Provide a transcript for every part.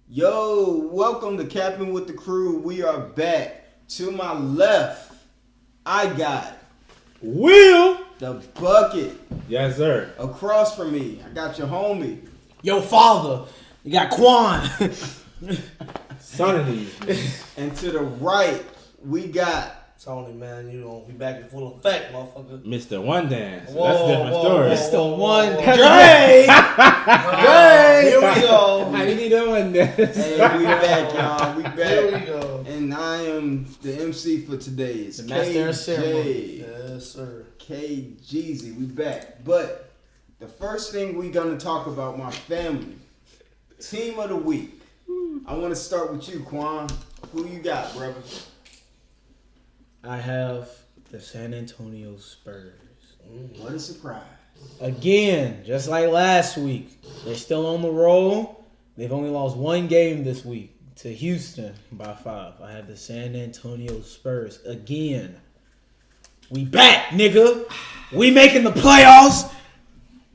Yo, welcome to Cappin With the Crew. We are back. To my left, I got Will. the bucket. Yes, sir. Across from me, I got your homie. Yo, father. You got Quan. Son of these. And to the right, we got Tony, man, you gonna be back in full effect, motherfucker. Mr. One Dance. Whoa, That's a different whoa, story. whoa. Mr. One Dre. Dre. Here we go. I need that One Dance. Hey, we back, y'all. We Here we back. go. And I am the MC for today. It's The master of ceremony. Yes, sir. K Jeezy. We back. But the first thing we gonna talk about, my family. Team of the week. I want to start with you, Quan. Who you got, brother? I have the San Antonio Spurs. What a surprise. Again, just like last week, they're still on the roll. They've only lost one game this week to Houston by 5. I have the San Antonio Spurs. Again, we back, nigga. We making the playoffs.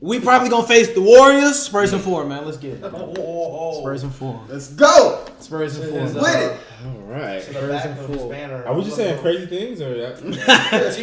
We probably gonna face the Warriors. Spurs in 4, man. Let's get it. Spurs in 4. Let's go. Spurs in 4. It is, With it. All right. To the back of his banner. Are we just saying crazy things or that?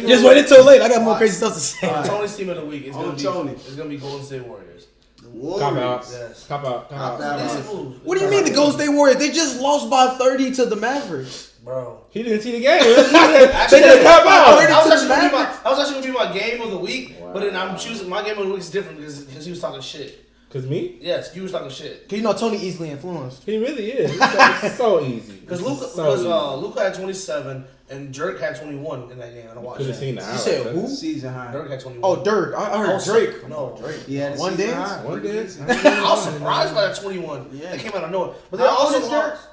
Just wait until late. I got more crazy stuff to say. Tony's team of the week is On gonna be Tony. it's gonna be Golden State Warriors. The Cop out. Warriors. Yes. Cop out. Cop out. Decent move. What do you mean the Golden State Warriors? They just lost by 30 to the Mavericks. Bro. He didn't see the game. Actually, They just cop out. that was actually gonna be my game of the week, Wow. but then I'm choosing my game of the week is different because he was talking shit. Cause me? Yes, you was talking shit. Cause you know Tony easily influenced. He really is. It's so easy. Because So easy. Luka had 27 and Dirk had 21 in that game. I don't watch Could have that. seen the You highlights. said who? Season high. Dirk had 21. Oh, Dirk. I heard Drake. No. Drake. He had a One season dance? high. One dance? I was surprised by that 21. Yeah. That came out of nowhere. But they How old also is Dirk? lost.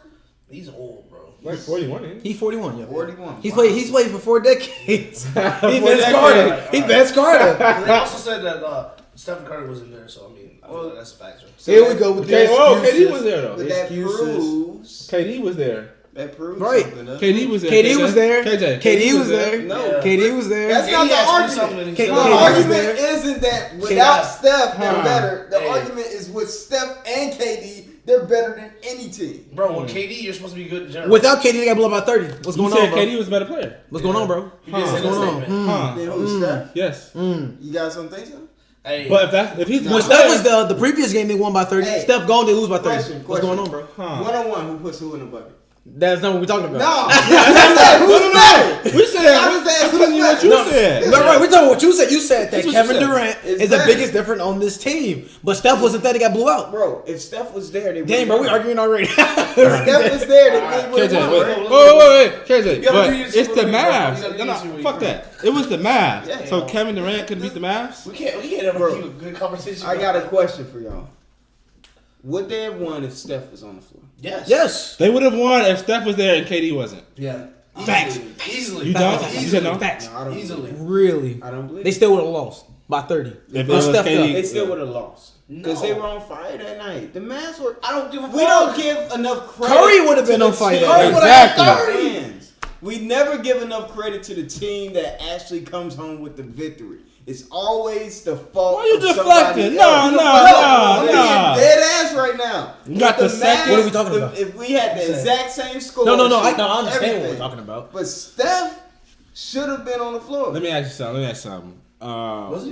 He's old, bro. Like 41, ain't he? He's 41, yeah. 41. He's Wow. played for 4 decades. He Vince decades. Carter. He Vince Carter. But they also said that Stephen Curry was in there, so I mean, that's a factor. Here we go with the KD was there though. But that Excuses. proves. KD was there. That proves Right. something. doesn't KD it? was there. KD was there. KJ. KD was there. No. Yeah. KD was there. That's KD not the had 20 argument. something and he K- The said, KD was argument there. isn't that without Steph, they're Huh. better. The Hey. argument is with Steph and KD, they're better than any team. Bro, with KD, you're supposed to be good in general. Without KD, they got blown by 30. What's You going said on, bro? KD was a better player. What's going on, bro? He did say What's that going on? statement. Huh. Then who's Steph? Yes. You got something so? Hey, But if he's When Steph was the previous game, they won by 30. Hey. Steph gone, they lose by 30. Question. What's going on, bro? One-on-one, who puts who in the bucket? That's not what we're talking about. No. I said, who's better? We said, I was asking I'm telling you what who's you better. said. No, right, we're talking about what you said. You said that That's what Kevin you said. Durant is the Exactly. biggest difference on this team. But Steph wasn't there, they got blew out. Bro, if Steph was there, they would. Damn, bro, we arguing already. If Steph was there, they would KJ, have wait, won. wait, KJ. You gotta But do your it's Super the League, bro. You Mavs. gotta do No, your no, Super League, fuck bro. that. It was the Mavs. Yeah. So Kevin Durant couldn't beat the Mavs. we can't ever Bro. keep a good conversation. I got a question for y'all. Would they have won if Steph was on the floor? Yes. Yes. They would have won if Steph was there and KD wasn't. Yeah. Facts. Easily. You don't? Easily. You said no? Facts. No, I don't. Easily. Really. I don't believe. They still would have lost by 30. If it But was Steph KD. They still would have lost because No. they were on fire that night. The Mavs were. I don't give a fuck. We don't give enough credit. Curry would have been to on the fire team. that Curry night. would have had Exactly. 30 wins. We never give enough credit to the team that actually comes home with the victory. It's always the fault. Why you of deflecting? somebody No, else. no, I'm no, being no. dead ass right now. You got With the second- What are we talking about? If we had the exact same score. No, I shit, understand what everything. we're talking about. But Steph should have been on the floor. Let me ask you something. Wasn't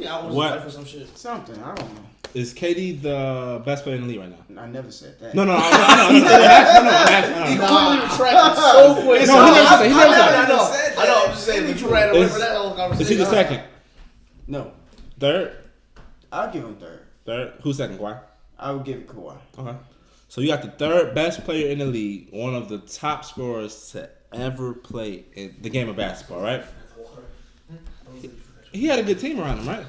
he out with his What wife or some shit? Something I don't know. is KD the best player in the league right now? I never said that. No, I know. He quickly retracted so quick. No, he never said that. He never said I that. know. I'm just saying, but you ran away Is- from that whole conversation. Is he the second? No, Third? I'll give him third. Third? Who's second? Kawhi? I would give it Kawhi. Okay. So you got the third best player in the league, one of the top scorers to ever play in the game of basketball, right? He had a good team around him, right?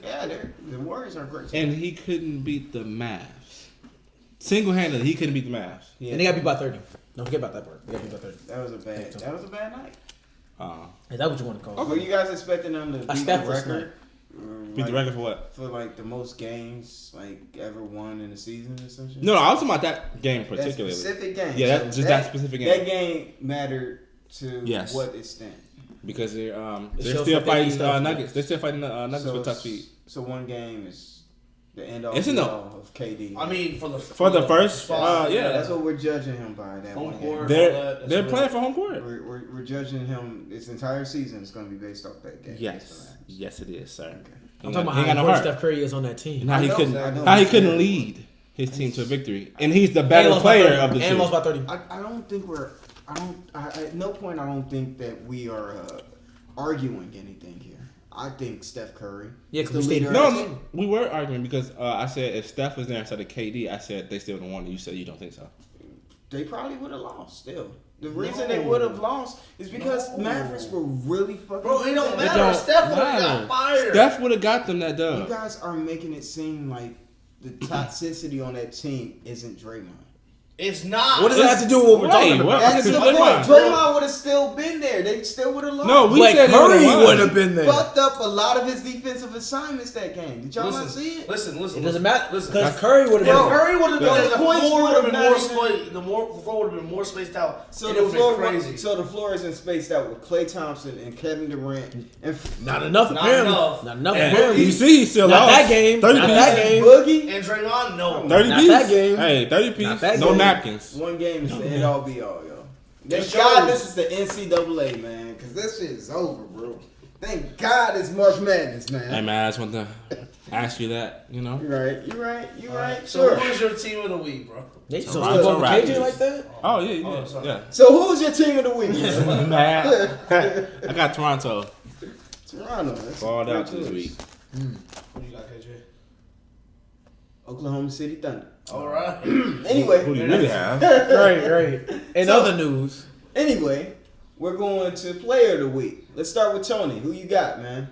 Yeah, the Warriors are great. And he couldn't beat the Mavs. Single-handedly, he couldn't beat the Mavs. Yeah, And they got beat by 30. Don't forget about that part. They got beat by 30. that was a bad night. Is that what you want to call it? Were you guys expecting them to beat the Steph was record? Beat the record for what? For like the most games like ever won in a season or some shit? No, I was talking about that game That particularly. specific game. Yeah, So just that specific game. That game mattered to Yes. what extent. Because they're shows still that they fighting need stuff. Nuggets. They're still fighting the Nuggets for tough feet. So one game is The end all It's in be the- all of KD. I mean, for the first, spot, yeah. that's what we're judging him by. That Home one court. game. They're playing for home court. We're judging him. His entire season is going to be based off that game. Yes, it is, sir. I'm talking about He ain't got how no important heart. Steph Curry is on that team. And how I he know, couldn't, I know. how he couldn't lead his team to a victory, and he's the And better lost by player 30. of the And two. lost by 30. I don't think we're. At no point I don't think that we are arguing anything here. I think Steph Curry. Yeah, is 'cause the we stayed- leader of the No, team. we were arguing because I said if Steph was there instead of KD, I said they still don't want it. You said you don't think so. They probably would have lost. Still, the reason they would have lost is because Mavericks were really fucking. Bro, it don't good. matter. don't Steph would have matter. got fired. Steph would have got them that You dub. guys are making it seem like the toxicity on that team isn't Draymond. It's not. What does that have to do with what we're talking Wait, about? what? That's the Draymond. point. Draymond would have still been there. They still would have lost. No, we But said Curry it would have been there. fucked up a lot of his defensive assignments that game. Did y'all not see it? Listen. It doesn't matter Listen. because Curry would have If been there. Curry would have been Those there, the points floor would have been would've more not spaced. The floor would have been more spaced out. So and the it would've floor, been crazy. so the floor isn't spaced out with Klay Thompson and Kevin Durant and Not enough, Not apparently. enough. Not enough, And apparently. you see, he still Not lost. that game. 30 Not piece. that game. Boogie. And Draymond, no. 30 Not piece. that game. Hey, 30 Not piece. that No game. napkins. One game is the end all be all, yo. Thank It God shows. this is the NCAA, man, because this shit is over, bro. Thank God it's March Madness, man. Hey man, I just want to ask you that. You know. You're right. So Sure. who is your team of the week, bro? They So so Toronto still going Raptors. KJ like that? Oh yeah, Oh, sorry. yeah. So who's your team of the week? man? Man, I got Toronto Toronto. That's balled a out great this choice. week. Who you got, KJ? Oklahoma City Thunder. All right. Anyway, Who do you really have? Right. In So- other news, Anyway, we're going to player of the week. Let's start with Tony. Who you got, man?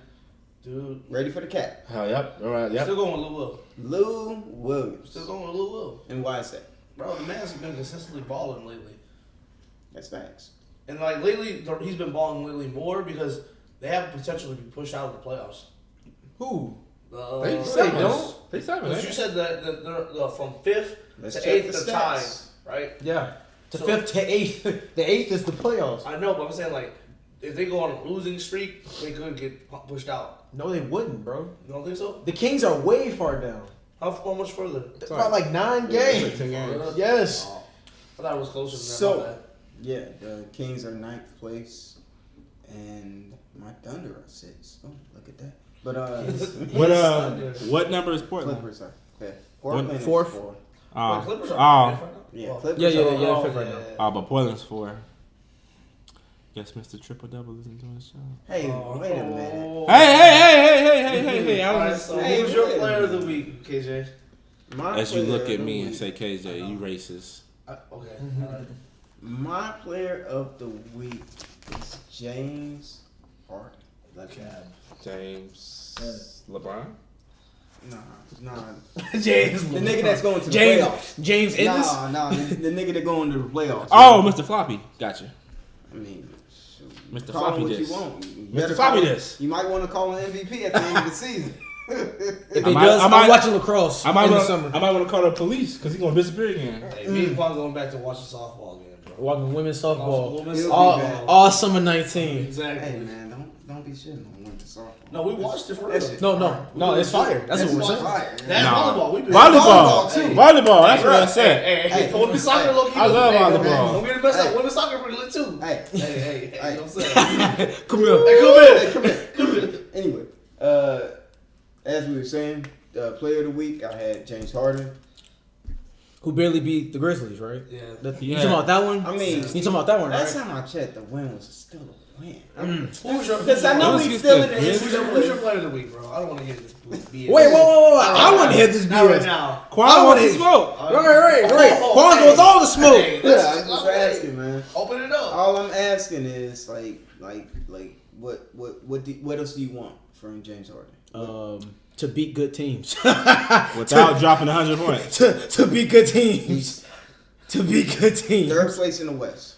Dude. Ready for the cap? Oh, yep. All right. Yep. Still going with Lil Will. Lou Williams. Still going with Lil Will. And why is that? Bro, the man's been consistently balling lately. That's facts. And like lately, he's been balling lately more because they have potential to be pushed out of the playoffs. who? They Lakers. don't. They seven. Because you said that they're from 5th Let's to check 8th the are tied, stats. right? Yeah. To So- 5th to 8th. The 8th is the playoffs. I know, but I'm saying like if they go on a losing streak, they could get pushed out. No, they wouldn't, bro. You don't think so? The Kings are way far down. How much further? They're about like 9 It's games. like 10 games. Yes. Oh, I thought it was closer than So- that. Yeah, the Kings are 9th place, and my Thunder are 6th. Oh, look at that. But What number is Portland? Clippers are 5th. Portland is Fourth. 4th. Oh, Clippers are oh, fifth right now? Yeah, Well, Clippers Yeah, are yeah, fifth right now. oh, but Portland's 4. Guess Mr. Triple Double isn't doing his job. Hey, Oh. wait a minute. Hey! I Alright, was so Hey, who's your wait a player of the minute. week, KJ? My As you player look of at the me and week- say, KJ, you racist. Okay. Alright. My player of the week is James Harden. James LeBron? Nah. James. The nigga that's going to the James. playoffs. James Ennis. Nah, the nigga that going to the playoffs. Oh, Mr. Floppy. Gotcha. I mean, shoot, Mr. call him Floppy what this. you want. You Mr. better Floppy call him- this. You might want to call him MVP at the end of the season. If he I might- does, I might- I'm watching lacrosse I might in the want summer. to call the police because he's going to disappear again. Hey, me and Quan going back to watching softball again, bro. Watching women's softball. Women's He'll be All, back. all summer 19. Exactly. Hey man, don't be shitting on women's softball. No, we watched it for That real. shit No, it's fire. That's what we're saying. fire. That Nah. volleyball, we been Volleyball. too. Volleyball. That's what I said. Hey, women's soccer, low key. I love hey, volleyball. Don't get it messed Hey. up. Women's soccer pretty lit too. Hey, Hey, you know what I'm saying? Come here. Hey, come here. come here. Anyway, as we were saying, player of the week, I had James Harden. Who barely beat the Grizzlies, right? Yeah. You Yeah. talking about that one? I mean, You talking about that one, last right? time I checked, the win was still a win. Who was your? Because I know Who's we your still in pick? the Who's your NCAA. player of the week, bro? I don't want to hear this BS. Wait, whoa. I want to hear this Not right BS. now. Quan I wants wanna- to smoke. Right. Oh, Quan hey. wants all the smoke. Hey, Yeah, let's- I'm just okay. asking, man. Open it up. All I'm asking is what else do you want from James Harden? To beat good teams. Without dropping 100 points. to beat good teams. To beat good teams. Third place in the West.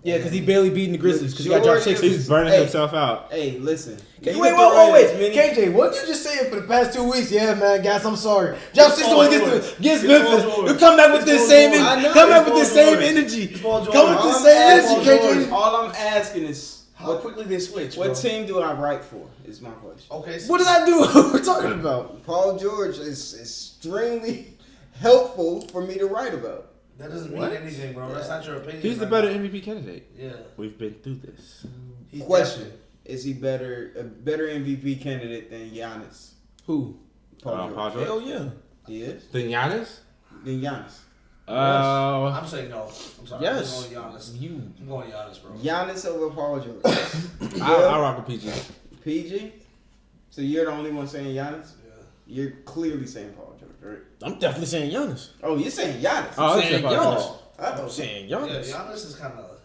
Yeah, because he barely beating the Grizzlies because he got dropped Majority 60. of He's burning Hey. himself out. Hey, listen. Wait, You wait, can throw in as many- KJ, what you just saying for the past 2 weeks? Yeah, man, guys, I'm sorry. Drop 61 against Memphis. You come back with this same I energy. know. Come back with Paul this same George. energy. Paul Come George. with All this I'm same asking- energy, KJ. All I'm asking is How quickly they switch? What bro? team do I write for? Is my question. Okay. So What did I do? What we're talking about? Paul George is extremely helpful for me to write about. That doesn't mean What? anything, bro. That's not your opinion. He's the right better now. MVP candidate. Yeah. We've been through this. He's Question: definitely- Is he a better MVP candidate than Giannis? Who? Paul Paul George. George? Hell yeah. He is. Then Giannis? Than Giannis. I'm saying no. I'm sorry. Yes. I'm going Giannis. You. I'm going Giannis, bro. Giannis over Paul George. I'll rock a PG. PG. So you're the only one saying Giannis. Yeah. You're clearly saying Paul George, right? I'm definitely saying Giannis. Oh, you're saying Giannis. Oh, I'm that's saying Paul Giannis. George. I'm saying Yeah, Giannis. Giannis is kind of.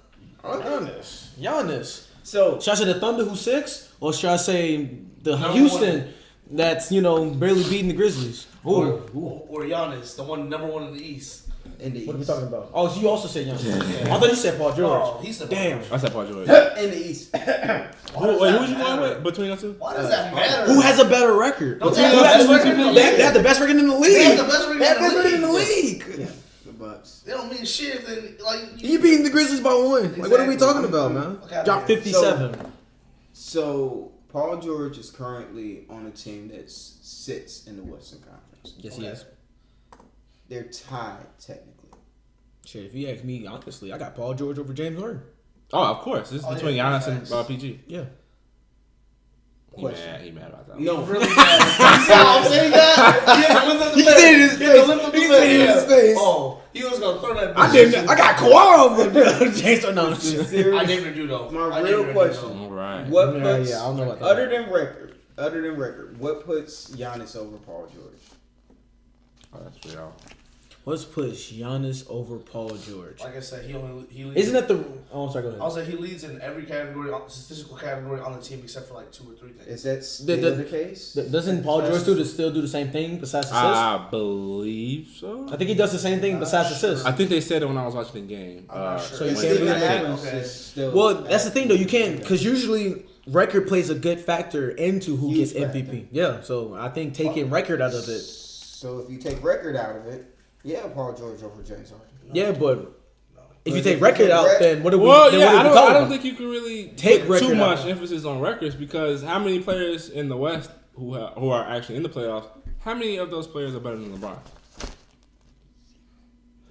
Giannis. So Should I say the Thunder who's 6? Or should I say the Number Houston that's, barely beating the Grizzlies? Ooh. Or Giannis, the number one in the East. in the What are we East. talking about? Oh, so you also said Giannis. I thought you said Paul George. Oh, he's the Damn. I said Paul George. In the East. Why does Wait, that who's you going matter? with between us two? Why does that matter? Who has a better record? Don't Between they have us the two? best record in the They league? have the best record in the league. They have the best record They have in the the best record in the league. league. Yeah, the Bucks. They don't mean shit if they like. You beating the Grizzlies by 1. Like, what are we Exactly. talking about, man? Okay, Drop okay. 57. So Paul George is currently on a team that sits in the Western Conference. Yes, he is. They're tied technically. Shit, if you ask me, honestly, I got Paul George over James Harden. Oh, of course. This is Oh, between yeah, Giannis and facts. PG. Yeah. Question. He mad about that. No, Really bad. You see how I'm saying that? Yeah, lift up the He lip. said it in his Yeah, face. lift up the He lip, said it in yeah. his face. Oh, he was gonna throw that. I didn't. I got Kawhi over James Harden. No, shit. I named her you though. My I real named her question. though. All right. what Yeah, puts yeah, I don't know about that. other than record, what puts Giannis over Paul George? Oh, that's real. Let's push Giannis over Paul George. Like I said, he leads. Isn't that the? Oh, I'm sorry. Go ahead. I'll say he leads in every category, statistical category on the team except for like 2 or 3 things. Is that still the case? Doesn't Paul George still do the same thing besides assists? I believe so. I think he does the same thing besides assists. I think they said it when I was watching the game. I'm not sure. So you It's can't still really an pick- average, okay. it's still Well, that's the thing though. You average. can't because usually record plays a good factor into who Huge gets MVP. Yeah, so I think taking record out of it. So if you take record out of it, yeah, Paul George over James Harden. Yeah, but if you But take if record you out, take then what are we? Well, then yeah, what are I we don't talking about? think you can really Take put too record much out. emphasis on records because how many players in the West who are actually in the playoffs? How many of those players are better than LeBron?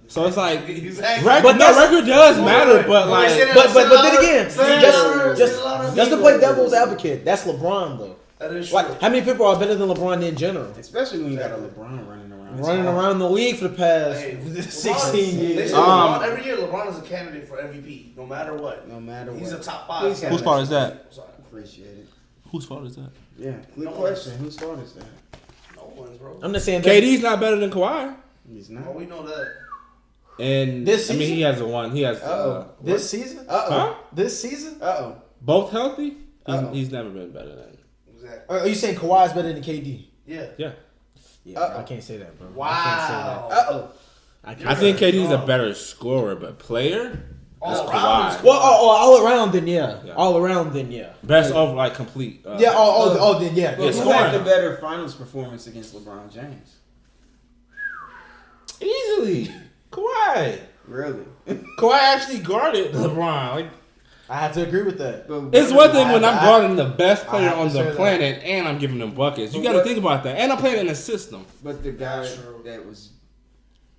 So it's like Exactly. But that's- record does matter, but like Say that- But say it then louder, again, say it just louder, just say it louder. just to play devil's advocate, that's LeBron though. That is true. Like how many people are better than LeBron in general? Especially when you got a LeBron running around. Running around the league for the past Hey, 16 They years. say LeBron, every year LeBron is a candidate for MVP, no matter what. No matter what. He's a top 5. Please have whose fault is that? Sorry. Appreciate it. Whose fault is that? Yeah, good No question. Whose fault is that? No one's, bro. I'm just saying. that- KD's not better than Kawhi, He's Well, not. we know that. and This I mean season? he has a one. He has Uh-oh. This season? huh? This season? Uh-oh. Both healthy. Uh-oh. He's never been better than. Exactly. Are you saying Kawhi's better than KD? Yeah. Yeah, Yeah, Uh-oh. I can't say that, bro. Wow. Uh-oh. I can't. I think KD's a better scorer, but player. All That's around. Kawhi. Well, all around then, yeah. Yeah. All around then, yeah. Best of like complete. Yeah. Then, yeah. But Yeah, who scoring. had the better finals performance against LeBron James? Easily, Kawhi. Really? Kawhi actually guarded LeBron. Like I have to agree with that. But it's one thing when I- I'm guarding the best I player have to on say the that. planet and I'm giving them buckets. You But got to what- think about that. And I'm playing in a system. But the guy True.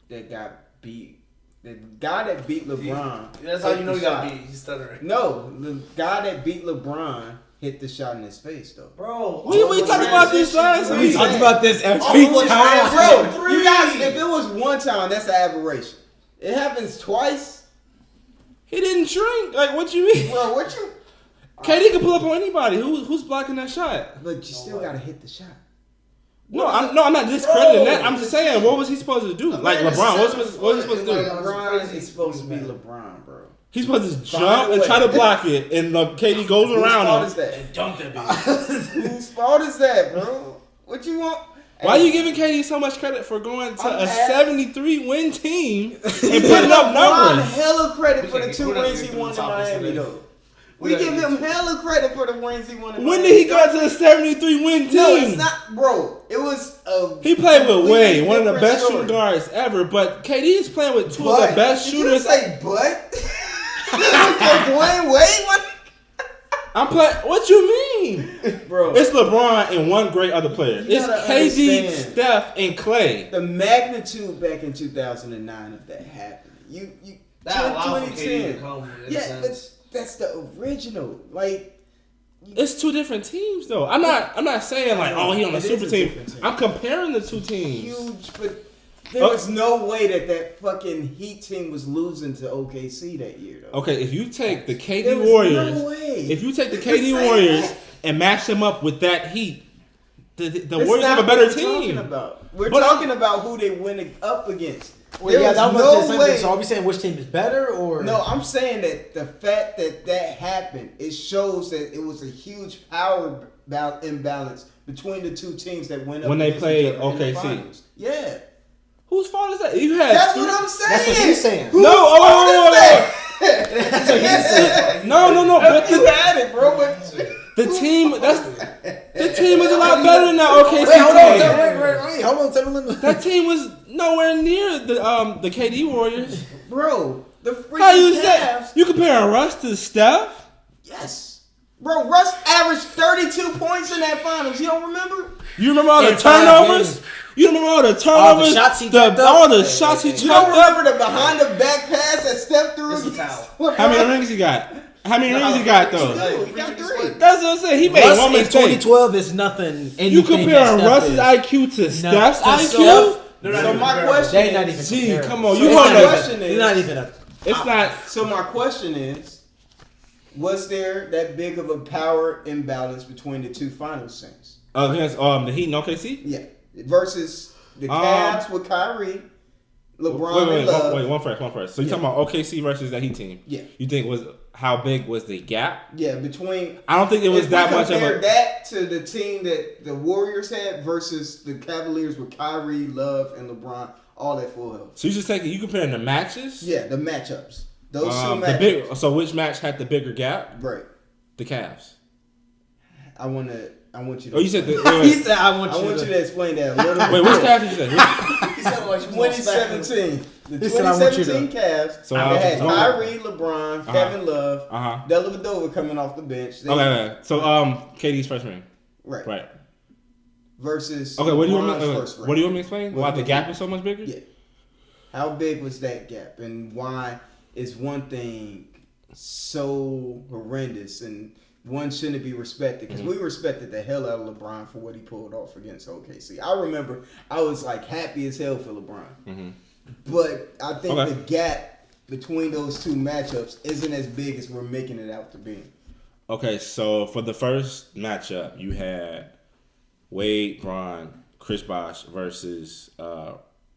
that got beat, the guy that beat LeBron. That's how you know hit you the gotta shot. be. He's stuttering. No, the guy that beat LeBron hit the shot in his face though. Bro. We talked about this last We week. talked about this every Oh, time. Bro, you guys, if it was one time, that's an aberration. It happens twice. He didn't shrink. Like what you mean? Bro, what you? KD can pull up on anybody. Who's blocking that shot? But you still gotta hit the shot. No, I'm not discrediting Bro, that. I'm just saying, what was he supposed to do? Like man, LeBron, what it's was he supposed to do? LeBron is supposed to be LeBron, bro. He's supposed to Find jump a and way. try to block it, and KD goes Whose fault around is him. that? Dunk that bitch. Whose fault is that, bro? What you want? Why are you giving KD so much credit for going to I'm a at- 73 win team and Give putting up LeBron numbers? hella credit for the can't- 2 we're not rings getting he won in to the topics Miami, today. though. We give him hella credit for the rings he won in When Miami. did he go to a 73 win team? No, it's not, bro. It was a. He played with completely Wade, one of the different best story. shooting guards ever, but KD is playing with two of But, the best did shooters. You say but? You say Dwayne Wade? What? I'm playing. What you mean, bro. It's LeBron and one great other player. You It's gotta KD, understand. Steph, and Clay. The magnitude back in 2009 of that happened. You That allowed for KD to 2010. come in a Yeah, sense. that's the original. Like, It's two different teams, though. I'm not saying like, oh, he on a It is super a team. different team. I'm comparing the two teams. huge, but there was no way that fucking Heat team was losing to OKC that year, though. Okay, if you take the There KD was Warriors, no way. if you take the It's KD same Warriors way. and match them up with that Heat, the That's Warriors not have a better what we're talking team. about. We're But talking about who they went up against. Well, There yeah, was that was no the same way. thing. So are we saying which team is better or No, I'm saying that the fact that happened, it shows that it was a huge power imbalance between the two teams that went up When they against played each other in the OKC. finals. Yeah, Whose fault is that? You had that's three- what I'm saying. That's what he's saying. Whose No, fault oh, is that? That's what he's saying. No, but You had it, bro. But the team is a lot better than that OKC Wait, hold on, team. hold on, tell me. That team was nowhere near the KD Warriors. bro, the freaking How you say Cavs. you comparing Russ to Steph? Yes, bro. Russ averaged 32 points in that finals. You don't remember? You remember all the In 5 turnovers? games. You remember all the turnovers? shots he chucked up? all the shots he You chucked don't up? remember the behind the back pass that Steph threw? It's a against foul. How many rings he got? How many rings he got though? No, he got 3. That's what I'm saying. He made Russ one in mistake. 2012 is nothing. You comparing Russ's IQ to Steph's IQ? Steph. So my question They not is, even. Gee, comparable. come on, So you my hold up. question It's is, not even a. It's not. so my question is, was there that big of a power imbalance between the two finals teams? Against the Heat and OKC? Yeah, versus the Cavs with Kyrie, LeBron and Love. Wait, one first. So you're talking about OKC versus that Heat team? Yeah. You think how big was the gap? Yeah, between. I don't think it was If that we much of compare a. that to the team that the Warriors had versus the Cavaliers with Kyrie, Love, and LeBron, all at full health. So you just taking you comparing the matches? Yeah, the matchups. Those two The matchups. so which match had the bigger gap? Right. The Cavs. I want you to. Oh, you said the. He said, "I want I you want to." you to explain that a little bit. Wait, which Cavs did you say? He said like 2017. The He said, "I want you to." 2017 Cavs. So, they had so- Kyrie, LeBron, Kevin Love, Uh-huh. Dellavedova coming off the bench. They- Okay. So KD's first ring. Right. Right. Versus Okay. What do you want LeBron's me? first ring. What do you want me to explain? What Why do the you gap think? is so much bigger? Yeah. How big was that gap, and why is one thing so horrendous and one shouldn't be respected? Because we respected the hell out of LeBron for what he pulled off against OKC. I remember I was like happy as hell for LeBron, but I think Okay. the gap between those two matchups isn't as big as we're making it out to be. Okay, so for the first matchup, you had Wade, Braun, Chris Bosh versus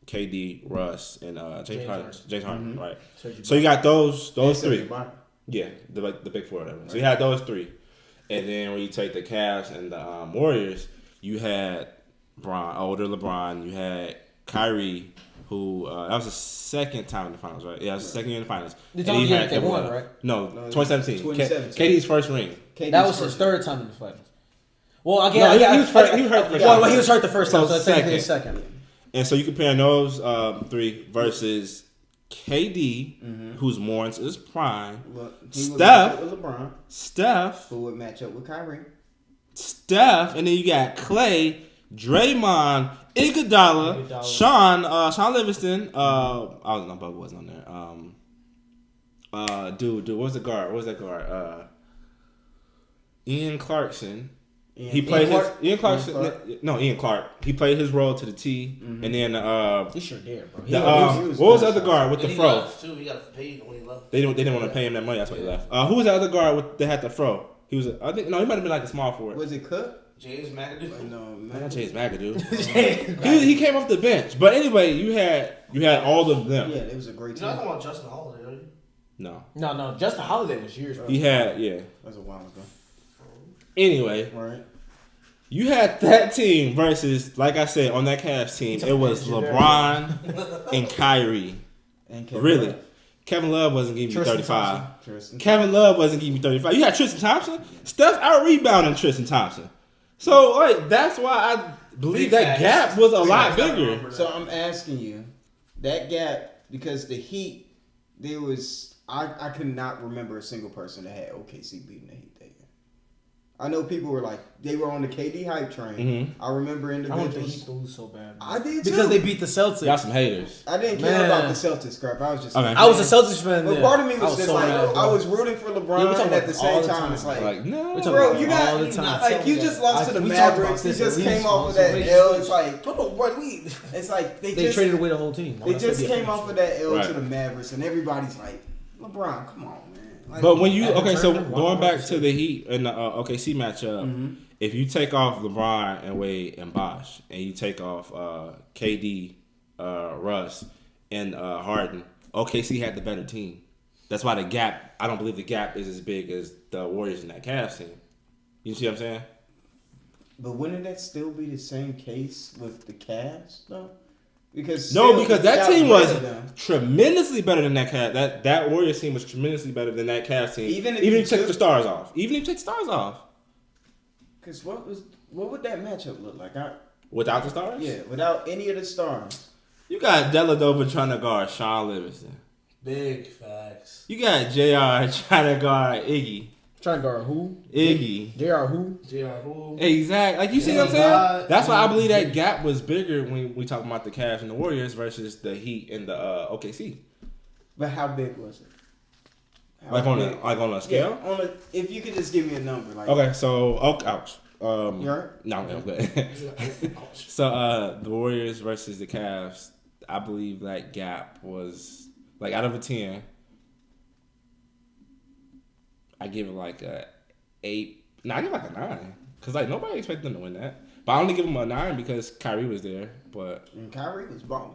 KD, Russ, and James Harden. Right. So you got those three. Yeah, the big four. Whatever. So you had those three, and then when you take the Cavs and the Warriors, you had older LeBron. You had Kyrie, who that was the second time in the finals, right? Yeah, it was the second year in the finals. You're And talking he year had they Kevin won, Love. right? No, 2017. 2017. KD's first ring. That was his third time in the finals. Well, No, again, he was hurt. He was hurt the first Well, time. he was hurt the first time, So so I think his second. And so you comparing those three versus KD, who's more into his prime. Look, Steph. would match up with LeBron, Steph, who would match up with Kyrie. and then you got Clay, Draymond, Iguodala, Sean Livingston. I don't know, Bubba wasn't on there. Dude, what's the guard? What's that guard? Ian Clarkson. He played Ian Clark. He played his role to the T, and then He sure did, bro. what was the other guard with the He fro? left too. He got paid when he left. They didn't want to pay him that money. That's why he left. Who was the other guard that had the fro? He was he might have been like a small forward. Was it Cook? James McAdoo. No, Not man. James McAdoo. he came off the bench. But anyway, you had all of them. Yeah, it was a great You're not team. talking about Justin Holiday, are you? No. No. Justin Holiday was years. He had That was a while ago. Anyway, Right. you had that team versus, like I said, on that Cavs team, it was LeBron and Kyrie. And Kevin Really. Love. Kevin Love wasn't giving you Tristan 35. Tristan. Kevin Love wasn't giving you 35. You had Tristan Thompson. Steph out-rebounding Tristan Thompson. So, like, that's why I believe that gap was a lot bigger. So I'm asking you, that gap, because the Heat, there was, I could not remember a single person that had OKC beating the Heat that year. I know people were like, they were on the KD hype train. Mm-hmm. I remember I want the individuals. Heat to lose so bad. I did too. Because they beat the Celtics. Got some haters. I didn't care about the Celtics crap. I was just. Okay. I was a Celtics fan But then. part of me was I just so like, mad, I bro. was rooting for Yeah, we LeBron, talk and at about the all same the time, time. it's like, No. We talk bro, about you all got the time. like you just lost to the we talked about Mavericks. You this just at came least off of once that a week. L. It's like, Come on, bro. We. it's like They just traded away the whole team. they just came off of that L Right. to the Mavericks, and everybody's like, LeBron, come on, man. Like, But when you Evan so Turner, going back 100%. to the Heat and the OKC matchup, if you take off LeBron and Wade and Bosh, and you take off KD, Russ, and Harden, OKC had the better team. That's why the gap. I don't believe the gap is as big as the Warriors and that Cavs team. You see what I'm saying? But wouldn't that still be the same case with the Cavs, though? Because Because that team was them. tremendously better than that Cavs. That Warriors team was tremendously better than that Cavs team. Even if you you take took- the stars off. Even if you take the stars off. Because what would that matchup look like? Without the stars? Yeah, without any of the stars. You got Dellavedova trying to guard Sean Livingston. Big facts. You got JR trying to guard Iggy. Trying to guard who? Iggy. JR who? JR who? Exactly. Like, you see Yeah, what I'm saying? God. That's why I believe that gap was bigger when we talk about the Cavs and the Warriors versus the Heat and the OKC. But how big was it? How Like on big? a scale? Yeah, if you could just give me a number. Like, Okay, so ouch. You alright? No, I'm good. So the Warriors versus the Cavs, I believe that gap was like out of a 10. I give it like a 8. No, I give it like a 9 because like nobody expected them to win that. But I only give them a 9 because Kyrie was there. But And Kyrie was balling.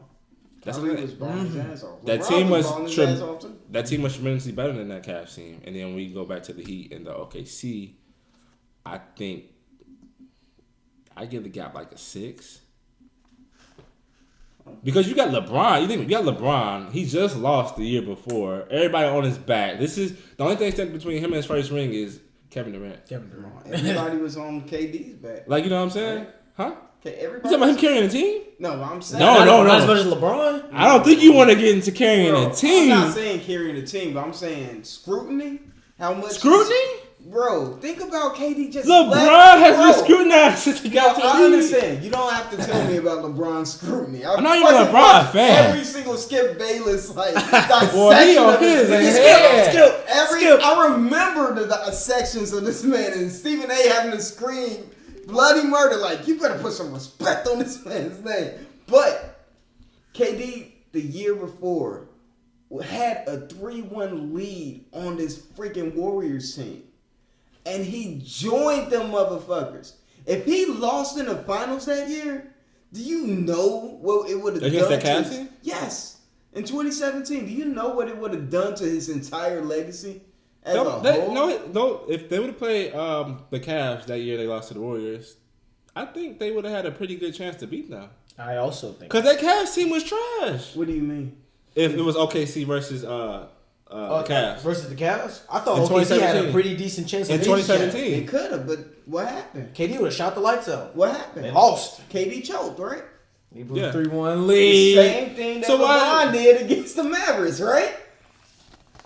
That's Kyrie what- was balling his ass off. That LeBron team was balling his trim- ass off too. that team was tremendously better than that Cavs team. And then we go back to the Heat and the OKC. I think I give the gap like a 6. Because you got LeBron. You got LeBron. He just lost the year before. Everybody on his back. This is the only thing standing between him and his first ring is Kevin Durant. Kevin Durant. Everybody was on KD's back. Like, you know what I'm saying? Huh? Okay, You everybody. talking about him carrying a team? No, I'm saying. No, no, Not no. as much as LeBron. I don't think you want to get into carrying Bro, a team. I'm not saying carrying a team, but I'm saying scrutiny. How much Scrutiny? Bro, think about KD just LeBron has been Bro, scrutinized since he got to the I league. understand. You don't have to tell me about LeBron's scrutiny. I know you're a LeBron fan. Every single Skip Bayless Boy, he dissection on of this his man. head. Skip. I remember the sections of this man and Stephen A. having to scream bloody murder. Like, you better put some respect on this man's name. But KD the year before had a 3-1 lead on this freaking Warriors team. And he joined them motherfuckers. If he lost in the finals that year, do you know what it would have done Against that to Cavs his, team? Yes. In 2017, do you know what it would have done to his entire legacy as a whole? No, if they would have played the Cavs that year they lost to the Warriors, I think they would have had a pretty good chance to beat them. I also think. Because that Cavs team was trash. What do you mean? If it was OKC versus the Cavs. Versus the Cavs? I thought In OKC had 2017. a pretty decent chance In of beating the Cavs. 2017. It could have, but what happened? KD would have shot the lights out. What happened? They lost. KD choked, right? They blew Yeah. 3-1 The lead. same thing that So why- LeBron did against the Mavericks, right?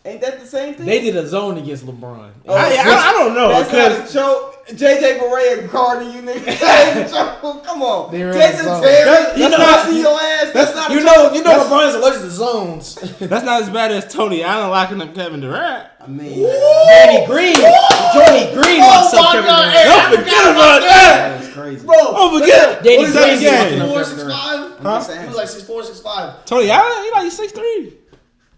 Ain't that the same thing? They did a zone against LeBron. Oh, I don't know. That's Because not a choke. JJ Barea guarding you, nigga. That ain't a choke. Come on. They were in Jason the zone. Terry, That's you know, not- I see your ass. That's not a You choke. know LeBron's allergic to zones. that's not as bad as Tony Allen locking up Kevin Durant. I mean, Danny Green. Johnny Green locks up my Kevin God, Durant. Don't forget about that. that was crazy. Bro, Don't forget. Danny What is that Green's game? locking up 4'6", Kevin Durant. 6'5". I'm just He saying. was like 6'4", 6'5". Tony Allen, he like 6'3".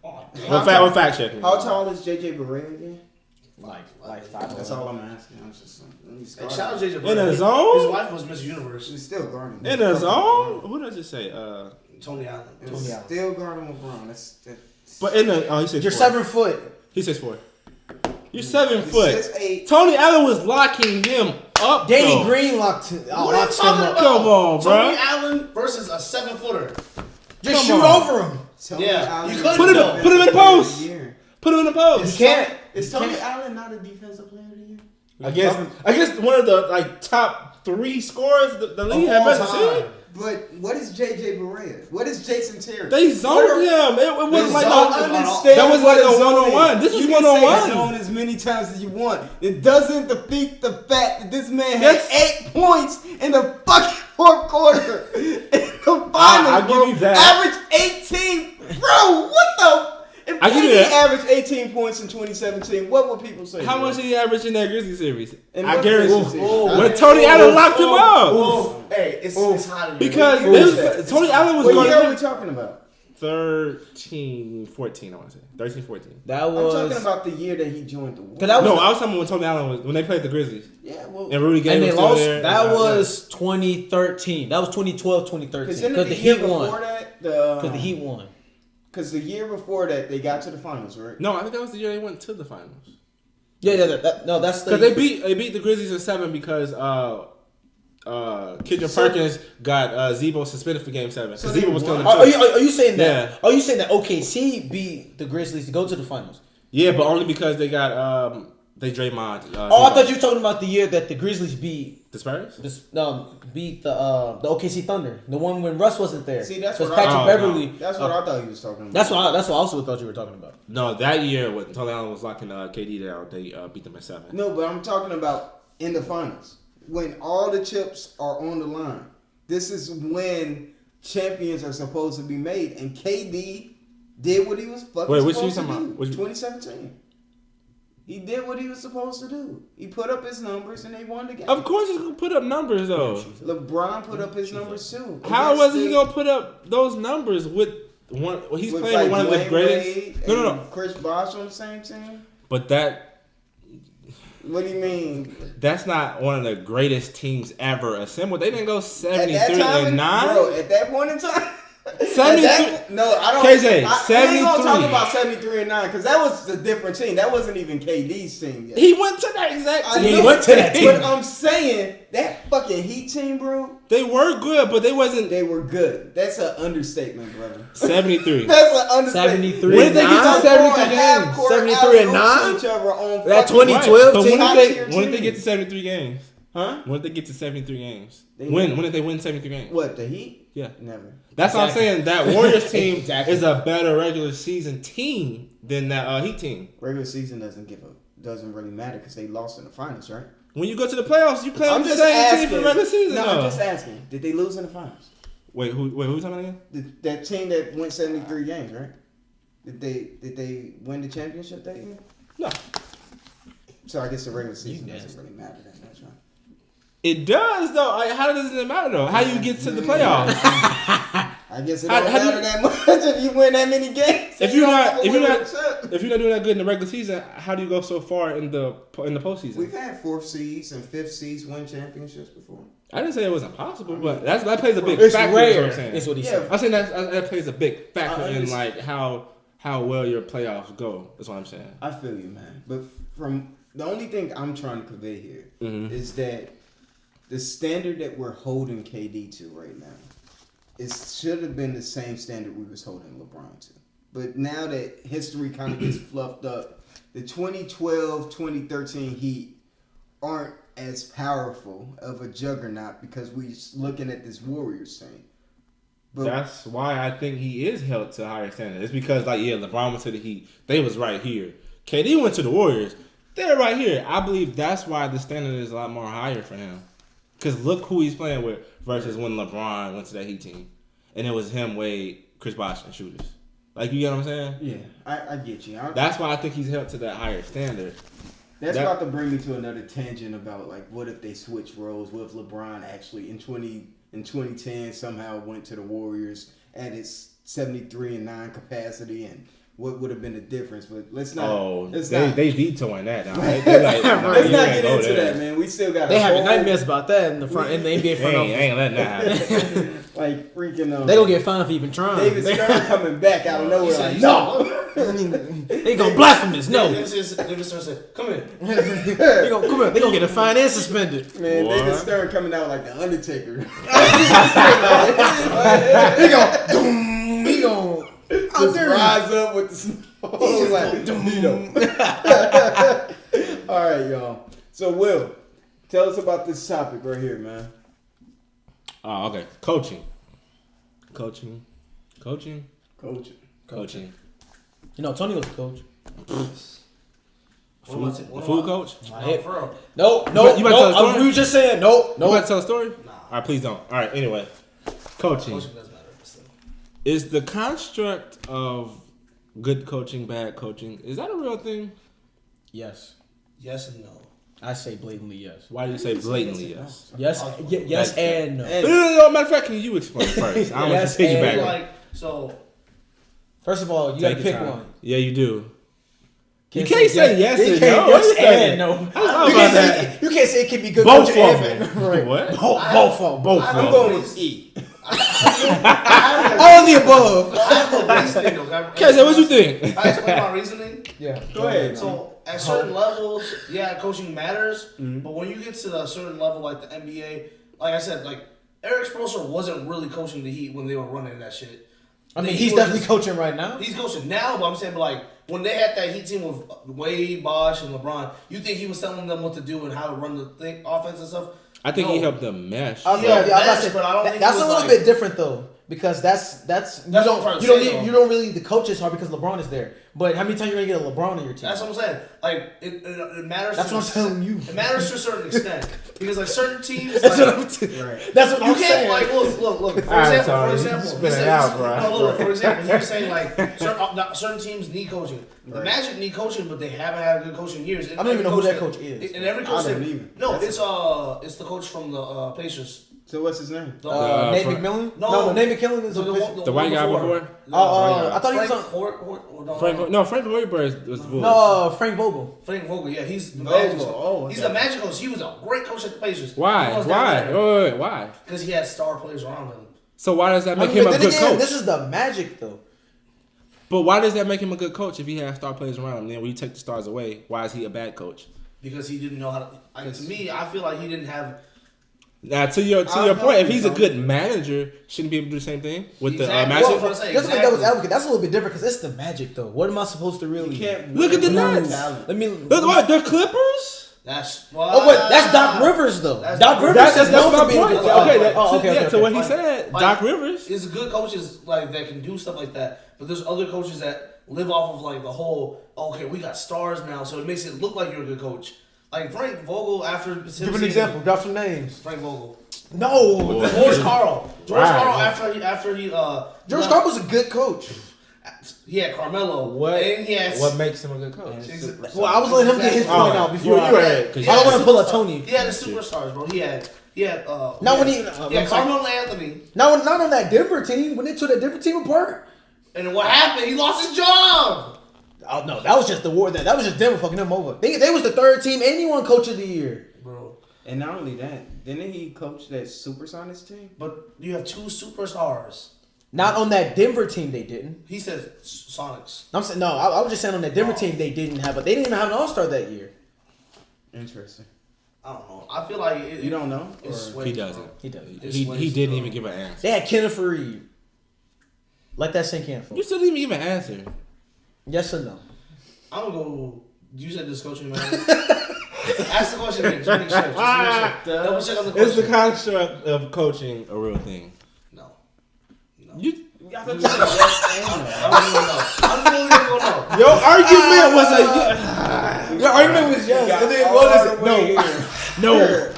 What fact checking? How tall is JJ Barea again? Like 5. That's all I'm asking. I'm just And shout out JJ In a Barea. zone? His wife was Miss Universe. She's still guarding. In a zone? What did I just say? Tony Allen. Tony Allen. Still guarding LeBron. That's But in the he's 6'4". You're 7 foot. He's 6'4". You're 7 foot. 6'8". Tony Allen was locking him up. Danny though. Green locked What are you locks him talking up. about? Come on, Tony bro. Allen versus a 7-footer. Just Come shoot on. over him. Tony Yeah, Allen you is couldn't Put him- defensive put him in player of post. the year. Put him in the post. You can't. Is Tony Allen not a defensive player of the year? Against one of the like top 3 scorers the league Of have all ever time. seen. But what is JJ Barea? What is Jason Terry? They zoned him. It wasn't like that was like a one-on-one. This is one-on-one. Zone as many times as you want. It doesn't defeat the fact that this man had 8 points in the fucking fourth quarter in the finals. I'll give you that. Average 18, bro. What the? If he averaged 18 points in 2017, what would people say? How much did he average in that Grizzlies series? I guarantee. When Tony Allen locked him up. Hey, it's hot in here. Because Tony Allen was going. What year are we talking about? 13, 14, I want to say. 13, 14. That was. I'm talking about the year that he joined the Warriors. I was talking when Tony Allen when they played the Grizzlies. Yeah, well. And Rudy Gay and they was still lost. there. That was 2013. That was 2012, 2013. Because the Heat won. Because the Heat won. Because the year before that, they got to the finals, right? No, I think that was the year they went to the finals. Yeah, that's the. Because they beat the Grizzlies in 7 because Kendrick Perkins got Zebo suspended for Game 7. So Zebo was still in the Are you saying that? Yeah. Are you saying that OKC beat the Grizzlies to go to the finals? Yeah, but only because they got they Draymond. I thought you were talking about the year that the Grizzlies beat the Spurs. Beat the OKC Thunder, the one when Russ wasn't there. See, that's what what Patrick Beverly. No. That's what I thought he was talking about. That's what I also thought you were talking about. No, that year when Tony Allen was locking KD down, they beat them at 7. No, but I'm talking about in the finals when all the chips are on the line. This is when champions are supposed to be made, and KD did what he was supposed to do. 2017. He did what he was supposed to do. He put up his numbers and they won the game. Of course he's going to put up numbers, though. LeBron put up his numbers, too. How was he going to put up those numbers with one? He's playing with one of the greatest. No. Chris Bosh on the same team? But that. What do you mean? That's not one of the greatest teams ever assembled. They didn't go 73 and 9. Bro, at that point in time. 73. No, I don't. KJ, 73. I ain't gonna talk about 73 and 9 because that was a different team. That wasn't even KD's team yet. He went to that exact team. He went to that team. But I'm saying that fucking Heat team, bro. They were good, but they wasn't. They were good. That's an understatement, brother. 73. That's an understatement. 73. When did they get to 73 games? 73 and 9. That 2012 Right. team. When did they get to 73 games? Huh? When did they get to 73 games? When did they win 73 games? What, the Heat? Yeah. Never. That's what I'm saying. That Warriors team Exactly. is a better regular season team than that Heat team. Regular season doesn't really matter because they lost in the finals, right? When you go to the playoffs, you play on I'm the just same asking. team for regular season. No, though. I'm just asking. Did they lose in the finals? Wait, who you talking about again? That team that went 73 games, right? Did they win the championship that year? No. So I guess the regular season doesn't really matter that much, right? It does though. How does it matter though? How you get to the playoffs? I guess it don't matter that much if you win that many games. If you're not doing that good in the regular season, how do you go so far in the postseason? We've had 4th seeds and 5th seeds win championships before. I didn't say it wasn't possible, but that plays a big It's factor. rare. Is what I'm saying. That's what he said. I'm saying that plays a big factor in like how well your playoffs go. That's what I'm saying. I feel you, man. But from the only thing I'm trying to convey here is that the standard that we're holding KD to right now, it should have been the same standard we was holding LeBron to. But now that history kind of gets fluffed up, the 2012-2013 Heat aren't as powerful of a juggernaut because we're looking at this Warriors team. But that's why I think he is held to a higher standard. It's because LeBron went to the Heat. They was right here. KD went to the Warriors. They're right here. I believe that's why the standard is a lot more higher for him. Because look who he's playing with versus when LeBron went to that Heat team. And it was him, Wade, Chris Bosh, and shooters. Like, you get what I'm saying? Yeah, I get you. That's why I think he's held to that higher standard. That's about to bring me to another tangent about, like, what if they switch roles? What if LeBron actually in 2010 somehow went to the Warriors at its 73 and 9 capacity, and what would have been the difference? But let's not. They vetoing that now. Let's not get into that, man. We still got. They having nightmares about that in the NBA front office. Ain't letting that happen. Like freaking. They gonna get fined for even trying. David Stern coming back out of nowhere. Like, no. They gonna blasphemous. No. David Stern said, "Come here." They gonna come here. They gonna get a fine and suspended. Man, David Stern coming out like the Undertaker. He gonna just rise up with the smoke. He's like, all right, y'all. So, Will, tell us about this topic right here, man. Oh, okay. Coaching. You know, Antonio's a coach. Food coach? No, for real. No, You about to tell a story? we were just saying no. You about to tell a story? Nah. All right, please don't. All right, anyway. Coaching. Coaching doesn't matter. Still. Is the construct of good coaching, bad coaching, is that a real thing? Yes, Yes and no. I say blatantly yes. Why do you say blatantly yes? Yes and no. No, matter of fact, can you explain first? I don't want Yes, to take you and back. Like, so First of all, you Take gotta your pick time. one. Yeah, you do. You Can't can't say yes you and can't no. yes You say and no. I don't know You about that. can't, you can't say it can be good Both coaching of and them. bad. Right. What? Both of them. Both I'm of them. going with E. All of the above. I have a reasoning though. Okay, so what you think? I explain my reasoning. Yeah. Go ahead. So at certain levels, yeah, coaching matters. But when you get to a certain level, like the NBA, like I said, like Eric Spoelstra wasn't really coaching the Heat when they were running that shit. I mean, The he's Heat definitely was coaching right now. He's coaching now, but I'm saying, like when they had that Heat team with Wade, Bosh, and LeBron, you think he was telling them what to do and how to run the offense and stuff? I think No. he helped them mesh. Yeah, Yeah, I'm about to that's- say, but I don't think that's he a was little like- bit different though, because that's what I'm trying to say, though. you don't really need the coaches hard because LeBron is there. But how many times you're gonna get a LeBron on your team? That's what I'm saying. Like it matters. That's to what I'm telling you. It matters to a certain extent because like certain teams, That's like, what I'm saying. Right. That's what you I'm can't saying. like look. For Alright, example, Tony, for you example, spit he it said- out, bro. no, look, for example, he was saying like certain teams need coaching. The Right. Magic need coaching, but they haven't had a good coach in years. I don't even know who that coach is. And every I coach, don't that- either. no, That's it's the coach from the Pacers. So what's his name? Nate Frank- McMillan? No. No, Nate McMillan is The a The white guy before? I thought he was Frank on. Frank Hoiberg was the Bulls. No, Frank Vogel. Frank Vogel, yeah, he's the Vogel, Magic coach. oh, He's okay. the Magic coach. He was a great coach at the Pacers. Why? Wait, why? Because he had star players around him. So why does that I make mean, him but a then good again, coach? this is the Magic though. But why does that make him a good coach if he has star players around him? Then when you take the stars away, why is he a bad coach? Because he didn't know how to. To me, I feel like he didn't have. Now, to your know point, if you he's a don't. good manager, shouldn't he be able to do the same thing with the Exactly. Magic? Well, I'm saying, Just like exactly. devil's advocate, that's a little bit different because it's the Magic though. What am I supposed to really? You can't Look at the win without Nets. talent. Let me. Look, what, the Clippers? That's. Oh wait, that's Doc Rivers though. That's Doc Doc Rivers That's is my known for being a point. good Okay, coach. that, okay. yeah. So what he Like- said, like, Doc Rivers. It's good coaches like that can do stuff like that, but there's other coaches that live off of like the whole. Okay, we got stars now, so it makes it look like you're a good coach. Like Frank Vogel after. Give an example. Drop some names. Frank Vogel. No, George Karl. George Right. Karl after he George left- Karl was a good coach. He had Carmelo. What? And he had. What makes him a good coach? Well, I was letting him get his point out before. you I right. I don't want to pull a Tony. He had the superstars, bro. He had. Not when he. Yeah, Carmelo Anthony. Not on that Denver team. When they took that Denver team apart. And then what happened? He lost his job. Oh no, that was just the war. That was just Denver fucking him over. They was the third team and he won Coach of the Year. Bro. And not only that, didn't he coach that Supersonics team? But you have two superstars. Not on that Denver team, they didn't. He said Sonics. I'm saying no. I was just saying on that Denver team, they didn't have. But they didn't even have an All Star that year. Interesting. I don't know. I feel like You don't know? It's Or- way, He doesn't. He does. He didn't even give an answer. They had Kenneth Reed. Let that sink in for. You still didn't even answer. Yes or no? I'm gonna go. You said this coaching man. Ask the question again. Just make sure. Double check on the Is question. the construct of coaching a real thing? No. You, I thought you said yes and no. I don't even know. I'm really gonna go no. your argument was a. Your argument was yes. And then what is it? No.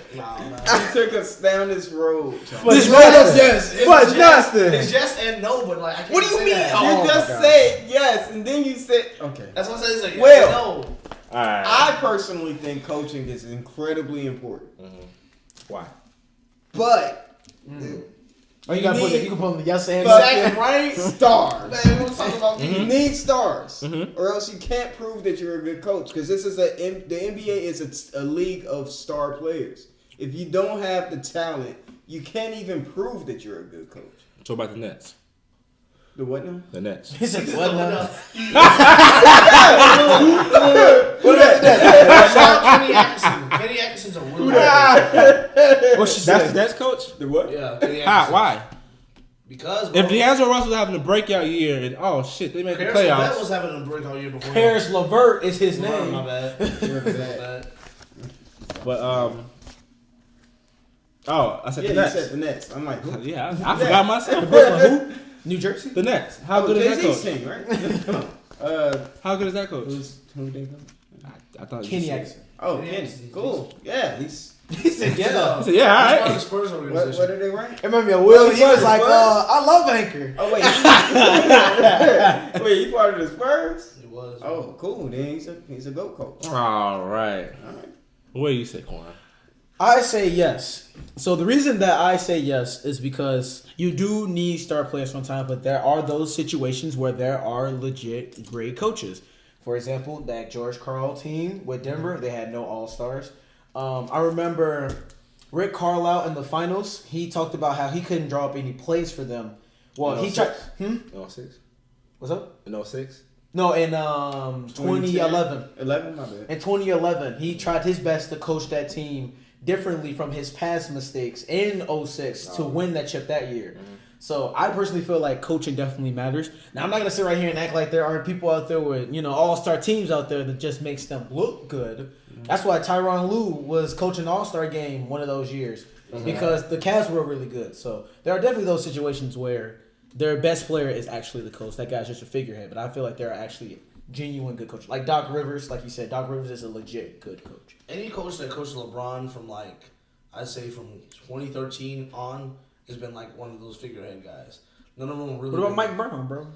You took us down this road. John. This road is yes. But Justin. It's yes and no, but like I can't What do you say mean? that. Oh, You just my God. said yes, and then you said okay. That's what I'm saying. It's like yes Well- and no. Alright. I personally think coaching is incredibly important, Why? but Oh, you gotta put it. You can put on the yes and. fucking right stars. Man, we're talking about You need stars, Mhm. or else you can't prove that you're a good coach. Because this is the NBA is a league of star players. If you don't have the talent, you can't even prove that you're a good coach. So about the Nets. The what now? The Nets. He said what now? Shout out Kenny Atkinson. Kenny Atkinson's a really good What she That's the said? Nets coach? The what? Yeah, Kenny How? Atkinson. Why? Because If D'Angelo Russell's having a breakout year and oh shit, they make the Harris Levert playoffs. was having a breakout year before. Harris Levert is his My name. bad. My bad. But Oh, I said Yeah, the you Nets. said the Nets. I'm like, who? Yeah, I forgot myself. Who? New Jersey? The Nets. How good is that Jay-Z's coach? team, right? How good is that coach? Who they go? I thought Kenny you said- Atkinson. Oh, Kenny Kenny. Atkinson. Cool. Yeah, he's. He said, yeah. I said, yeah, all He's part of right. the Spurs What organization. are they rank? It remember me of Will. He He was was like, Spurs? I love Anchor. Oh wait, wait, you part of the Spurs? He was. Oh, cool. Then he's a GOAT coach. All right. All right. What do you say, Quan? I say yes. So the reason that I say yes is because you do need star players sometimes, but there are those situations where there are legit great coaches. For example, that George Karl team with Denver, they had no all-stars. I remember Rick Carlisle in the finals, he talked about how he couldn't draw up any plays for them. Well, he tried... In 06? What's up? In 06? No, in 2011. 11, my bad. In 2011, he tried his best to coach that team differently from his past mistakes in 06 to win that chip that year. So I personally feel like coaching definitely matters. Now I'm not gonna sit right here and act like there aren't people out there with all-star teams out there that just makes them look good. That's why Tyronn Lue was coaching All-Star game one of those years because the Cavs were really good. So there are definitely those situations where their best player is actually the coach. That guy's just a figurehead, but I feel like there are actually genuine good coaches. Like Doc Rivers, like you said, Doc Rivers is a legit good coach. Any coach that coached LeBron from I'd say from 2013 on has been like one of those figurehead guys. None of them really. What about Mike Brown, bro?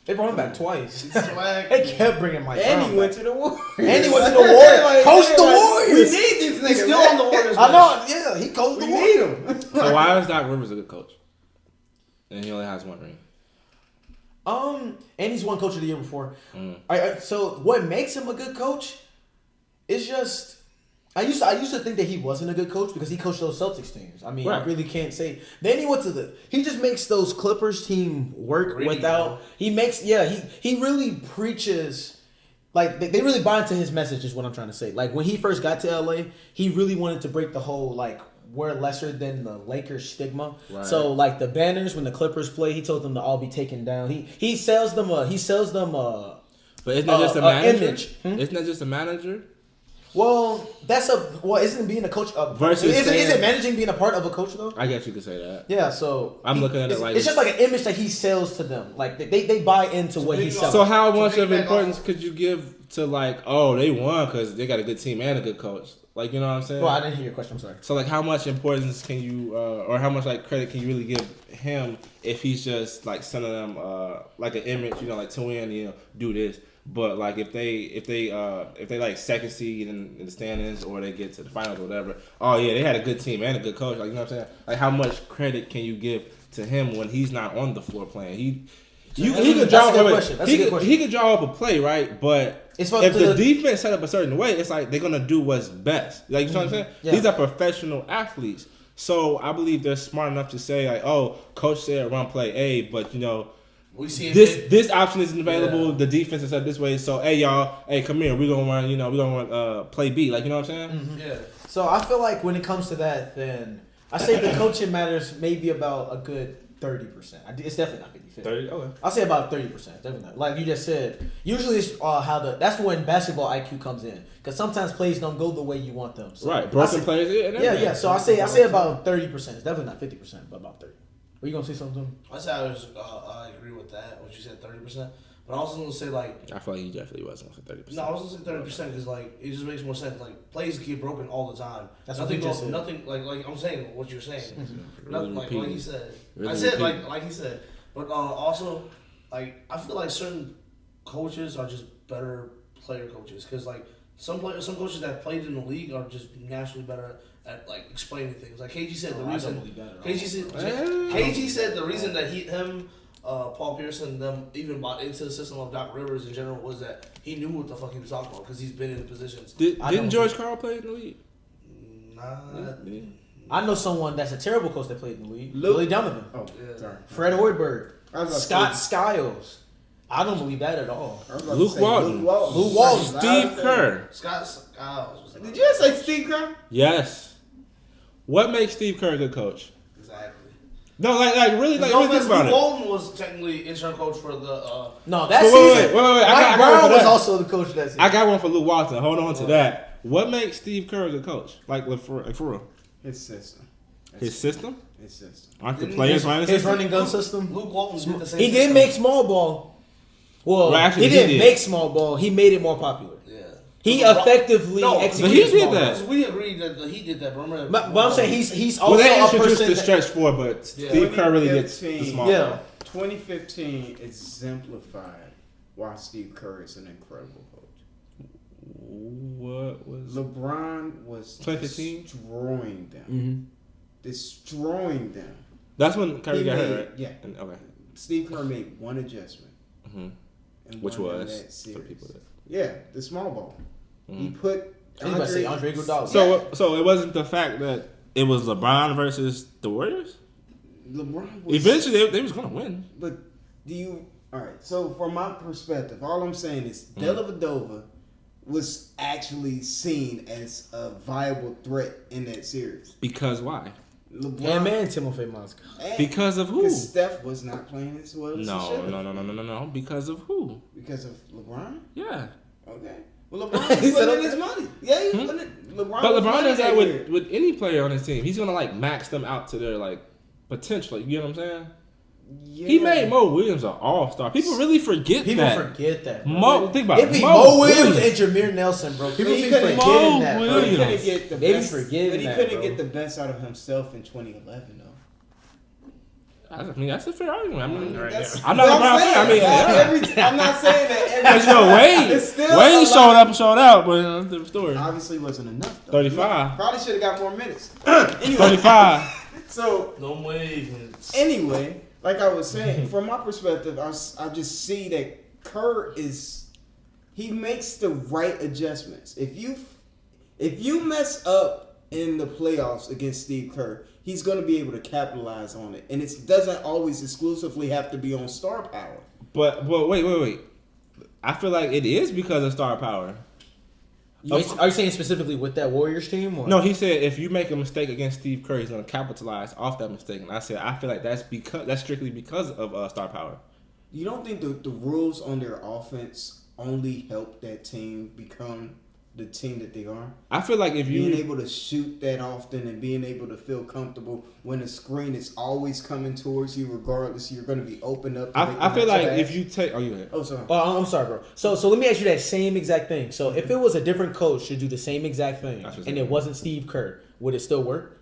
They brought him back twice. Swag. They kept bringing Mike And Brown he went back. to the Warriors. And he went to the Warriors. Coached the Warriors. We need these niggas. He's still on the Warriors. I know. Yeah, he coached We the need Warriors. him. So why is Doc Rivers a good coach? And he only has one ring. And he's won Coach of the Year before. So what makes him a good coach is just I used to think that he wasn't a good coach because he coached those Celtics teams. I mean, I Right. really can't say. Then he went to he just makes those Clippers team work Gritty, without. bro. He really preaches. Like they really buy into his message is what I'm trying to say. Like when he first got to LA, he really wanted to break the whole like we're lesser than the Lakers stigma. Right. So like the banners when the Clippers play, he told them to all be taken down. He sells them But isn't that just a manager? image. Isn't that just a manager? Well, isn't being a coach Versus isn't saying- managing being a part of a coach though? I guess you could say that. Yeah, so I'm looking at it it's, like it's just like an image that he sells to them. Like they buy into what he sells. So how much to of piggyback importance off- could you give to they won because they got a good team and a good coach? Like, you know what I'm saying? Well, I didn't hear your question. I'm sorry. So like, how much importance can you, or how much credit can you really give him if he's just sending them an image, to win, do this. But if they second seed in the standings or they get to the finals or whatever, oh yeah, they had a good team and a good coach. You know what I'm saying? Like, how much credit can you give to him when he's not on the floor playing? He could draw up he could draw up a play, right? But It's if the defense set up a certain way, it's like they're gonna do what's best. Like, you know what I'm saying? Yeah. These are professional athletes, so I believe they're smart enough to say coach said run play A, but we see this option isn't available. Yeah. The defense is set this way, so hey y'all, hey come here, we're gonna run play B. Like, you know what I'm saying? Yeah. So I feel like when it comes to that, then I say the coaching matters maybe about a good 30%. It's definitely not 50-50. 30. Okay. I'll say about 30%. Definitely not. Like you just said, usually it's that's when basketball IQ comes in because sometimes plays don't go the way you want them. So Right, broken players. Yeah. So I say about 30%. It's definitely not 50%, but about 30. Were you gonna say something? I agree with that. What you said, 30%. But I was gonna say I feel like he definitely was gonna say 30%. no, I was gonna say 30% because it just makes more sense. Like plays get broken all the time. That's nothing what you just said. nothing like I'm saying what you're saying. Nothing like repeating. he said. Really I said repeating. like he said. But also I feel like certain coaches are just better player coaches because some coaches that played in the league are just naturally better at explaining things. Like KG said, the reason KG said the reason that Paul Pierce and them even bought into the system of Doc Rivers in general was that he knew what the fuck he was talking about because he's been in the positions. Didn't George Karl play in the league? Nah. I know someone that's a terrible coach that played in the league. Luke. Billy Donovan. Oh, Yeah. sorry. Fred Hoiberg. I was about to Scott say- Skiles. I don't believe that at all. I was about to Luke say Walton. Luke Walton. Steve Kerr. Scott Skiles. Did you just say Steve Kerr? Yes. What makes Steve Kerr a good coach? Exactly. No, really think about it. Walton was technically interim coach for the. No, that Wait, season. wait. I Mike got one Brown for was that. also the coach that season. I got one for Luke Walton. Hold on to that. What makes Steve Kerr a good coach? For real. His system. His system? His system. Aren't the players running his system? running gun system? Luke Walton did the same. He did system. make small ball. Well, actually, he didn't did. make small ball. He made it more popular. Yeah. He LeBron- effectively No, executed he did small that. ball. Because we agreed that he did that. But remember, But I'm saying he's Well, also they a introduced person the that- stretch four, but Steve Kerr really gets the small Yeah. ball. 2015 exemplified why Steve Kerr is an incredible coach. What was LeBron was 2015? destroying them. Mhm. Destroying them. That's when Curry He got made- hurt, right? yeah. Okay. Steve Kerr made one adjustment. hmm And Which won was that for series. people that. Yeah, the small ball. He Mhm. put I was about to say Andre Iguodala. So it wasn't the fact that it was LeBron versus the Warriors. LeBron was Eventually, they was gonna win. But do you? All right. So from my perspective, all I'm saying is Mm. Dellavedova was actually seen as a viable threat in that series. Because why? LeBron Yeah, man, Timofey Mozgov. Because of who? Because Steph was not playing as well as he No. should. Because of who? Because of LeBron. Yeah. Okay. Well, LeBron He was said putting okay. his money. Yeah, he put it. LeBron. But was LeBron winning does that year. with any player on his team. He's gonna like max them out to their like potential. You know what I'm saying? Yeah. He made Mo Williams an all-star. People really forget People that. forget that. Bro. Mo, think about It'd it. be Mo Mo Williams and Jameer Nelson, bro. People he be couldn't- forgetting Mo that, bro. But he Williams. couldn't get the They be best. forgetting But he that, couldn't bro. get the best out of himself in 2011, though. I mean, that's a fair argument. I mean, That's- I'm not a what Brown fan. I mean, yeah. I'm not saying that every Because you know, It's still Wade a showed lot. up and showed out, but that's the story. Obviously wasn't enough. Though. 35. Probably should have got more minutes. Anyway, 35. so No way. anyway, like I was saying, from my perspective, I just see that Kerr he makes the right adjustments. If you mess up in the playoffs against Steve Kerr, he's going to be able to capitalize on it, and it doesn't always exclusively have to be on star power. But wait. I feel like it is because of star power. Are you saying specifically with that Warriors team? Or? No, he said if you make a mistake against Steve Kerr, he's going to capitalize off that mistake. And I said I feel like that's strictly because of star power. You don't think the rules on their offense only help that team become the team that they are? I feel like if Being you able to shoot that often and being able to feel comfortable when the screen is always coming towards you, regardless, you're going to be open up. To make I the feel like pass. if you take you ahead. Oh, sorry. Oh, I'm sorry, bro. So let me ask you that same exact thing. So if it was a different coach to do the same exact thing, That's what and I'm it wasn't Steve Kerr, would it still work?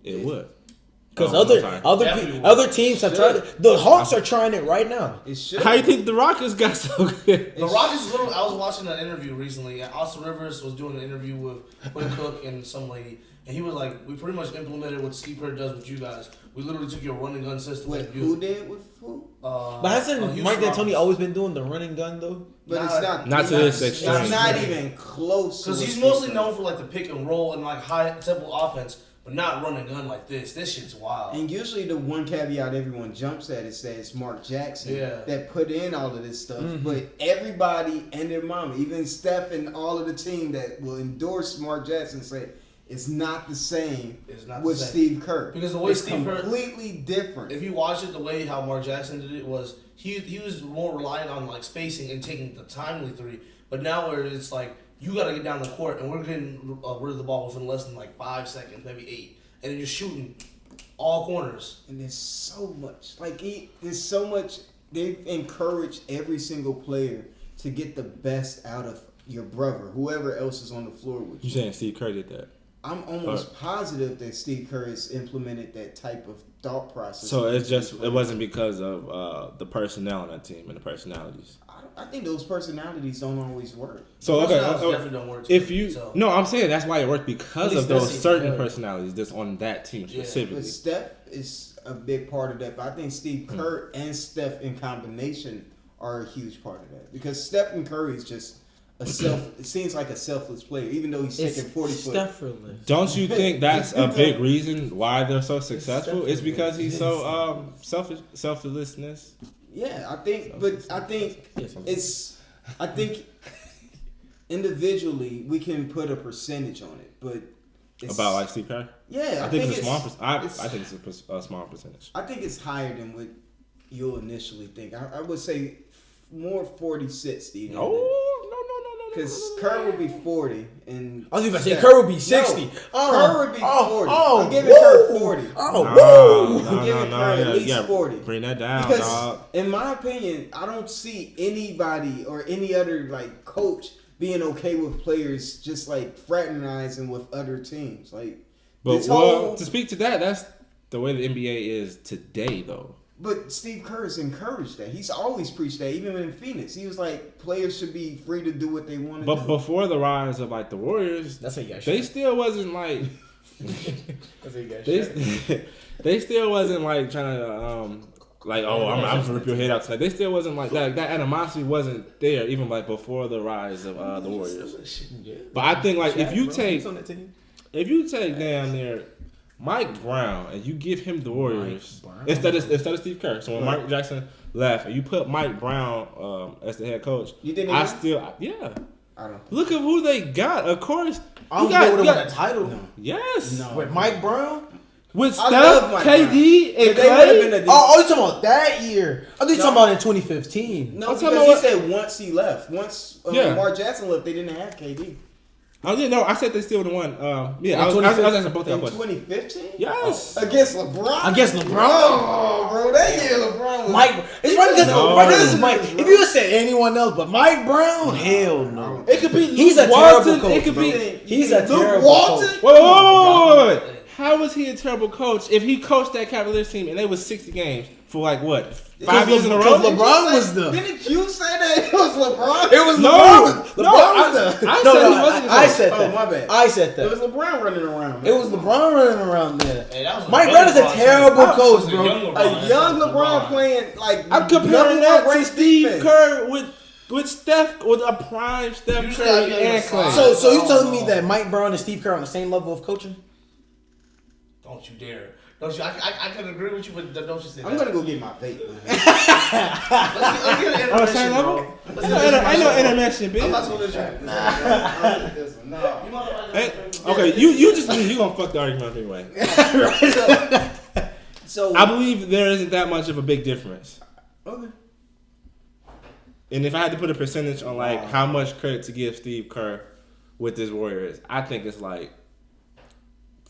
It would. Because Oh, I'm sorry. Definitely other teams have tried it. The Hawks are trying it right now. It should. How you think the Rockets got so good? The Rockets literally. I was watching an interview recently. And Austin Rivers was doing an interview with Quinn Cook and some lady, and he was like, "We pretty much implemented what Steve Kerr does with you guys. We literally took your run and gun system. Wait, and who did with who? But hasn't Houston Mike D'Antoni Rockets. always been doing the running gun though? But it's not. Not to this extreme. It's not even close. Because he's mostly known for like the pick and roll and like high tempo offense, but not run and gun like this. This shit's wild. And usually the one caveat everyone jumps at is that it's Mark Jackson Yeah. that put in all of this stuff. Mm-hmm. But everybody and their mama, even Steph and all of the team that will endorse Mark Jackson, say it's not the same It's not with the same. Steve Kerr. Because the way it's Steve Kerr- completely different. If you watch it, the way how Mark Jackson did it was he was more reliant on like spacing and taking the timely three. But now where it's like you got to get down the court and we're getting rid of the ball within less than like 5 seconds, maybe 8, and then you're shooting all corners. And there's so much. There's so much. They've encouraged every single player to get the best out of your brother, whoever else is on the floor with You you. saying Steve Kerr did that? I'm almost positive that Steve Kerr has implemented that type of thought process. So it wasn't because of the personnel on that team and the personalities. I think those personalities don't always work. So Personalities okay, definitely don't work. if you so. no, I'm saying that's why it worked because At least of those that's certain it. personalities that's on that team Yeah. specifically. But Steph is a big part of that. But I think Steve Kerr and Steph in combination are a huge part of that. Because Stephen Curry is just it seems like a selfless player, even though he's taking 40 foot. Steph-less. Don't you think that's a big reason why they're so successful? It's because he's so selflessness. Yeah, I think individually we can put a percentage on it, but it's, About like Steve Kerr? yeah, I think it's a small. I it's- think it's a small percentage. I think it's higher than what you'll initially think. I would say more 40-60. No. Because Kerr would be 40. And I was even say Kerr would be 60. No, Kerr would be 40. Oh, I'm giving Kerr 40. Oh, I'm giving Kerr at least 40. Bring that down, Because, dog. in my opinion, I don't see anybody or any other like coach being okay with players just like fraternizing with other teams. Like, But this well, whole, to speak to that, that's the way the NBA is today, though. but Steve Kerr has encouraged that. He's always preached that. Even in Phoenix, he was like, players should be free to do what they want to But do. before the rise of like the Warriors, That's how you got they shit. still wasn't like That's how you got they still wasn't like trying to like I'm gonna rip your head out tonight. They still wasn't like that. That animosity wasn't there even like before the rise of the Warriors. But I think like if you take down there Mike Brown and you give him the Warriors instead of Steve Kerr. So when Mike Jackson left and you put Mike Brown as the head coach, You didn't I even- still I don't. look at who they got. Of course, I don't you think they would got have won a title. No. yes With Mike Brown? with I love Steph, Mike KD, Brown. and They would have been Clay. a Oh, you talking about that year? I think you talking about in 2015. No, I'm talking because about he said once he left. Once Yeah. Mark Jackson left, they didn't have KD. I didn't know. I said they still the one. In Yeah, I was asking both In of them questions. 2015? Yes. Against LeBron? Against LeBron? Oh, bro, that year LeBron was... Mike, it's right because No. right, this is Mike. If you had said anyone else but Mike Brown, hell no. It could be. He's Luke a terrible Walton. coach. It could bro. be. He's a Luke terrible Walton? coach. Wait. How was he a terrible coach if he coached that Cavaliers team and they was 60 games for like what 5 years in a row? Because LeBron was the. Didn't you say that it was LeBron? It was No. LeBron. No, LeBron was the. I said he wasn't the I coach. said Oh, that. my bad. I said It was that. LeBron running around. It was LeBron running around there. Hey, that was Mike a Brown is a LeBron terrible team. coach, That was a bro. young LeBron. A young LeBron playing like I'm comparing number that one to ranked Steve defense. Kerr with Steph with a prime Steph You Curry said and Clay. So you telling me that Mike Brown and Steve Kerr are on the same level of coaching? Don't you dare. Don't you? I can agree with you, but don't you say that. I'm gonna go get my vape. Man. Let's get an On the same intermission, level? bro. Let's get an I know intermission, intermission, bro. I'm about bitch. to go to the gym. No. You motherfucker- Hey, okay, you gonna fuck the argument up anyway. So I believe there isn't that much of a big difference. okay. And if I had to put a percentage on like how much credit to give Steve Kerr with his Warriors, I think it's like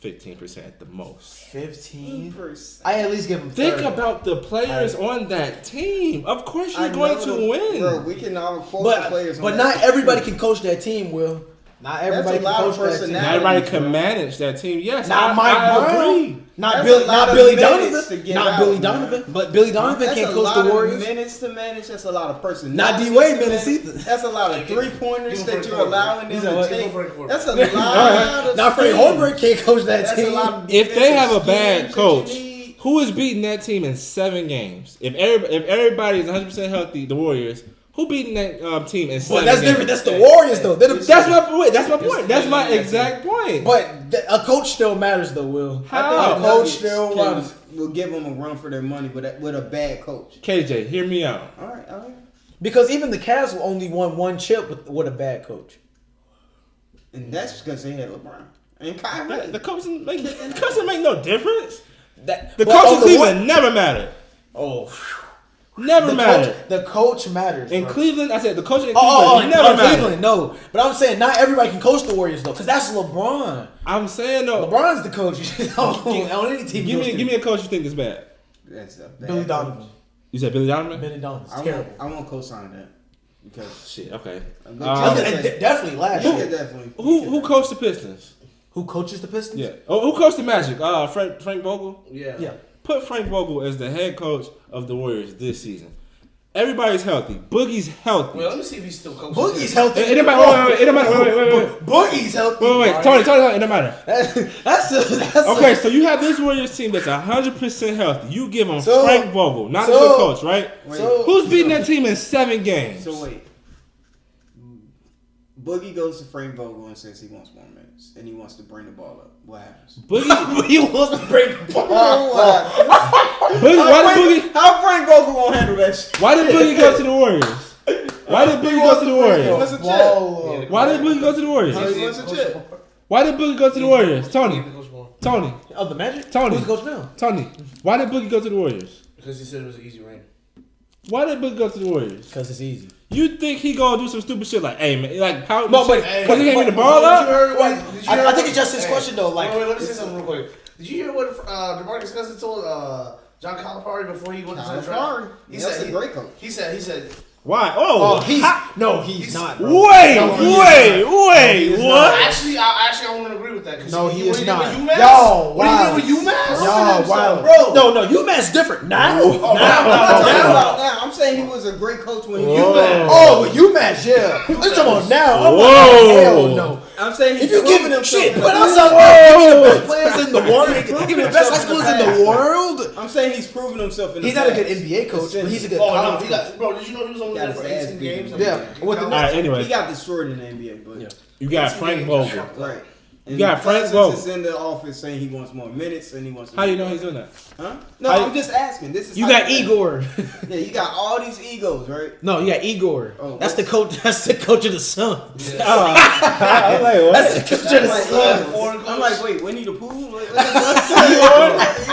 15% at the most. 15. 1%. I at least give him. Think 30. about the players on that team. Of course I you're going know to the- win. Bro, we can all quote the players. But on not that. everybody can coach that team, Will. Not That's everybody a can lot of coach that team. personality. Not everybody can manage that team. Yes, Not I Mike Brown. agree. Not That's Billy. a lot Not of Billy minutes to Donovan. get Not out, Billy man. Donovan. But Billy Donovan That's can't a coach lot the of Warriors. minutes to manage. That's a lot of personality. Not D-Wade minutes either. That's a lot of three pointers Give him that Frank you're Horford. allowing them He's a- to give take. him Frank Horford. That's a lot of. Now Frank speed. Holmgren can't coach that That's a team. lot of If they have a defensive bad schemes that coach, you need. who is beating that team in 7 games? If everybody is 100% healthy, the Warriors, who beating that team in 7 But that's games? different. That's the Warriors, though. They're the, That's my point. That's my point. That's my exact point. But a coach still matters, though. Will I How? think a the coach Nuggets still can- matters? will give them a run for their money with a bad coach. KJ, hear me out. All right. Because even the Cavs only won one chip with a bad coach. And that's because they had LeBron and Kyrie. The coach doesn't make no difference. That The but coach on in the Cleveland never mattered. Oh, Never mattered. the coach matters. In bro. Cleveland, I said the coach in Oh, Cleveland never mattered. Cleveland, no. But I'm saying not everybody can coach the Warriors though, because that's LeBron. I'm saying though. LeBron's the coach on any team. Give me a coach you think is bad. That's a bad Billy coach. Donovan. You said Billy Donovan? Billy Donovan's I terrible. won't co-sign that because Shit. Okay. Definitely last yeah, year. definitely. Who coached the Pistons? Who coaches the Pistons? Yeah. Oh, who coached the Magic? Frank Vogel. Yeah. Put Frank Vogel as the head coach of the Warriors this season. Everybody's healthy. Boogie's healthy. Well, let me see if he's still coaching. Boogie's healthy. It don't matter. Wait. It don't matter. Wait. Boogie's healthy. Wait. Tony, it don't matter. That's Okay, so you have this Warriors team that's 100% healthy. You give them So- Frank Vogel, not a so- good coach, right? So Who's beating that team in 7 games? So wait. Boogie goes to Frank Vogel and says he wants more minutes and he wants to bring the ball up. What happens? Boogie, he wants to break the ball. why did How Frank Vogel gonna handle that shit? Boogie go to the Warriors? Why did Boogie go to the Warriors? What's a chip? Ball. Why did Boogie go to the Warriors? He wants a chip. Why did Boogie go to the Warriors? Tony, Oh, the Magic? Tony. Who's the coach now? Tony. Why did Boogie go to the Warriors? Because he said it was an easy reign. Why did Boogie go to the Warriors? Because it's easy. You think he gonna do some stupid shit like, hey man, like how? No, but because he gave me the ball up. I think it's just his question though. Like, wait, let me say something real quick. Did you hear what DeMarcus Cousins told John Calipari before he went to the draft? He said he's a great coach. He said. Why? he's not. Bro. Wait, what? Actually, I wouldn't agree with that. No, he is not. Yo, what are you doing with UMass? Yo, wow, bro. No, UMass different. Now. Now, I'm saying he was a great coach when he was UMass. Oh, with UMass, yeah. Let's talk about now. Whoa. Hell no. I'm saying If you give him shit, but put us up. Give me the best players in the world. Give me the best high schoolers in the world. I'm saying he's proven himself in the He's not a good past. NBA coach, but he's a good Oh no, college he coach. got, bro. Did you know he was only there for 18 games? Yeah. With the All right, anyway, He got destroyed in the NBA, but you got Frank Vogel. right. And You got Frank Cousins Vogel. is in the office saying he wants more minutes and he wants. How you know he's doing that? Huh? No, How- I'm just asking. This is You how got think. Igor. Yeah, you got all these egos, right? No, you got Igor. Oh, That's the coach. That's the coach of the Suns. I'm like, what? That's the coach of the I'm Suns. I'm like, wait, Winnie the Pooh?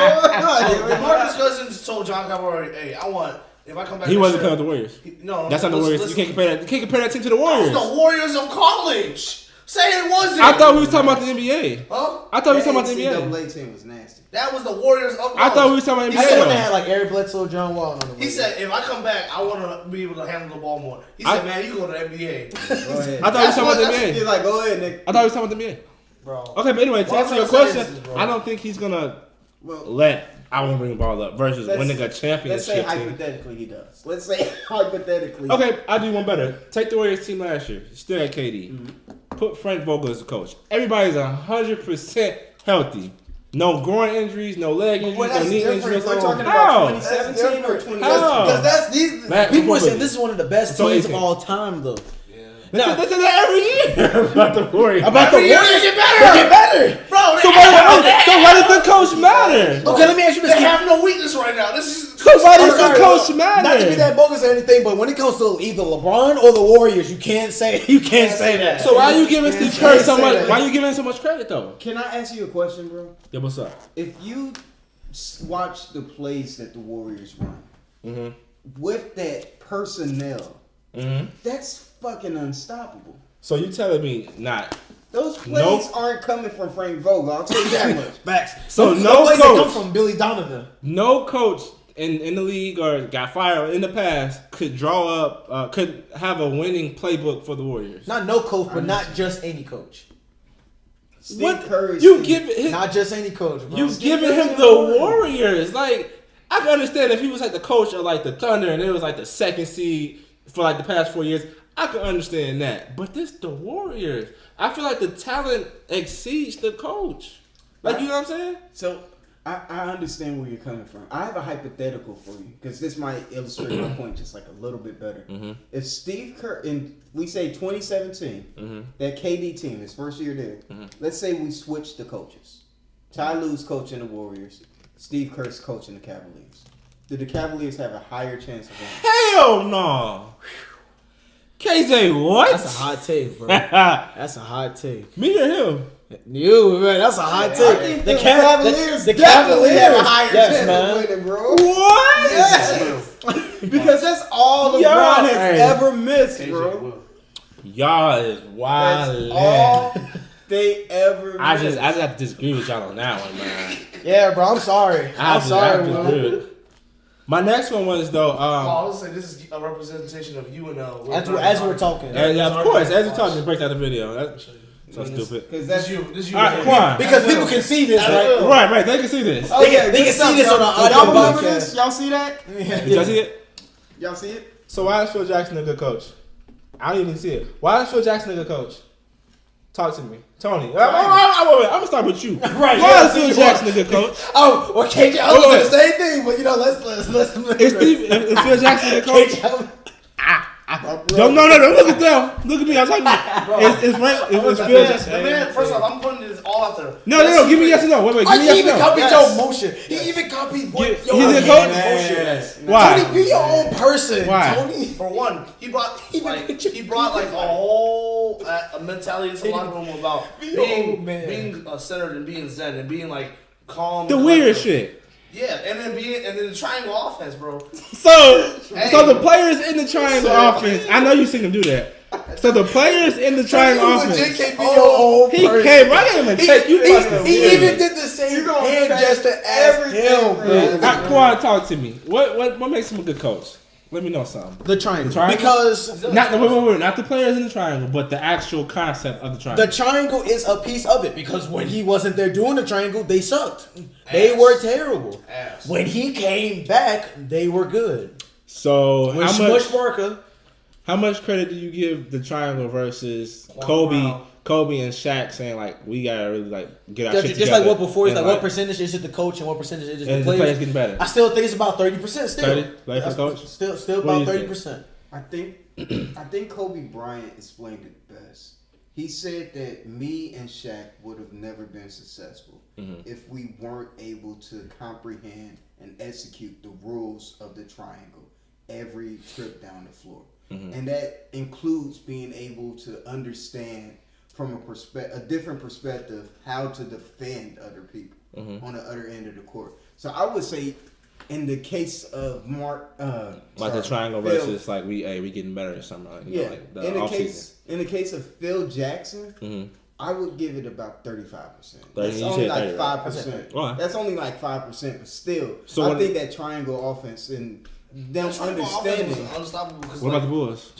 DeMarcus Cousins told John Calipari, "Hey, I want if I come back." He wasn't next coming with the Warriors. year- No, That's not the Warriors. You can't compare that. You can't compare that team to the Warriors. The Warriors of college. Say it wasn't. I thought we was talking about the NBA. Huh? I thought we was talking about the NBA. NCAA team was nasty. That was the Warriors of college. I thought we was talking about I said they NBA. had like Eric Bledsoe, John Wall on them. He said, if I come back, I want to be able to handle the ball more. He said, man, you go to the NBA. Go ahead. I thought we was talking about the He's NBA. like, go ahead, Nick. I thought we was talking about the NBA. Bro. Okay, but anyway, to What answer I'm your trying to say question, is, bro. I don't think he's gonna Well, let I want to bring the ball up versus Let's- winning a let's say championship team. hypothetically he does. Let's say hypothetically. Okay, I'll do one better. Take the Warriors team last year. Still had KD. Put Frank Vogel as the coach. Everybody's 100% healthy. No groin injuries, no leg injuries, Well, no that's knee different, injuries. though. We're talking How? about 2017 or 2018. How? Because that's these Matt, people are who saying was this is one of the best So teams 18. of all time, though. They say that every year about the Warriors. About the Every year Warriors, they get better. They get better. Bro, So why does the coach matter? Okay, let me ask you this. They have no weakness right now. This is So why does Sorry, the coach Not to be matter? that bogus or anything, but when it comes to either LeBron or the Warriors, you can't say that. So why are you giving Steve Kerr can't so say much? that. Why are you giving him so much credit though? Can I ask you a question, bro? Yeah, what's up? If you watch the plays that the Warriors run Mm-hmm. with that personnel, Mm-hmm. that's fucking unstoppable. So you telling me not? Those plays Nope. aren't coming from Frank Vogel. I'll tell you that much. Backs. So Those no plays that coach- come from Billy Donovan. No coach in the league or got fired in the past could draw up, could have a winning playbook for the Warriors. Not no coach, but not just any coach. Steve What Kerr is you give him? Not just any coach, bro. You giving him the Warriors? Like I can understand if he was like the coach of like the Thunder and it was like the second seed for like the past 4 years. I can understand that, but this the Warriors. I feel like the talent exceeds the coach. Like you know what I'm saying? So I understand where you're coming from. I have a hypothetical for you because this might illustrate my point just like a little bit better. Mm-hmm. If Steve Kerr in we say 2017, Mm-hmm. that KD team, his first year there, let's say we switch the coaches. Ty Lue's coaching the Warriors, Steve Kerr's coaching the Cavaliers. Do the Cavaliers have a higher chance of winning? Hell no. KJ, what? That's a hot take, bro. That's a hot take. Me or him? You, man, that's a hot I take. think the Cavaliers definitely have a higher chance man. of winning, bro. What? Yes. Because that's all LeBron Yeah. has Hey. ever missed, bro. Y'all is That's wild. all they ever I missed. just have to disagree with y'all on that one, man. Yeah, bro, I'm sorry. I'm sorry, I bro. disagree. My next one was though. I was saying this is a representation of you and As we're talking. Yeah, of course. As you're talking, break out the video. That's so stupid. Because That's that's you. This you. All right, come on. Because people can see this, right? Right. They can see this. Oh, They yeah, can- they good can stuff, see this y'all. on the audio Y'all remember podcast. this? Y'all see that? Did y'all see it? Y'all see it? So why is Phil Jackson a good coach? I don't even see it. Why is Phil Jackson a good coach? Talk to me, Tony. I'm gonna start with you. Right, Why yeah, is Phil see, Jackson a good coach? Oh, well, KJ, I was Wait, doing wait. the same thing, but you know, let's Is Phil Jackson a good coach? KJ, No, look at them. Look at me. I'm talking to you. Is Phil Jackson? The man, first off, I'm putting this all out there. No. Give me yes or no. Wait. Give me he yes even or no. copied Yes. your motion. He even copied what He's your a coach? Yes. Why? Tony, be your own person. Why? Tony. For one, he brought like a whole a mentality into the locker room about Be your own being man. centered and being zen and being like calm. The and weird collective. shit. Yeah, and then the triangle offense, bro. So the players in the triangle offense, I know you seen them do that. So the players in the triangle offense, he came. I can't even take you. He even did the same hand gesture as him. Quad, talk to me. What makes him a good coach? Let me know something. The triangle. Because not the players in the triangle, but the actual concept of the triangle. The triangle is a piece of it. Because when he wasn't there doing the triangle, they sucked. They were terrible. When he came back, they were good. So With Smush Barker. How much credit do you give the triangle versus Kobe and Shaq saying like we gotta really like get our shit together? Just like what before, it's like what percentage is it the coach and what percentage is it the players getting better? I still think it's about 30% still. 30? Like for coach? Still about 30%. I think Kobe Bryant explained it best. He said that me and Shaq would have never been successful if we weren't able to comprehend and execute the rules of the triangle every trip down the floor. And that includes being able to understand from a different perspective how to defend other people on the other end of the court. So I would say in the case of the triangle versus like we getting better or something like in the case of Phil Jackson, I would give it about 35%. That's you only said like 5%. That's only like 5%, but still, so I think that triangle offense and them understanding. Unstoppable. What about the Bulls?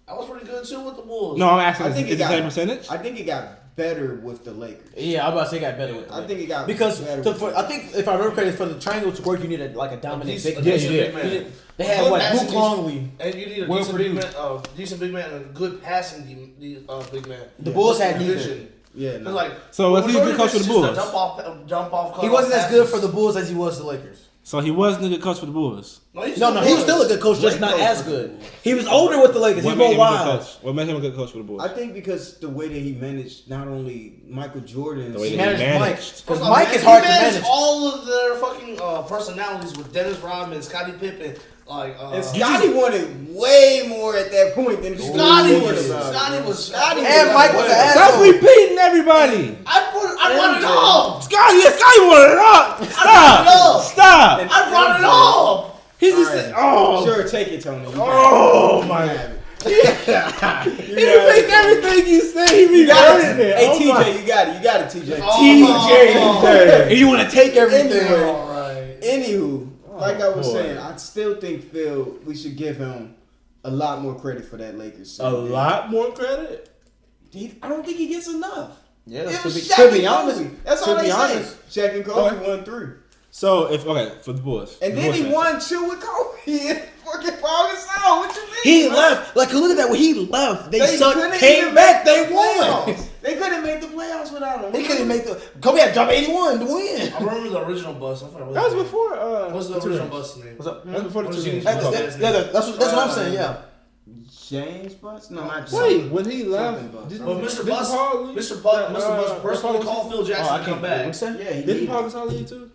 I was pretty good too with the Bulls. No, I'm asking. I think is it the same percentage? I think it got better with the Lakers. Yeah, I'm about to say it got better with the Lakers. I think it got because better I think if I remember correctly, for the triangle to work, you need a dominant big man. Yeah, you did. They had Luke Longley. And you need a decent big man and a good passing big man. The Bulls had neither. Vision. Yeah, no. Like, so was he a good coach for the Bulls? Jump off. He wasn't as good for the Bulls as he was the Lakers. So he wasn't a good coach for the Bulls. No, he was still a good coach, just not as good. He was older with the Lakers. He's more wild. What made him a good coach for the Bulls? I think because the way that he managed not only Michael Jordan, the way that he managed. Because Mike is hard to manage. All of their fucking personalities with Dennis Rodman, Scottie Pippen. And Scotty wanted way more at that point than Scotty was. And Mike was an asshole. Stop repeating everybody. I brought it up. Scotty wanted it up. Stop. I brought it up. He just said, "Oh, sure, take it, Tony." Oh my God. He repeated everything you said. He reverted it. Hey, TJ, you got it, TJ. TJ. And you want to take everything. All right. Anywho. Like I was saying, I still think Phil, we should give him a lot more credit for that Lakers series. A lot more credit? I don't think he gets enough. Yeah, to be honest. That's all they say. Shaq and Kobe won 3. So, for the Bulls. And then he won 2 with Kobe and fucking Paul Gasol. What you mean? He left. Like, look at that. When he left, they sucked, came back, they won. They couldn't make the playoffs without him. They couldn't make the... Kobe had to drop 81 to win. I remember the original bus. That was before... What's the original bus name? What's up? That's before the two games. That's what I'm saying, yeah. James Bus? No, not James. Wait, when he left... Mr. Bus personally called Phil Jackson to come back. Yeah, he didn't Paul Gasol leave too?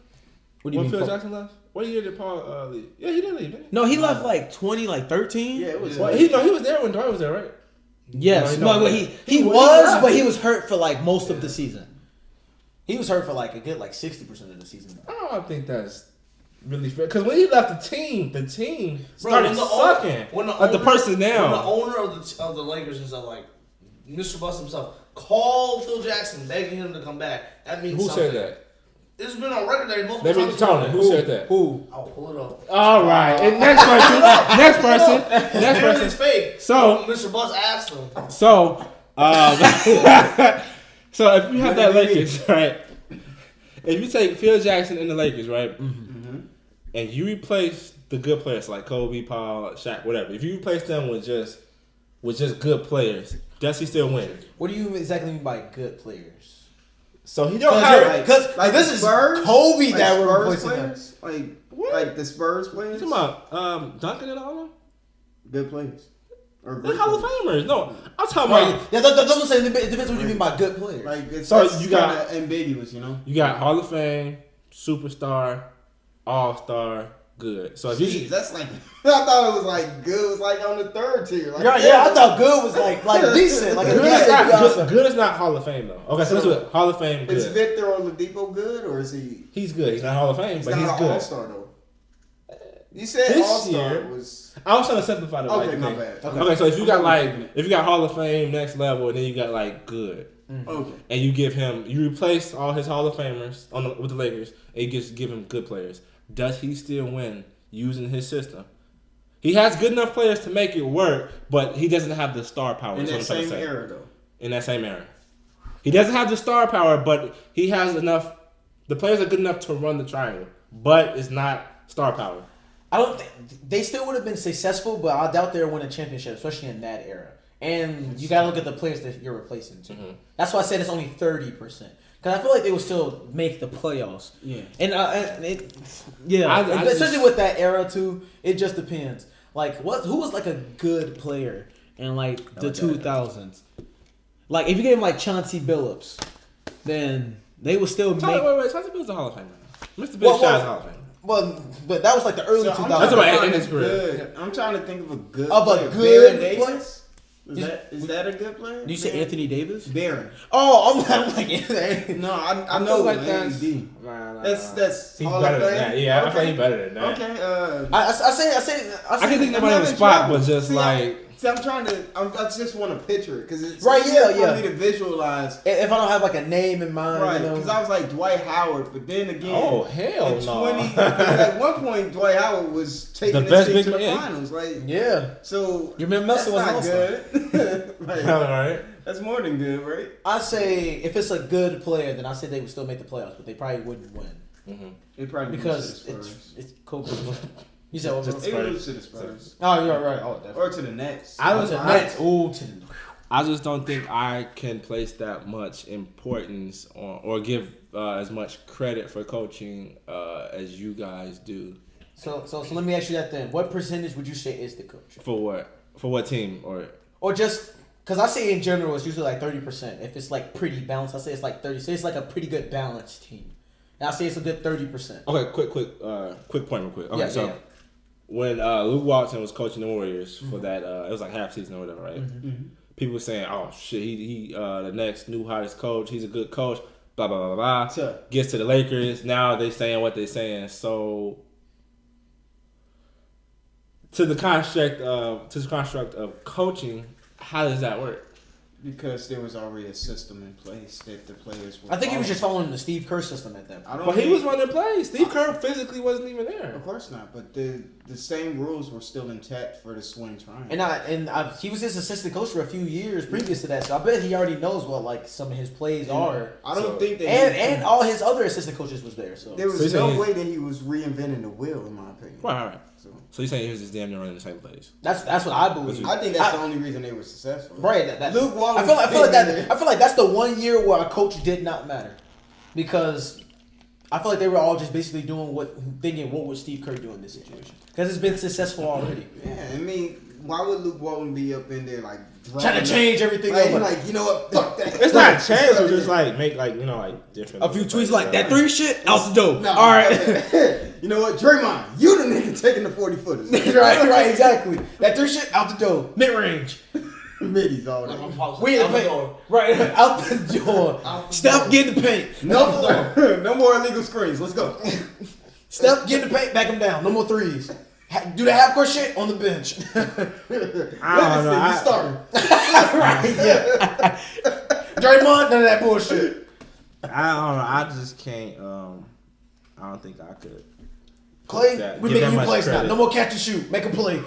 What do you mean? Phil Jackson left? What year did Paul leave? Yeah, he did leave, didn't he? No, he left like 13. Yeah, it was. Well, he was there when Dwight was there, right? Yes. He was, but he was hurt for like most of the season. He was hurt for like a good 60% of the season. I don't think that's really fair. Because when he left the team started sucking. The personnel. When the owner of the Lakers and stuff, like Mr. Bus himself, called Phil Jackson begging him to come back. That means Who something. said that? It's been on record that multiple times. Tony. Who said that? Who? I'll pull it up. All right. And next person. It's fake. So Mr. Bus asked him. So, so if you have that Lakers, right? If you take Phil Jackson and the Lakers, right, and you replace the good players like Kobe, Paul, Shaq, whatever, if you replace them with just good players, does he still win? What do you exactly mean by good players? So he don't have because this is Spurs, Kobe that we're replacing players, like the Spurs players. You talking about Duncan and all them? Good players. They're Hall of Famers. No, I'm talking about. Yeah, that's what I'm saying. It depends what you mean by good players. Like so you got ambiguous, you know. You got Hall of Fame, superstar, all-star, good. So if Jeez, you that's like I thought it was like good. It was like on the third tier. Like, Yeah, I thought good was like decent. Like a good, is decent not, Piazza. good is not Hall of Fame though. Okay, so let's do it. Hall of Fame is good. Victor Oladipo good or is he? He's good. He's not Hall of Fame, but he's not good. an All-Star though. You said This All-Star year- was I was trying to simplify the okay. like My thing. bad. Okay, so if you got Hall of Fame next level, and then you got like good, Okay. and you replace all his Hall of Famers with the Lakers, and you just give him good players. Does he still win using his system? He has good enough players to make it work, but he doesn't have the star power. In is what that I'm trying to same say. era though. In that same era, he doesn't have the star power, but he has enough. The players are good enough to run the triangle, but it's not star power. I don't think they still would have been successful, but I doubt they'll win a championship, especially in that era. And you got to look at the players that you're replacing too. Mm-hmm. That's why I said it's only 30%. Because I feel like they will still make the playoffs. Yeah. And especially with that era too, it just depends. Like who was like a good player in like the 2000s? Like if you gave him like Chauncey Billups, then they would still make. Wait. Chauncey Billups is a Hall of Famer. Mr. Big Shot is a Hall of Famer. Well, but that was like the early So 2000s. That's what I'm in his career. good. I'm trying to think of a good Of a player. good Baron player? Davis? Is that a good player? Did you say Anthony Davis? Barron. Oh, I'm like No, I know like that's that's He's Hall better of than Fame? that. Yeah, I Okay. feel he's better than that. Okay. I say I can think of nobody on the spot, but just like. See, I'm trying to. I just want to picture it because it's Right, easier yeah. for me to visualize. if I don't have like a name in mind, Right, you know. because I was like Dwight Howard, but then again, Oh hell in no! 'cause at one point Dwight Howard was taking The this best thing big to the man. finals. Like, Yeah. so You remember that's Messi was not an good. Like, All right. that's more than good, right? I say if it's a good player, then I say they would still make the playoffs, but they probably wouldn't win Mm-hmm. It probably because lose to the Spurs. it's Kobe. You said what? Just- They would lose to the Spurs Oh, you're right. Oh, definitely. or to the Nets. I Oh, was- to the Nets. Ooh, to the- I just don't think I can place that much importance on or give as much credit for coaching as you guys do. So let me ask you that then. What percentage would you say is the coach? For what? For what team? Or just because I say in general it's usually like 30%. If it's like pretty balanced, I say it's like 30. So it's like a pretty good balanced team. And I say it's a good 30%. Okay, quick point, real quick. Okay, Yeah, so yeah. when Luke Walton was coaching the Warriors for that, it was like half season or whatever, right? People were saying, "Oh shit, he the next new hottest coach. He's a good coach." Blah blah blah blah. Sure. Gets to the Lakers. Now they saying what they saying. So to the construct of coaching, how does that work? Because there was already a system in place that the players were I think he was just following. following the Steve Kerr system at that point. I don't But he think- was running plays. Steve Kerr physically wasn't even there. Of course not, but the same rules were still intact for the swing triangle. And he was his assistant coach for a few years previous to that, so I bet he already knows what like some of his plays are. I don't So- think that And all his other assistant coaches was there. So there So was you're no saying- way that he was reinventing the wheel, in my opinion. Right. So So you're saying he was just damn near running the same plays? that's what I believe. I think that's the only reason they were successful. Right. Luke Walton. I feel like that's the one year where a coach did not matter, because I feel like they were all just basically doing what would Steve Kerr do in this situation, because it's been successful already. Yeah, I mean, why would Luke Walton be up in there like Trying to change everything Like, over. like, you know what? Fuck that. It's not change, but just like make like different. A few tweets like that 3 shit out the door. No, All right. You know what, Draymond? You the nigga taking the 40-footers. right, exactly. That 3 shit out the door. Mid range. Middies all day. We in the paint. Right, out the door. Steph get in the paint. No more illegal screens. Let's go. Steph get in the paint, back him down. No more threes. Do the half court shit on the bench. I don't know. You starter. Right, yeah. Draymond, none of that bullshit. I don't know. I just can't. I don't think I could. Clay, That- we give making that you much plays now. credit. No more catch and shoot. Make a play.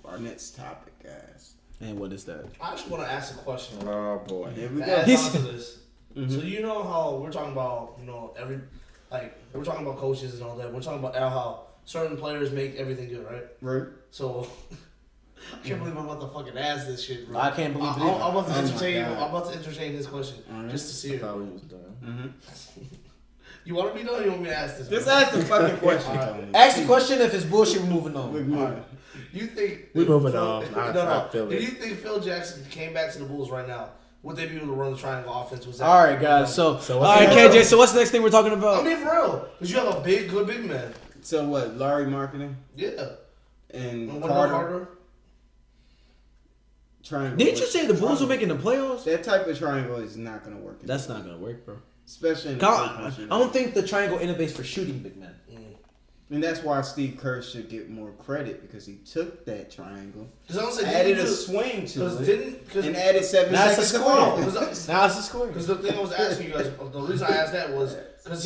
Our next topic, guys. And what is that? I just want to ask a question. Oh boy. Here we To go. add on to this. Mhm. So you know how we're talking about, we're talking about coaches and all that. We're talking about how certain players make everything good, right? Right. So I can't believe I'm about to fucking ask this shit, bro. I can't believe it I'm either. about to Oh my entertain. God. I'm about to entertain this question Alright. just to see I it. thought we was done. Mm-hmm. You want me to know? Or you want me to ask this? Just bro? ask the fucking question. Ask the question. If it's bullshit, we're moving on. We're moving. You think We moving Phil- on. I feel Do it. you think Phil Jackson came back to the Bulls right now? Would they be able to run the triangle offense? Was that All right, guys. So, So all what's right, the next KJ. So, what's the next thing we're talking I about? mean, for real, because you have a good big man. So what? Larry Marketing Yeah. and Wendell Carter. Triangle. Didn't you say the Bulls were making the playoffs? That type of triangle is not going to work. That's not gonna work, bro. Especially in the I don't think the triangle innovates for shooting big men. And that's why Steve Kerr should get more credit because he took that triangle, Say, added a swing to it, and and added 7 Now it's a seconds of score. offense. Now it's a score. Because the thing I was asking you guys, the reason I asked that was because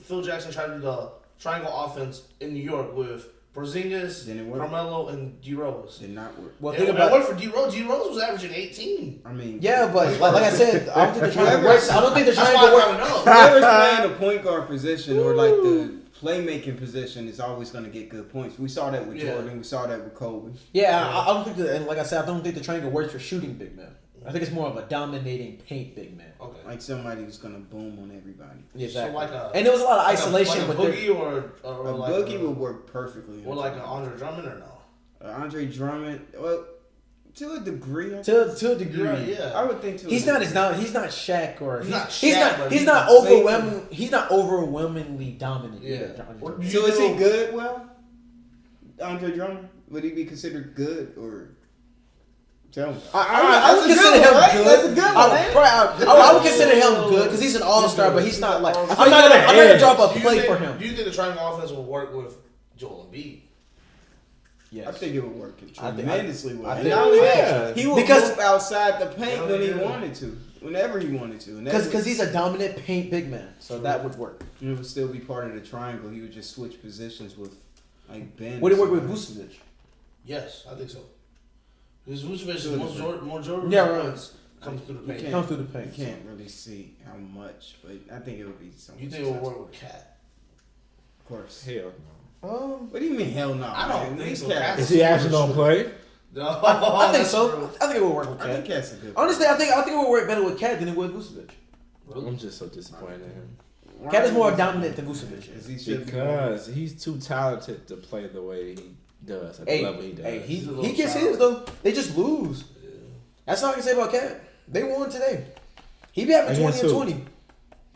Phil Jackson try to do the triangle offense in New York with Porzingis, Didn't work. Carmelo, and D Rose. Did not work. Well, It think about worked for D Rose. D Rose was averaging 18. I mean, yeah, but like I said, I don't think the triangle works. I don't think the That's triangle why I works. want to know. whoever's playing the point guard position or like the playmaking position is always going to get good points. We saw that with Jordan. We saw that with Kobe. Yeah, I don't think that, and like I said, I don't think the triangle works for shooting big men. I think it's more of a dominating paint big man. Okay. Like somebody who's going to boom on everybody. Exactly. So like a, And there was a lot of isolation like a with Boogie or A like Boogie would work perfectly. or like an Andre Drummond or no? Andre Drummond, well, to a degree. to a degree. Right, yeah. I would think to He's a not degree. he's not Shaq or He's not he's Shaq, not but he's he's not not overwhelming he's not overwhelmingly dominant. Yeah. either. Or- So is he good? Well, Andre Drummond, would he be considered good or? Tell me. I would That's a consider good him one, right? good. That's a good one, man. I would consider him good because he's an all-star, but he's not like I'm not gonna gonna drop a Do you play think- for him. Do you think the triangle offense will work with Joel Embiid? Yes. I think it would work think- tremendously well. I And think- not only yeah. that, he would Because- move outside the paint Yeah, when he yeah. wanted to, whenever he wanted to. And that Because he's a dominant paint big man, so that would work. it would still be part of the triangle. He would just switch positions with like Ben. Would it work or with somebody. Vucevic? Yes, I think so. Because Vucevic is Good. more Jordan Yeah, right. points comes through the You paint. can't- Come through the paint. You can't really see how much, but I think it would be something. You think it will work with Cat? Of course. Hell What do you mean, hell no? I don't man? think These so. cats- no. Is he actually gonna play? No, I think that's so. true. I think it would work with I think Cat. Cat's a good. Honestly, I think it would work better with Cat than it would with Vucevic. I'm just so disappointed in him. Why Cat is more he- dominant than Vucevic. Because he should be. Because he's too talented to play the way he does at the level he does. Hey, He's a little he gets child. his though. They just lose. That's all I can say about Cat. They won today. He be having 20 Against and who? 20.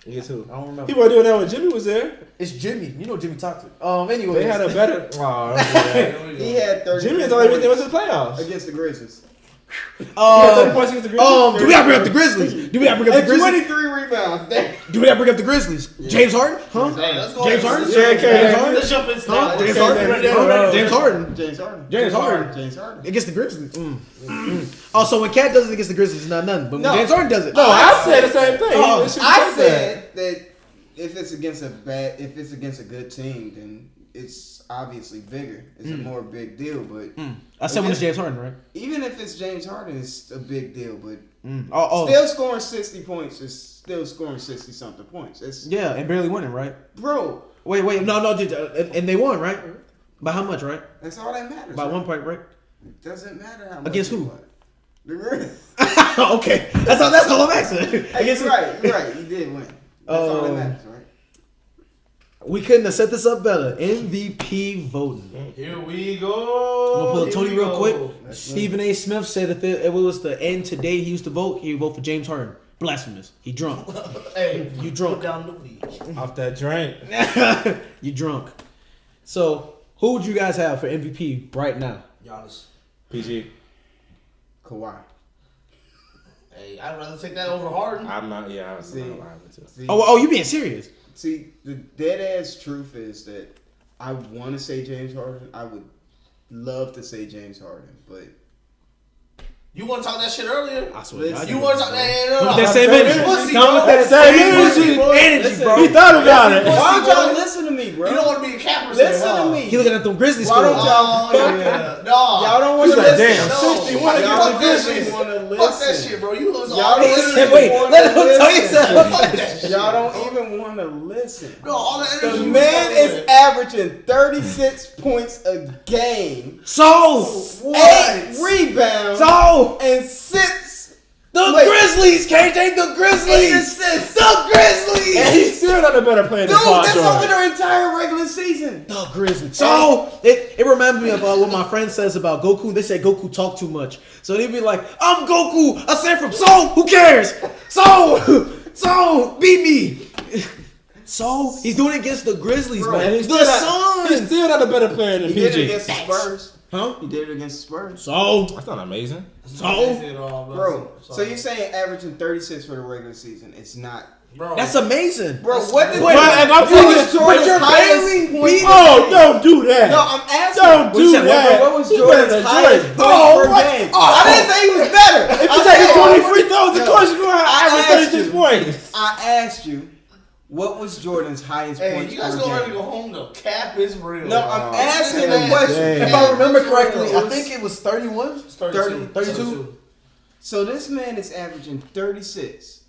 Guess who? I don't remember. He wasn't doing that when Jimmy was there. It's Jimmy. You know Jimmy Toxic. Anyway. They had a better. Oh, yeah. He had 30. Jimmy is the only reason they went to the playoffs. against the Grizzlies. He had 30 points against the Grizzlies. Do we have to bring up the Grizzlies? Do we have to bring up And the Grizzlies? 23 rebounds. Damn. Do we have to bring up the Grizzlies? James Harden? Huh? Hey, let's go. James Harden? Yeah, okay. James Harden? Let's jump into Huh? that. James Let's Harden? get Huh? ready. James Harden? James Harden. James Harden. James Harden. Against the Grizzlies. Oh, so when Cat does it against the Grizzlies, it's not nothing. But when No. James Harden does it. No, I said the same thing. Oh, They should I take that. said that if it's against a good team, then it's obviously bigger. It's a more big deal. But I said when it's James Harden, right? even if it's James Harden, it's a big deal. But Oh. still scoring 60 points is still scoring 60 something points. It's Yeah, and barely winning, right? bro. Wait, and they won, right? By how much, right? That's all that matters. By right? 1 point, right? It doesn't matter how much. Against you who? won. The Grizzlies. Okay, that's all I'm asking. Against who? Right. You did win. That's all that matters, right? We couldn't have set this up better. MVP voting. Here we go. I'm gonna pull up Here Tony we real go. quick. Stephen A. Smith said if it was the end today, he used to vote. He would vote for James Harden. Blasphemous. He drunk. Hey, You drunk. Put down the weed. Off that drink. You drunk. So who would you guys have for MVP right now? Giannis. PG. Kawhi. Hey, I'd rather take that over Harden. I'm not. Yeah, I'm See. not lying with you. See, Oh, you being serious? see, the dead ass truth is that I want to say James Harden. I would love to say James Harden, but You want to talk that shit earlier? I swear. Listen, You want to talk that? With that same energy. Pussy, Come with bro. that same Energy, energy, Listen, bro. He thought about it. why don't bro. y'all listen to me, bro? You don't want to be a capper. Listen to me. He looking at them Grizzlies Why don't score. y'all? Oh, yeah. No. Y'all don't want He's to like, listen. damn, No. 61 against Y'all the Grizzlies. don't want to listen. Fuck that shit, bro. You was Y'all all don't listen. even Wait, wanna let him tell you listen. something. Fuck that shit. Y'all don't even want to listen. Bro, all the The energy. you man was is talking averaging 36 points a game, So 8 rebounds, So and 6 the Wait. Grizzlies, KJ, the Grizzlies, assists. the Grizzlies, And he's still not a better player than Dude, Paul that's George. over their entire regular season. the Grizzlies. So it reminds me of what my friend says about Goku. They say Goku talk too much, so they'd be like, "I'm Goku. I said from so who cares? So beat me." So he's doing it against the Grizzlies, Bro, man. and he's The still not- Suns. He's still not a better player than He did it PG. against the Spurs. Huh? He did it against the Spurs. So, That's not amazing. Bro, so you're saying averaging 36 for the regular season? It's not. Bro, that's amazing. Bro, what did But if I'm thinking, Jordan's you're highest bailing point beat- per oh, game? don't do that. No, I'm asking. Don't do said, that. What was He's Jordan's better than highest Jordan. point Oh, per what? game? Oh. I didn't say he was better. If I you said, take 20 free throws, of course you're going to I average asked 36 you. points. I asked you, what was Jordan's highest Hey, points you guys per gonna ready to game? go home though? Cap is real. No, I'm bro. asking the question. Dang. If I remember correctly, I It was- think it was 31. It's 32. 32. So this man is averaging 36,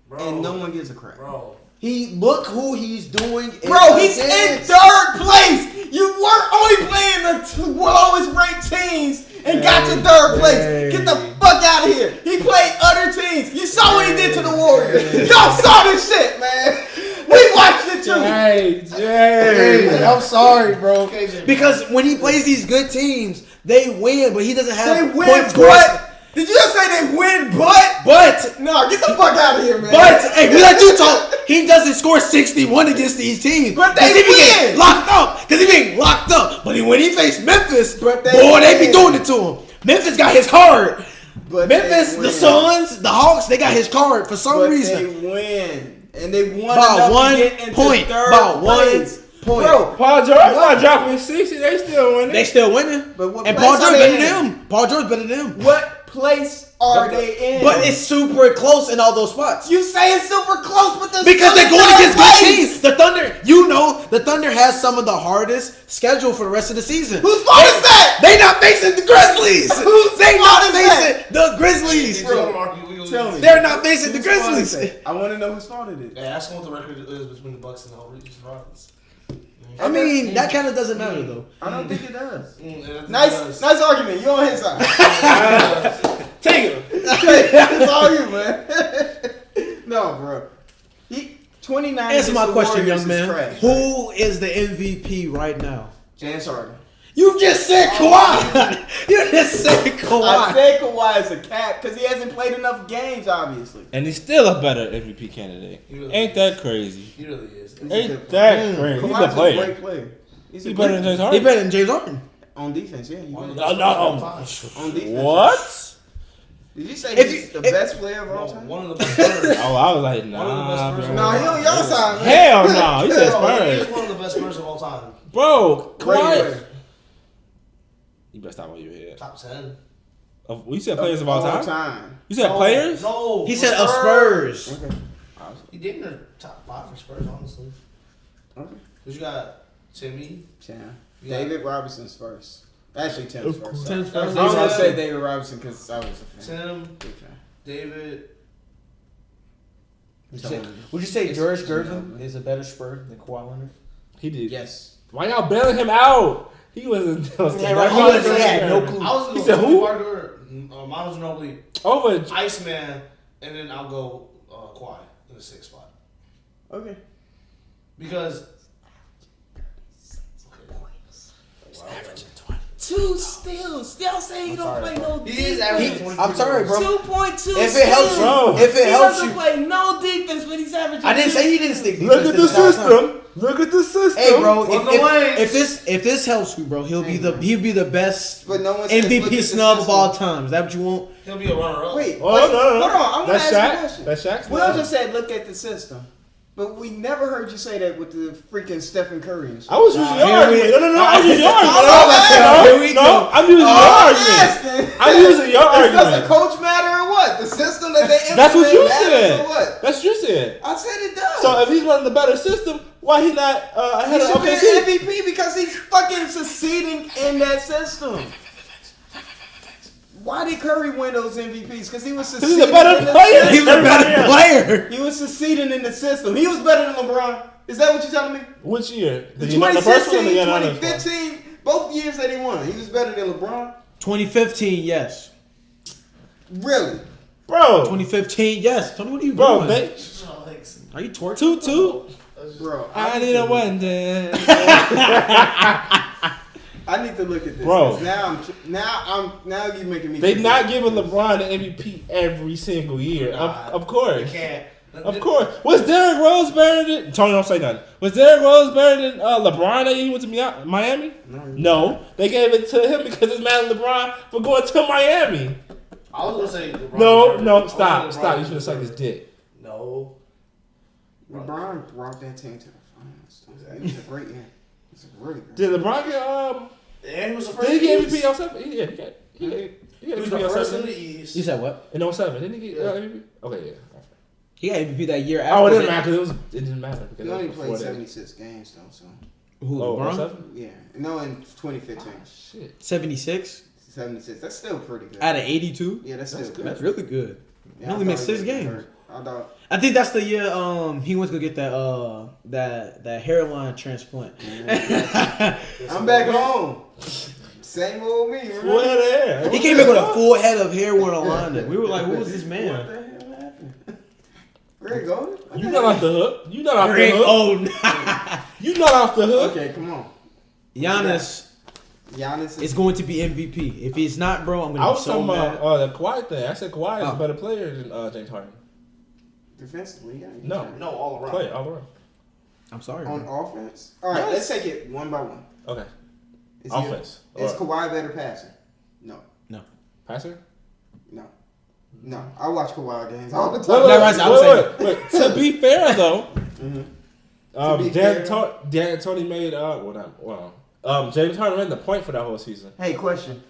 Bro, and no one gives a crap. Bro. He look who he's doing. Bro, he's in third place. You weren't only playing the lowest ranked teams and got to third place. Get the fuck out of here. He played other teams. You saw what he did to the Warriors. Y'all saw this shit, man. We watched it too. Hey, I'm sorry, bro. Okay, Jay, Because when he plays these good teams, they win, but he doesn't have They win, point scorers. but did you just say they win, but? But No, get the fuck out of here, man. hey, we let you talk. He doesn't score 61 against these teams. But they 'Cause he be getting win. locked up. Because he being locked up. But when he faced Memphis, But they boy, they be win. doing it to him. Memphis got his card. But Memphis, they the win. Suns, the Hawks, they got his card for some But reason. they win, and they won About enough 1 to get into point. third About 1 place. point. Bro, Paul George not dropping 60. They still winning. They still winning. But what And place Paul are George they better than in? him. Paul George better than him. what place are they in? But it's super close in all those spots. you saying super close, but the Because they're going third against good place. teams. The Thunder, you know, the Thunder has some of the hardest schedule for the rest of the season. Whose fault is that? They not facing the Grizzlies. Whose They fault not is facing the Grizzlies. Tell me. They're not facing the Whose fault Grizzlies. is that? I want to know whose fault it is. Hey, ask him what the record is between the Bucks and the Houston Rockets. I mean, that kind of doesn't matter though. I don't think it does. It Nice does. argument. You on his side. Take him. Nice argument, man. No, bro. He 29. Answer my against the question, Warriors young man. is trash. Who is the MVP right now? James Harden. You just said Kawhi. You just said Kawhi. I said Kawhi is a cap because he hasn't played enough games, obviously. And he's still a better MVP candidate. He really Ain't that crazy? He really is. He's a Ain't good that crazy? He's Kawhi's a player. great player. He's He's a better great than James He Harden. better than James Harden. on defense. Yeah, One of you the won. best No, players of no. all time. On defense. What? Did you say If he's you- the best player of all time? One of the best players. Oh, I was like, One of the best nah, players bro. of No, all he on your side, man. Hell no. He said Bro, he is Spurs. one of the best players of all time. Bro, Great Kawhi. player. You better stop on your head. Top 10. You said players of all time? You said No, players? No. He for said of Spurs. Okay. He did in the top 5 for Spurs, honestly. Okay. Because you got Timmy. Yeah. Yeah. David Robinson's first. Actually, Tim's first. Tim's I was first. going to say David Robinson because I was a fan. Tim, Big fan. David. Would you say George Gervin is a better Spur than Kawhi Leonard? He did. Yes. Why y'all bailing him out? He wasn't. Yeah, right. He wasn't- he had no clue. I was going He to said go who? Parker, Miles Ginobili, Over. Iceman, and then I'll go Kawhi in the 6th spot. Okay. Because. Two steals. Y'all say he don't play no defense. He is averaging 23 I'm sorry, bro. 2.2 If it helps you, Bro. if it He helps doesn't you, play no defense, but he's averaging. I didn't say he didn't stick defense. Look at the this entire time. system. Look at the system. Hey, bro, Welcome away. if this helps you, bro, he'll be the best But no one says look at MVP the snub of system. all time. Is that what you want? He'll be a runner-up. Wait. Oh, wait, no. Hold on. I want to That's ask you a Shaq. question. That's Shaq's Will line. just said look at the system. But we never heard you say that with the freaking Stephen Curry and shit. I was using your here we- argument. No. I was using your Here argument. we No, go. I'm using your argument. asking. I'm using your Does the argument. coach matter or what? The system that they implement That's what you matters said. or what? That's what you said. I said it does. So if he's running the better system, why he not ahead he of should be OKC? an MVP because he's fucking succeeding in that system. Why did Curry win those MVPs? Because he was he's succeeding a better in the player. system. He's a better player. He was succeeding in the system. He was better than LeBron. Is that what you're telling me? Which year? The Did he win the first one or 2016, the other one? 2015, both years that he won, he was better than LeBron. 2015, yes. Really? Bro, 2015, yes. Tony, what are you bro, doing? they, Are you twerking? 2-2. Bro, I need a one dance. I need to look at this. Bro. 'Cause now you making me. They think not that- giving LeBron the MVP every single year. Nah, Of course. They can't. Of course. Was Derrick Rose better than Tony? Don't say nothing. Was Derrick Rose better than LeBron that he went to Miami? No. They gave it to him because it's mad at LeBron for going to Miami. I was gonna say LeBron. No, stop. You should have sucked his dick. No. LeBron brought that team to the finals. It was a great year. It's a really great. Did LeBron get And he was the first. Did he get MVP on 7? Yeah, he was got the MVP first on in 7. the East. You said what? In 07, didn't he get MVP? Okay, yeah. He got MVP that year after. Oh, it didn't matter because it didn't matter because He only it was played before that. 76 games though, so Who, Oh, LeBron? 07? yeah. No, in 2015, Shit. 76 76. That's still pretty good. out of 82. Yeah, that's still good. That's really good. Yeah, He I only thought missed he 6 was gonna games. hurt. I thought. I think that's the year he went to go get that hairline transplant. I'm back home. Same old me. Remember? Well, there. He came in with a full head of hair with a line. We were like, "Who was this What man?" the hell happened? Greg Golden? You not off the hook. You not off Greg the hook. Oden. You not off the hook. Okay, come on. Giannis Giannis is going to be MVP. If he's not, bro, I'm I gonna be was so talking mad. about the Kawhi thing. I said Kawhi is Oh. a better player than James Harden. defensively. Yeah, No. No, all around. Player all around. I'm sorry. On bro. offense. All right, Yes. let's take it one by one. Okay. Is Offense. Is Or Kawhi better passer? No. passer? No. I watch Kawhi games all the Wait, time. No, right, I would wait. To be fair though, Mhm. Dan Tony made James Harden ran the point for that whole season. Hey, question.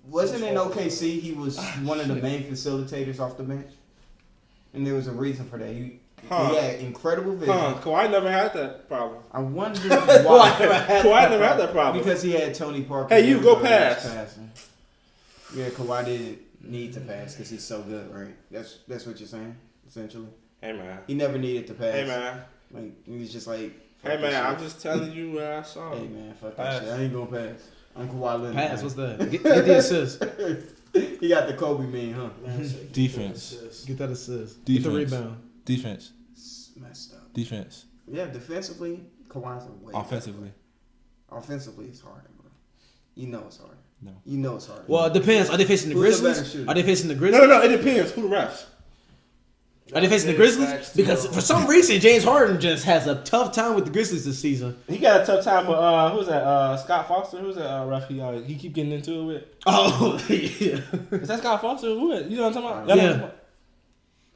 Wasn't in OKC he was one of the main facilitators off the bench? And there was a reason for that. He had incredible vision. Kawhi never had that problem. I wondered why. Kawhi never had that problem. Because he had Tony Parker. Hey, you go Everybody was pass. passing. Yeah, Kawhi didn't need to pass because he's so good, right? That's what you're saying, essentially. Hey man. He never needed to pass. Hey man. Like he was just like. Hey fuck man. that I'm shit. just telling you what I saw. Hey man, fuck Pass. that shit. I ain't gonna pass. I'm Kawhi Leonard. Pass. man. What's that? Get the assist. He got the Kobe meme, huh? Defense. Get that assist. Defense. Get the rebound. Defense. It's messed up. Defense. Yeah, defensively, Kawhi's a way. Offensively. Offensively, it's harder, bro. You know it's harder. No. You know it's harder. Well, it depends. Are they facing the Who's the better Grizzlies? shooter? Are they facing the Grizzlies? No. It depends. Who the refs? Are they facing the Grizzlies? Because for some reason, James Harden just has a tough time with the Grizzlies this season. He got a tough time with who's that? Scott Foster. Who's that ref? He keep getting into it with. Oh, yeah. Is that Scott Foster? Who is? You know what I'm talking about? Yeah. Y'all know what I'm talking about?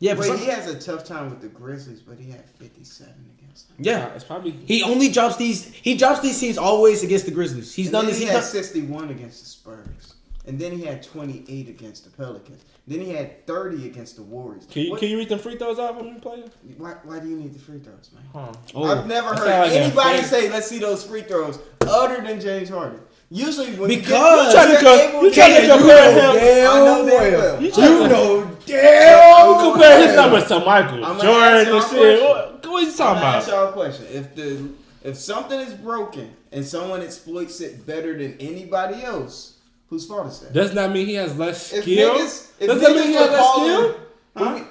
Yeah, for Wait, some, he has a tough time with the Grizzlies, but he had 57 against them. yeah. It's probably. He only drops these. He drops these teams always against the Grizzlies. He's And done then this. he He's had done. 61 against the Spurs. And then he had 28 against the Pelicans. Then he had 30 against the Warriors. Can you read them free throws off of me, player? Why do you need the free throws, man? Huh. Oh. I've never That heard sound like a anybody fake- say, let's see those free throws, other than James Harden. Usually when Because- you get, You trying to compare him? I know damn well. You know damn. You compare his numbers to Michael I'm gonna Jordan ask y'all and a shit. question. What are you I'm talking gonna ask about? y'all a question. If something is broken and someone exploits it better than anybody else, whose fault is that? Does not mean he has less If skill. niggas- if Does that mean niggas he has were less calling- skill? Huh?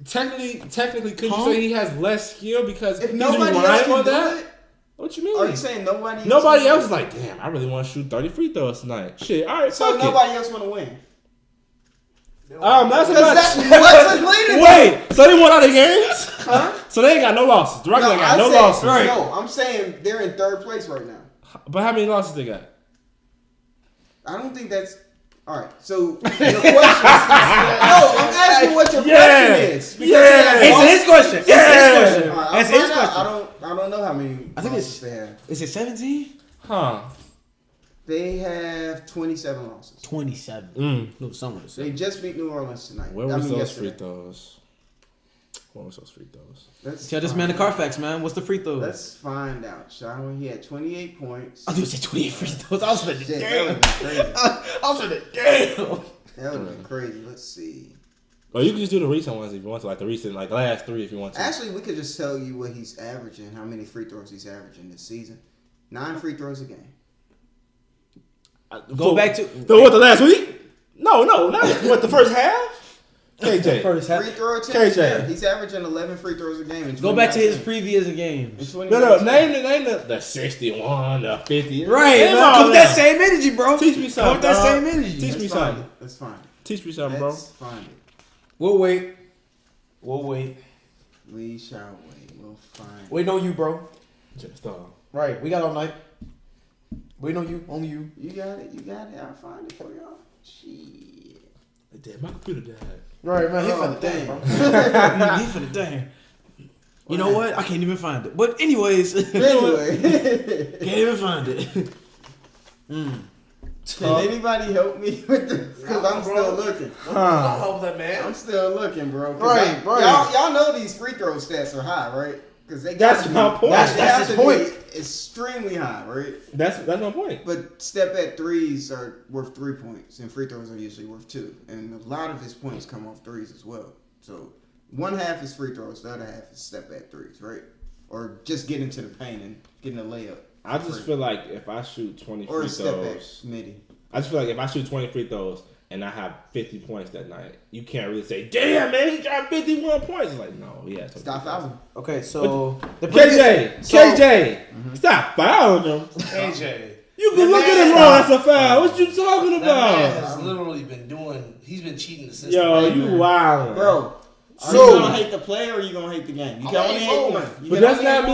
Technically, could you say he has less skill because If he's nobody else relying can on do that? it, What you mean? are you saying nobody? Nobody can else do is like, damn, I really want to shoot 30 free throws tonight. Shit, all right, So fuck nobody else want to win. it. That's Because about. that's what's leading. Wait, so they won all the games? Huh? So they ain't got no losses. The Rockets ain't got no said- losses. No, I'm saying they're in third place right now. But how many losses they got? I don't think that's all right. So your question? No, I'm asking what your Yeah. question is. Because Yeah. they have Answer lost- his question. Yeah. Answer his question. All right, I'll Answer his find out. question. I don't know how many. I think losses it's- they have. Is it 17? Huh. They have 27 losses. 27. No, somewhere. They just beat New Orleans tonight. Where was those yesterday. free throws? Where was those free throws? Let's Tell this man the find out. Carfax, man. What's the free throw? Let's find out, shall we? He had 28 points. I was gonna say 28 free throws. I was finna Shit, that damn. would be crazy. I was finna damn. That would have been crazy. Let's see. Or you can just do the recent ones if you want to, like the recent, like last 3 if you want to. Actually, we could just tell you what he's averaging, how many free throws he's averaging this season. 9 free throws a game. Go back to What, the last week? No, not what, the first half? KJ. first half. Free throw attempts. KJ. Yeah, he's averaging 11 free throws a game. In Go back to his 2019. previous In games. 2019. Name the 61, the 50. Right, Name man. all Come with that them. same energy, bro. Teach me Come something. with that dog. same energy. Teach me Let's find something. it. Let's find it. Teach me something, bro. Let's find it. We'll wait. We'll wait. We shall wait. We'll find. Waiting on you, bro. Just Right, we got all night. Waiting on you, only you. You got it. I'll find it for y'all. Shit. Damn, my computer died. Right, man, he Oh, finna damn. bro. He finna dang. You know what? I can't even find it. But anyways, Anyway. can't even find it. Can anybody help me with this? Because I'm still looking. Don't help that man. I'm still looking, bro. Right. Y'all know these free throw stats are high, right? Because they That's my point. That's his point. Extremely high, right? That's my point. But step back threes are worth 3 points, and free throws are usually worth 2. And a lot of his points come off threes as well. So one half is free throws, the other half is step back threes, right? Or just getting to the paint and getting a layup. I just feel like if I shoot 20 Or free a step back throws, midi. I just feel like if I shoot 20 free throws and I have 50 points that night, you can't really say, "Damn, man, he dropped 51 points." It's like, no, yeah. Stop fouling. Okay, so the KJ, stop fouling him. KJ. You can look at him wrong. That's a foul. What you talking That man about? has literally been doing. He's been cheating the system. Yo, you wild, Bro, are So- you going to hate the player or are you going to hate the game? You can only hate one. You But can does only that hate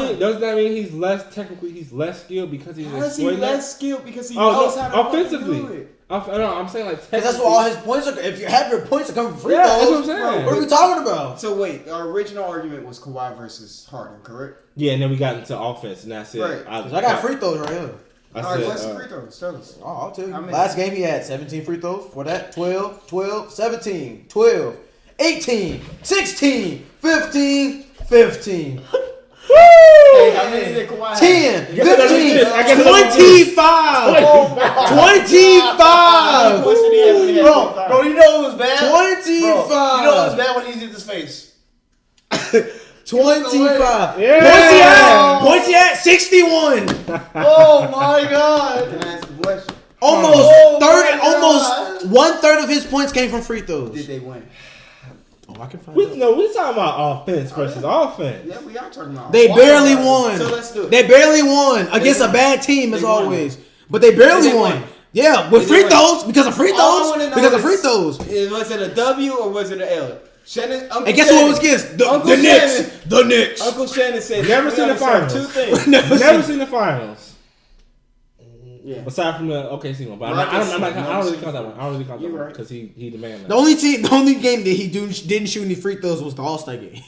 mean one. he's less technically he's less skilled because he's How is he exploiting less skilled? Because he Oh, knows no, how to fucking offensively. do it. No, I'm saying like because that's what all his points are. If you have your points are coming from free Yeah, that's throws, what I'm saying. what are we talking about? So wait, our original argument was Kawhi versus Harden, correct? Yeah, and then we got into offense, and that's it. Right. 'Cause I got free throws right here. I All right, said, what's the free throws? Tell us. Oh, I'll tell you. How many? Last game he had 17 free throws. For that, 12, 12, 17, 12, 18, 16, 15, 15. Hey, how many did Kawhi have? 10, I guess it's 15, like this. I guess it's 25, How many 25, points did he have when he had Bro, 25? bro, you know it was bad. Bro, 25. you know it was bad when he did this face. 25. Yeah. Points he had 61. Oh my god. Can I ask a question? Almost Oh 30, my God. almost 1/3 of his points came from free Did throws. they win? Oh, I can find we're it. talking about offense versus offense. Yeah, we are talking about. They Why barely not? won. So let's do it. They barely won against a bad team as They won. always. But they barely They won. win. Yeah, with They free win. throws because of free All I throws. wanna know Because of is- free throws. Was it a W or was it an L? Shannon, Uncle And guess Shannon, who it was against? The Uncle Knicks. Shannon. The Knicks. Uncle Shannon said, Never we seen the understand finals. Two things. Never seen the finals. Yeah. Aside from the OKC one, but I don't really count that one. I don't really count that You one right. because he the man. The only game that he didn't shoot any free throws was the All-Star game.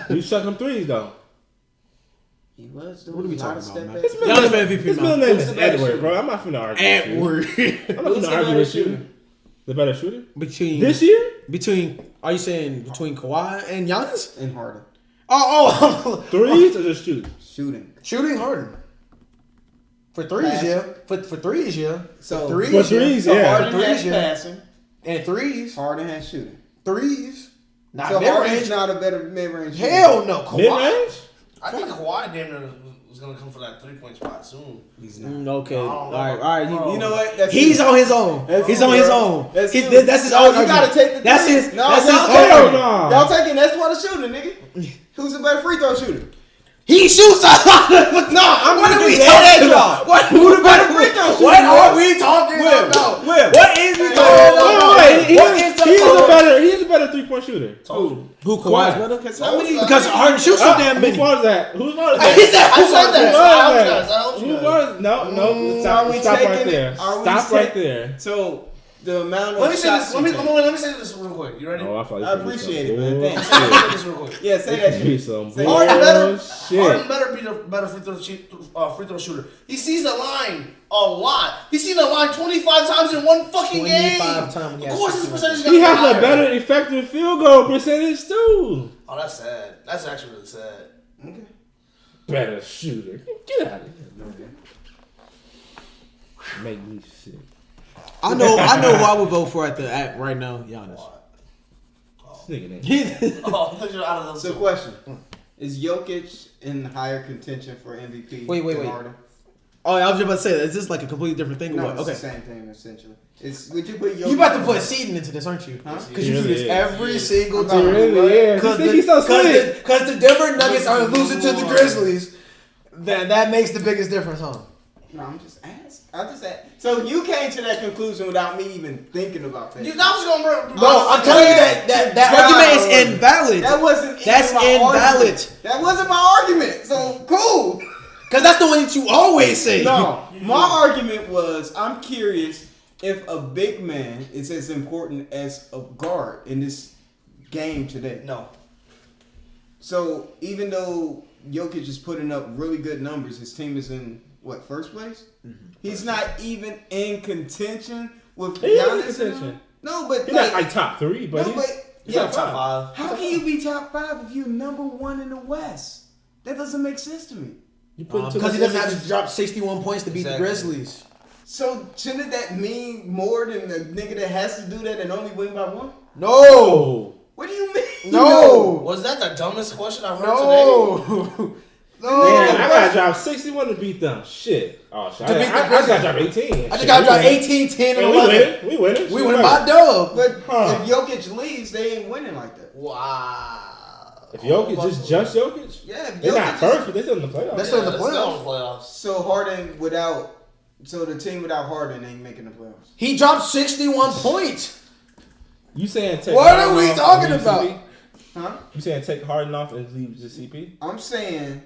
You shot them threes though. He was doing What are we a lot talking of about, step man? back. His Giannis for MVP, His man. middle name Who's is the better Edward, shooter? bro. I'm not finna argue with you. Edward. I'm not Who's finna the argue better with shooter? you. The better shooter between this year? are you saying between Kawhi and Giannis? And Harden. Oh, Threes or just shoot? Shooting. shooting Harden. For threes, Passing. yeah. For threes, yeah. So For threes, For threes, So yeah. Harden Threes, has yeah. passing. And threes. Harden has shooting. Threes. Not So Harden's mid-range. not a better mid-range shooter. Hell no. Mid Kawhi. range? I think Kawhi damn near was gonna come for that 3-point spot soon. He's not. Okay. No, All right. bro. You know what? That's He's true. on his own. That's He's true, on his bro. own. That's He's- true. That's his No, own you gotta argument. take the That's three. his. No, That's y'all his take own. it. No. Y'all taking that's for the shooter, nigga. Who's a better free throw shooter? He shoots a lot. No, I'm What gonna are we just say talking that, about? What, Who the better free throw shooter? What are we talking Will. about? Will. What is we Wait, talking wait, about? Wait, he What is is the a better 3-point shooter. Told you. Who Kawhi? better? Because Because Harden shoots so damn many. Who was that? Who's was He that? said, I said that. Who So I helped was you guys. I that? helped you Who guys. was? No. Are we Stop right taking there. it? Are we Stop right taking- there. So the amount of Let me say shots this. Let me you say this real quick. You ready? Oh, I, thought you I said appreciate some it, man. bullshit. Thanks. Let me say this real quick. take. Yeah, say that This be shit. some Say Harden bullshit. better be the better free throw shooter. He sees the line a lot. He's seen the line 25 times in one fucking game. 25 times, yeah, Of course, his 61. percentage He got has higher. a better effective field goal percentage too. Oh, that's sad. That's actually really sad. Okay. Better shooter. Get out of here. Make me sick. I know who I would vote for at right now, Giannis. This nigga name. Oh, I you're out of those. So question: is Jokic in higher contention for MVP? Wait. than Harden? Oh, I was just about to say, is this like a completely different thing? No, or what? it's Okay. the same thing essentially. Would you put Jokic? You about to put seeding into this, aren't you? Huh? Because you do this He really every is. single I'm time. not really is. He think he's so slick. Because the Denver Nuggets are losing to the Grizzlies. That makes the biggest difference, huh? No, I'm just asking. I just ask. So you came to that conclusion without me even thinking about that. You know, I was gonna. No, I'm telling you that argument is invalid. That wasn't That's even my invalid. argument. That wasn't my argument. So cool. Because that's the one that you always say. No, my argument was I'm curious if a big man is as important as a guard in this game today. No. So even though Jokic is putting up really good numbers, his team is in what, first place? Mm-hmm. He's not even in contention with He is in Giannis. contention. No, but He's not like top 3, but He's not top 5. How can you be top 5 if you're number 1 in the West? That doesn't make sense to me. Because he doesn't have to drop 61 points to beat the Grizzlies. So shouldn't that mean more than the nigga that has to do that and only win by 1? No. What do you mean? No. Was that the dumbest question I've heard today? No. Man, I gotta drop 61 to beat them. Shit. Oh, shit. To beat the I gotta drop 18. I just got to drop 18, 10, and 11. We winning. We winning by dub. But if Jokic leaves, they ain't winning like that. Wow. If Jokic, just Jokic? Yeah, if They're Jokic not first, but they're still in the playoffs. They're still in the playoffs. So Harden so the team without Harden ain't making the playoffs. He dropped 61 points. You saying take What Harden are we off talking and leave about? CP? Huh? You saying take Harden off and leave just CP? I'm saying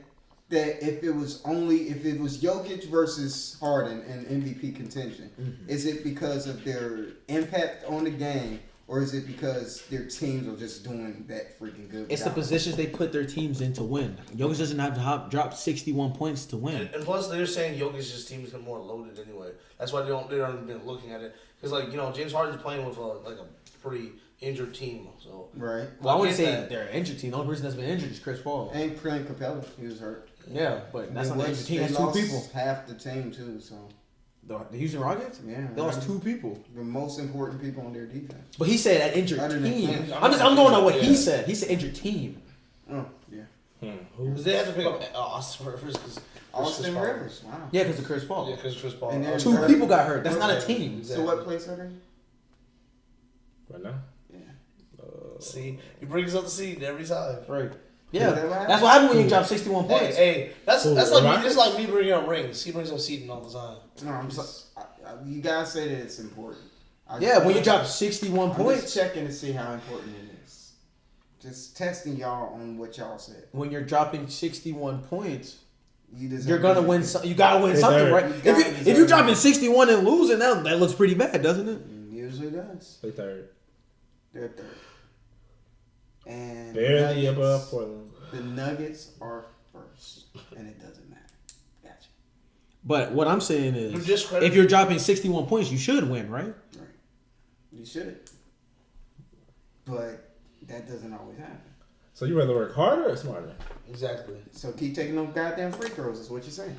that if it was Jokic versus Harden in MVP contention, is it because of their impact on the game, or is it because their teams are just doing that freaking good? It's the positions they put their teams in to win. Jokic doesn't have to drop 61 points to win. And plus, they're saying Jokic's team is more loaded anyway. That's why they don't been looking at it. Because James Harden's playing with a pretty injured team. So Right. Well, I wouldn't say that. they're an injured team. The only person that's been injured is Chris Paul. And Clint Capella, he was hurt. Yeah, but that's not an injured team. They That's two lost people. half the team too. So The Houston Rockets? yeah, They lost 2 people. the most important people on their defense. But he said an injured Other than team. Clint. I'm going on what he said. He said injured team. Oh yeah, Because they have to pick up Austin Rivers. Austin Rivers. Wow. Yeah, because of Chris Paul. Yeah, because Chris Paul. And they're 2 hurt. people got hurt. That's not a team. So what place are they? Right now? Yeah. See, he brings up the seed every time. Right. Is Yeah, that what happened? that's what happened when you drop 61 points. Hey, that's Who, like Rockets? me. It's like me bringing up rings. He brings up seeding all the time. No, I'm just. You guys say that it's important. Yeah, when you drop 61 I'm points. just checking to see how important it is. Just testing y'all on what y'all said. When you're dropping 61 points, You're you're gonna win. You gotta win Hey, something, Derek. right? If you're dropping 61 and losing, that looks pretty bad, doesn't it? Usually does. They third. They're third. And Barely Nuggets- above Portland. The Nuggets are first, and it doesn't matter. Gotcha. But what I'm saying You're is, discrediting- if you're dropping 61 points, you should win, right? Right. You should. But that doesn't always happen. So you rather work harder or smarter? Exactly. So keep taking those goddamn free throws. Is what you're saying.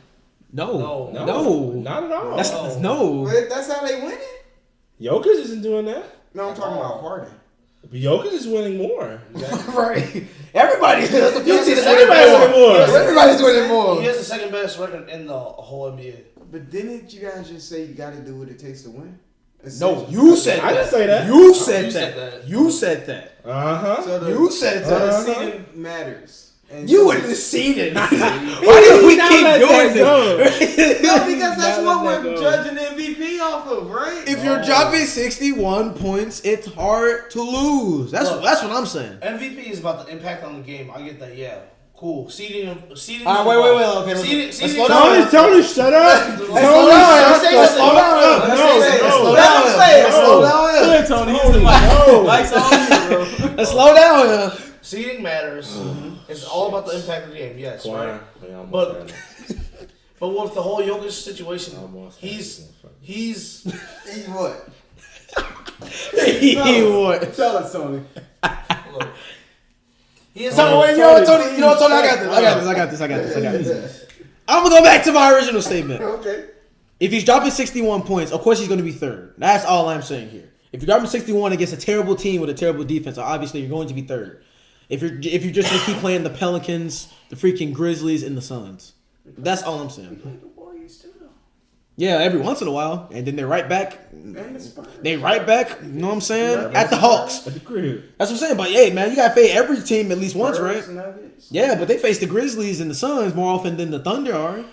No, No. no, Not at all. That's no. But that's how they win it. Jokic isn't doing that. No, I'm talking about Harden. But Jokic is winning more. Right. Everybody. That's a few teams Everybody's winning more. Everybody's winning more. He has the second best record in the whole NBA. But didn't you guys just say you got to do what it takes to win? No, you said that. I didn't say that. You said You said that. that. You said that. Uh-huh. So the, You said so the that. seeding matters. And You so- were deceived. Why do we Not keep let doing that this? No, because that's Not what let we're that go. judging MVP off of, right? If you're dropping 61 points, it's hard to lose. That's Look. what I'm saying. MVP is about the impact on the game. I get that. Yeah, cool. Seeding. All right, wait. Okay, let's slow down. Tony, shut up. Let's slow down. Let's slow down. Let's slow down. Tony. Lights Let's slow down. Seeding matters. It's all about the impact of the game. Yes, right. But But with the whole Jokic situation, he's He's what? He would. Tell us, Tony. look. He is. So wait, you know what, Tony? I got this. I'm gonna go back to my original statement. Okay. If he's dropping 61 points, of course he's going to be third. That's all I'm saying here. If you're dropping 61 against a terrible team with a terrible defense, obviously you're going to be third. If you're just going to keep playing the Pelicans, the freaking Grizzlies, and the Suns, that's all I'm saying. The Warriors too, though. Yeah, every once in a while, and then they're right back. And the Spurs. They right back. You know what I'm saying? At the Hawks. At the crib. That's what I'm saying. But hey, man, you got to face every team at least once, right? Spurs, Nuggets. Yeah, but they face the Grizzlies and the Suns more often than the Thunder are.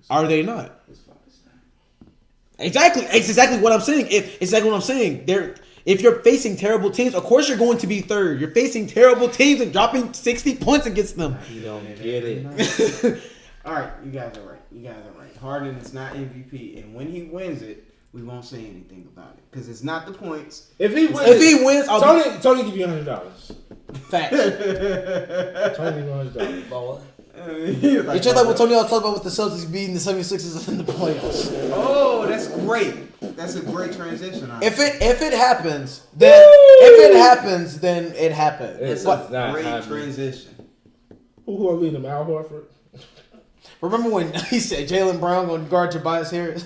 Are they not? Exactly. It's exactly what I'm saying. If you're facing terrible teams, of course you're going to be third. You're facing terrible teams and dropping 60 points against them. You don't get it. All right, you guys are right. Harden is not MVP, and when he wins it, we won't say anything about it because it's not the points. If he wins, Tony give you $100. Facts. Tony give you $100. About what? It's just like what Tony was talking about with the Celtics beating the 76ers in the playoffs. Oh, that's great. That's a great transition. If it happens, then it happens. It's But a great transition. Who will lead him? Al Horford? Remember when he said Jaylen Brown going to guard Tobias Harris?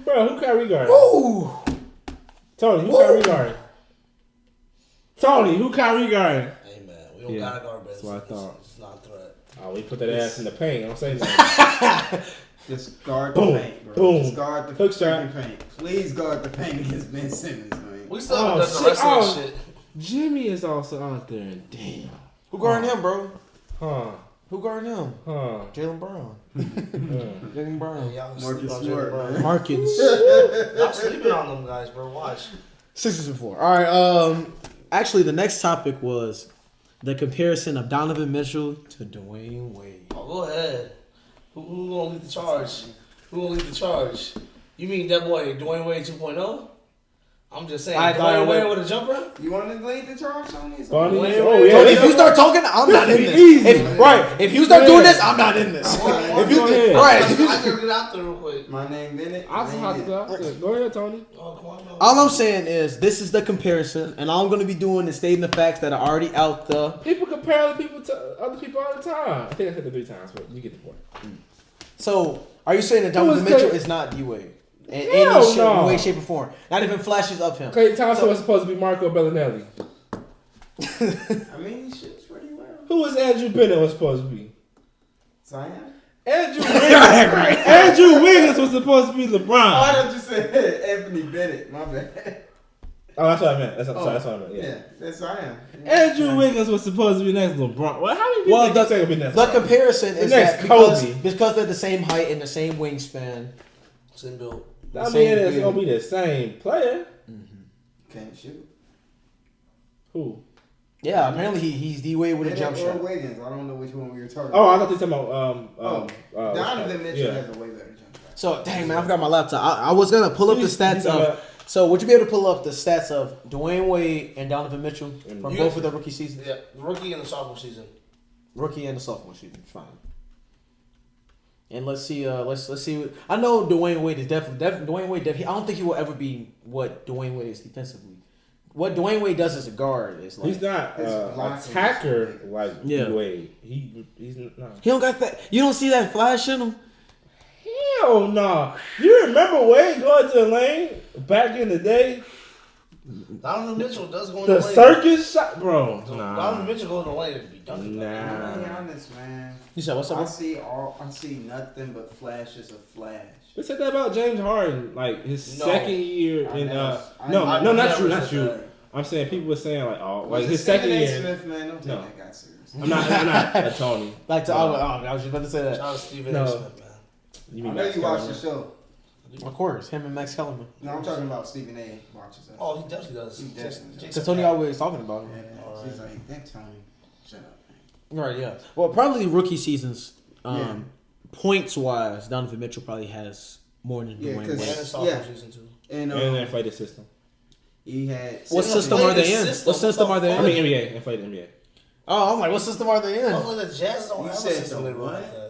Bro, who Kyrie guard? Ooh. Tony, who Kyrie guard? Tony, who Kyrie guard? Hey man, we don't gotta guard, but that's what I thought. It's not a threat. Oh, we put that ass in the paint. I'm saying that. Just guard the paint, bro. Boom. Just guard the freaking paint. Please guard the paint against Ben Simmons, man. We still haven't done the rest of that shit. Jimmy is also out there. Damn. Who guarding him, bro? Huh. Who guarding him? Huh. Jaylen Brown. Jaylen Brown. Hey, y'all Marcus sleep on Smart, Jaylen Brown. man. Markins. Y'all sleeping on them guys, bro. Watch. 6-4. All right. Actually, the next topic was the comparison of Donovan Mitchell to Dwayne Wade. Oh, go ahead. Who gonna lead the charge? Who gonna lead the charge? You mean that boy Dwayne Wade 2.0? I'm just saying. Dwayne Wade with a jumper? You want to lead the charge, Tony? Funny. Wait, Oh, wait, yeah. Tony, if you start talking, I'm not in this. Easy. If you start doing this, I'm not in this. Go ahead. Right. I can get out there real quick. My name Bennett. I'll have to go. Go ahead, Tony. Oh, come on, All I'm saying is this is the comparison, and all I'm going to be doing is stating the facts that are already out there. People compare other people to other people all the time. I think I said it 3 times, but you get the point. So, are you saying that Donovan Mitchell is not D-Wade? In Hell any no. way, shape, or form? Not even flashes of him. Clay Thompson was supposed to be Marco Bellinelli. I mean, he shoots pretty well. Who was Andrew Bennett was supposed to be? Zion? Andrew Wiggins was supposed to be LeBron. Oh, I thought you said Anthony Bennett. My bad. Oh, that's what I meant. That's what I meant. Yeah. Yeah, that's Zion. Andrew Wiggins was supposed to be next to LeBron. Well, how many people think he's gonna be next? The comparison is next that Kobe. because they're the same height and the same wingspan. Same build. I mean, it's gonna be the same player. Can't shoot. Who? Yeah, apparently he's D-Wade with a jump Bennett or shot. Wiggins. I don't know which one we were talking Oh, I about. thought you were talking about Donovan Mitchell yeah. has a way better jump shot. So, dang, man, I forgot my laptop. I was going to pull up the stats of... So, would you be able to pull up the stats of Dwayne Wade and Donovan Mitchell from both of the rookie seasons? Yeah, the rookie and the sophomore season. Rookie and the sophomore season. Fine. And let's see. Let's see. I know Dwayne Wade is definitely Dwayne Wade. I don't think he will ever be what Dwayne Wade is defensively. What Dwayne Wade does as a guard is like he's not an attacker like Wade. He's not. He don't got that. You don't see that flash in him. Hell no. You remember Wade going to the lane back in the day? Donovan Mitchell does go in the The lane. circus shot, bro. Donovan Mitchell go in the lane and be dunking. I'm gonna be honest, man. You said what's up? I see nothing but flashes of flash. We said that about James Harden, like his second year in not true. I'm saying people were saying like, oh, like his second year. Smith, man, don't take that guy serious. I'm not Tony. Like to, I was just about to say that. Shout out to Stephen A. Smith, man. You I mean know Max you watch Kellerman? the show. Of course, him and Max Kellerman. No, I'm talking about Stephen A. watches us. Oh, he definitely does. He definitely does. Because Tony always talking about him. Yeah, she's like, that Tony, shut up, Right, yeah. Well, probably rookie seasons, points wise, Donovan Mitchell probably has more than Yeah, Dwayne because- Wade. And the sophomore season too. And And inflated system. he had. What system are they in? What system are they I in? mean NBA, inflated NBA. Oh, I'm like, what system are they in? Oh, the Jazz don't You have a said system the like what? that.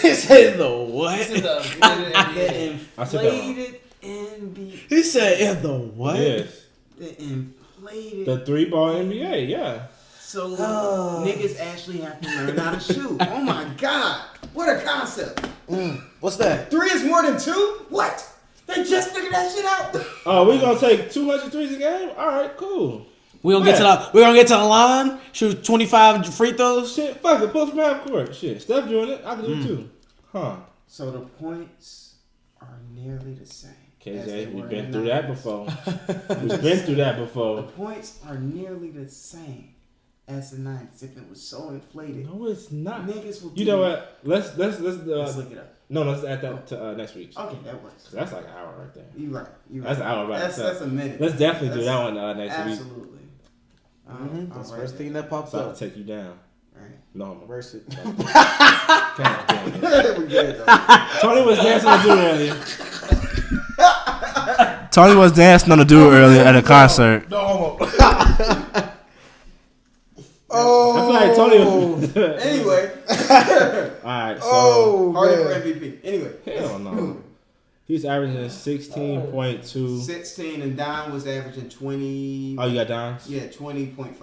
He said the what? This is the The I said that wrong. inflated NBA. He said in the what? Yes. The inflated. The 3-ball NBA, yeah. So niggas actually have to learn how to shoot. Oh my god, what a concept! What's that? 3 is more than 2? What? They just figured that shit out. Oh, we gonna take 200 threes a game? All right, cool. We're gonna get to the line, shoot 25 free throws. Shit, fuck it, pull from half court. Shit, Steph doing it. I can do it too. Huh? So the points are nearly the same. as they KJ, we've were been in through the that 90s. before. We've been through that The before. points are nearly the same as the 90s if it was so inflated. No, it's not. Niggas would You know what? Let's let's look it up. no, let's add that to next week. Okay, that works. 'Cause that's like an hour right there. You right. That's an hour by That's itself. a minute. Let's definitely do that one next week. Absolutely. That's the first thing that pops So I'll up. take you down. Right. No, I'm Verse it. God damn it. We good though. Tony was dancing on the dude earlier. Tony was dancing on the dude earlier at a concert. No. Oh. I feel like Tony was. Anyway. Alright, so. Hardy for MVP. Anyway. Hell no. He's averaging 16.2. 16 and Don was averaging 20. Oh, you got Dons? Yeah, 20.5.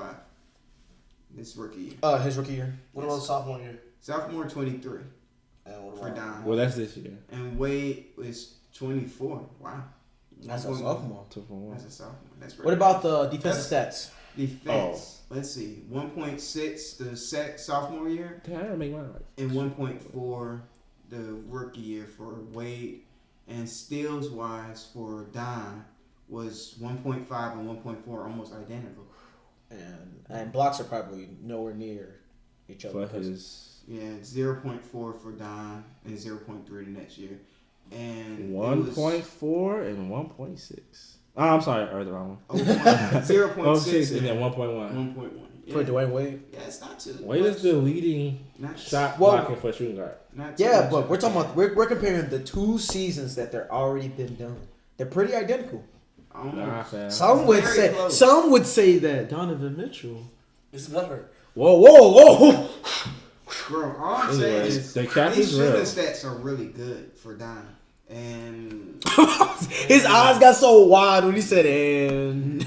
This rookie year. His rookie year. What about sophomore year? Sophomore 23 And what for about Don. Well, that's this year. And Wade is 24. Wow. That's a sophomore. 2.1. That's a sophomore. That's What about the defensive stats? defense? Let's see. 1.6 the sophomore year Damn, I didn't make mine right. and 1.4 the rookie year for Wade. And steals wise for Don was 1.5 and 1.4, almost identical. And blocks are probably nowhere near each other. For his Yeah, 0.4 for Don and 0.3 the next year. And 1.4 and 1.6. Oh, I'm sorry, I heard the wrong one. 0.6 0.6 and then 1.1. 1.1. Yeah. For Dwayne Wade. Yeah, it's not too Wade is the leading not, shot Well- blocking for a shooting guard. not too Yeah, much. but we're talking about we're comparing the 2 seasons that they're already been done. They're pretty identical. I don't know. Nah, fam. Some would Very say close. that Donovan Mitchell. It's better. Whoa. Bro, all I'm saying Anyways, is the cap these is real. shooting stats are really good for Don. And His eyes got so wide when he said and.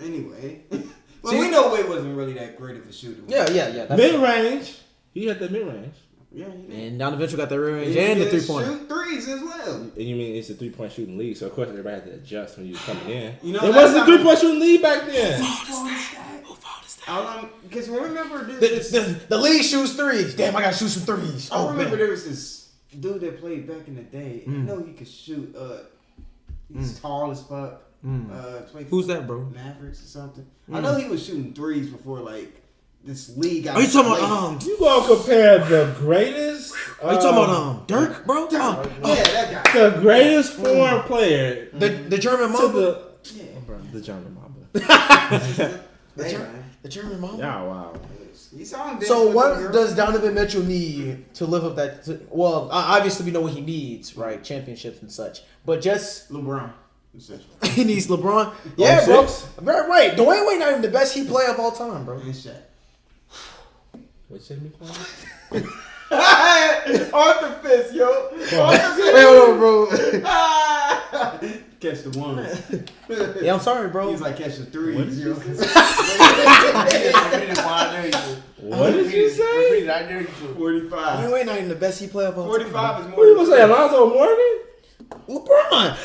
anyway, well, See- we know Wade wasn't really that great of a shooter. Yeah. That's Mid range. He had the mid range. Yeah, he did. And Donovan Mitchell got the range He and the did 3-pointer. shoot threes as well. And you mean it's a 3-point shooting league, so of course everybody had to adjust when you was coming in. You know, it last wasn't a time- 3-point shooting league back then. Because remember this. The league shoots threes. Damn, I gotta shoot some threes. I remember man. there was this dude that played back in the day. I know he could shoot. He's tall as fuck. Played Who's for that, bro? Mavericks or something. I know he was shooting threes before like this league got. Are you talking played. about You gonna compare the greatest? Are you talking about Dirk, bro? Yeah, that guy. The greatest foreign player The German to Mamba. the Yeah. the German Mamba. Hey, man. The German Mamba. Yeah, wow. You saw him. So dancing what with the girl. does Donovan Mitchell need to live up that? Well, obviously we know what he needs, right? Championships and such. But just LeBron? Essentially. he needs LeBron. Yeah, bro. 06? Right. Dwayne Wade not even the best Heat player of all time, bro. And Shaq. What shit me call? Arthur Fist, yo. Hell no, bro. Catch the ones. Yeah, I'm sorry, bro. He's like catch the threes, What did yo. What did you say? I dare you to. 45. Dwayne Wade not even the best Heat player of all time. 45 is more What you than gonna say, Alonzo Morgan? LeBron.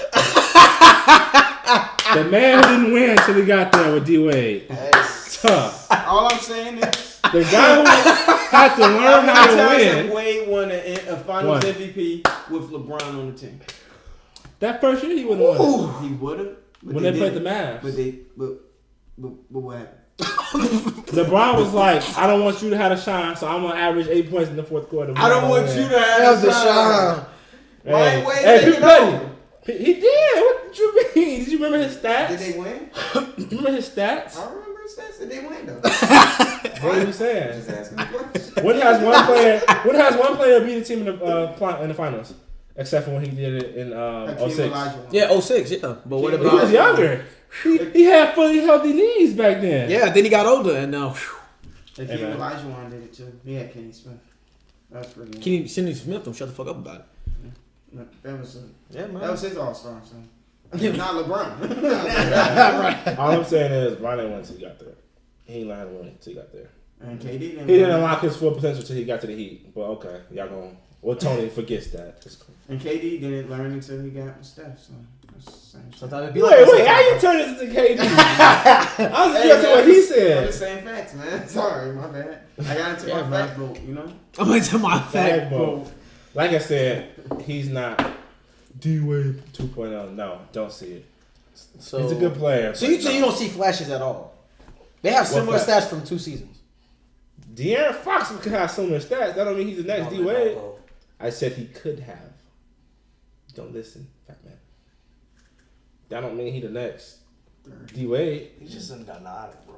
The man who didn't win until he got there with D Wade. Tough. All I'm saying is, The guy who had to learn how to win. Wade won a Finals What? MVP with LeBron on the team. That first year he wouldn't have won. He would have. When they played the Mavs. But what happened? LeBron was like, I don't want you to have a shine, so I'm gonna average 8 points in the fourth quarter. I don't want you to have Have the a shine. shine. Hey, Wade hey, taking Pete Petty. over. He did. What did you mean? Did you remember his stats? Did they win? Remember his stats? I remember his stats. Did they win though? What are you saying? Just asking a question. When has one player beat a team in the finals? Except for when he did it in Hakeem 06. Olajuwon. Yeah, 06, yeah. But what He He about... was younger. He had fully healthy knees back then. Yeah, then he got older and now... Hakeem Hey, man. Olajuwon did it too. He had Kenny Smith. That was pretty. Kenny Sidney Smith, don't shut the fuck up about it. That was Yeah, man. that was his All Star. So not LeBron. Right. All I'm saying is, Brian didn't win until he got there. He didn't learn how to win until he got there. And KD didn't. He didn't unlock his full potential until he got to the Heat. But okay, y'all going. Well, Tony forgets that. It's cool. And KD didn't learn until he got with Steph. So that's the same shit. Sometimes it be like Wait, how you turn this into KD? I was just what he I'm said. just saying facts, man. Sorry, my bad. I got into Yeah, my man. fact vote, you know. I'm into my fact, Backbone. bro. Like I said, he's not D-Wade 2.0. No, don't see it. So, He's a good player. So but you don't see flashes at all? They have similar What fact? stats from 2 seasons. De'Aaron Fox could have similar stats. That don't mean he's the next No, D Wade. bro. I said he could have. Don't listen, fat man. That don't mean he the next D Wade. He's just in denial, bro.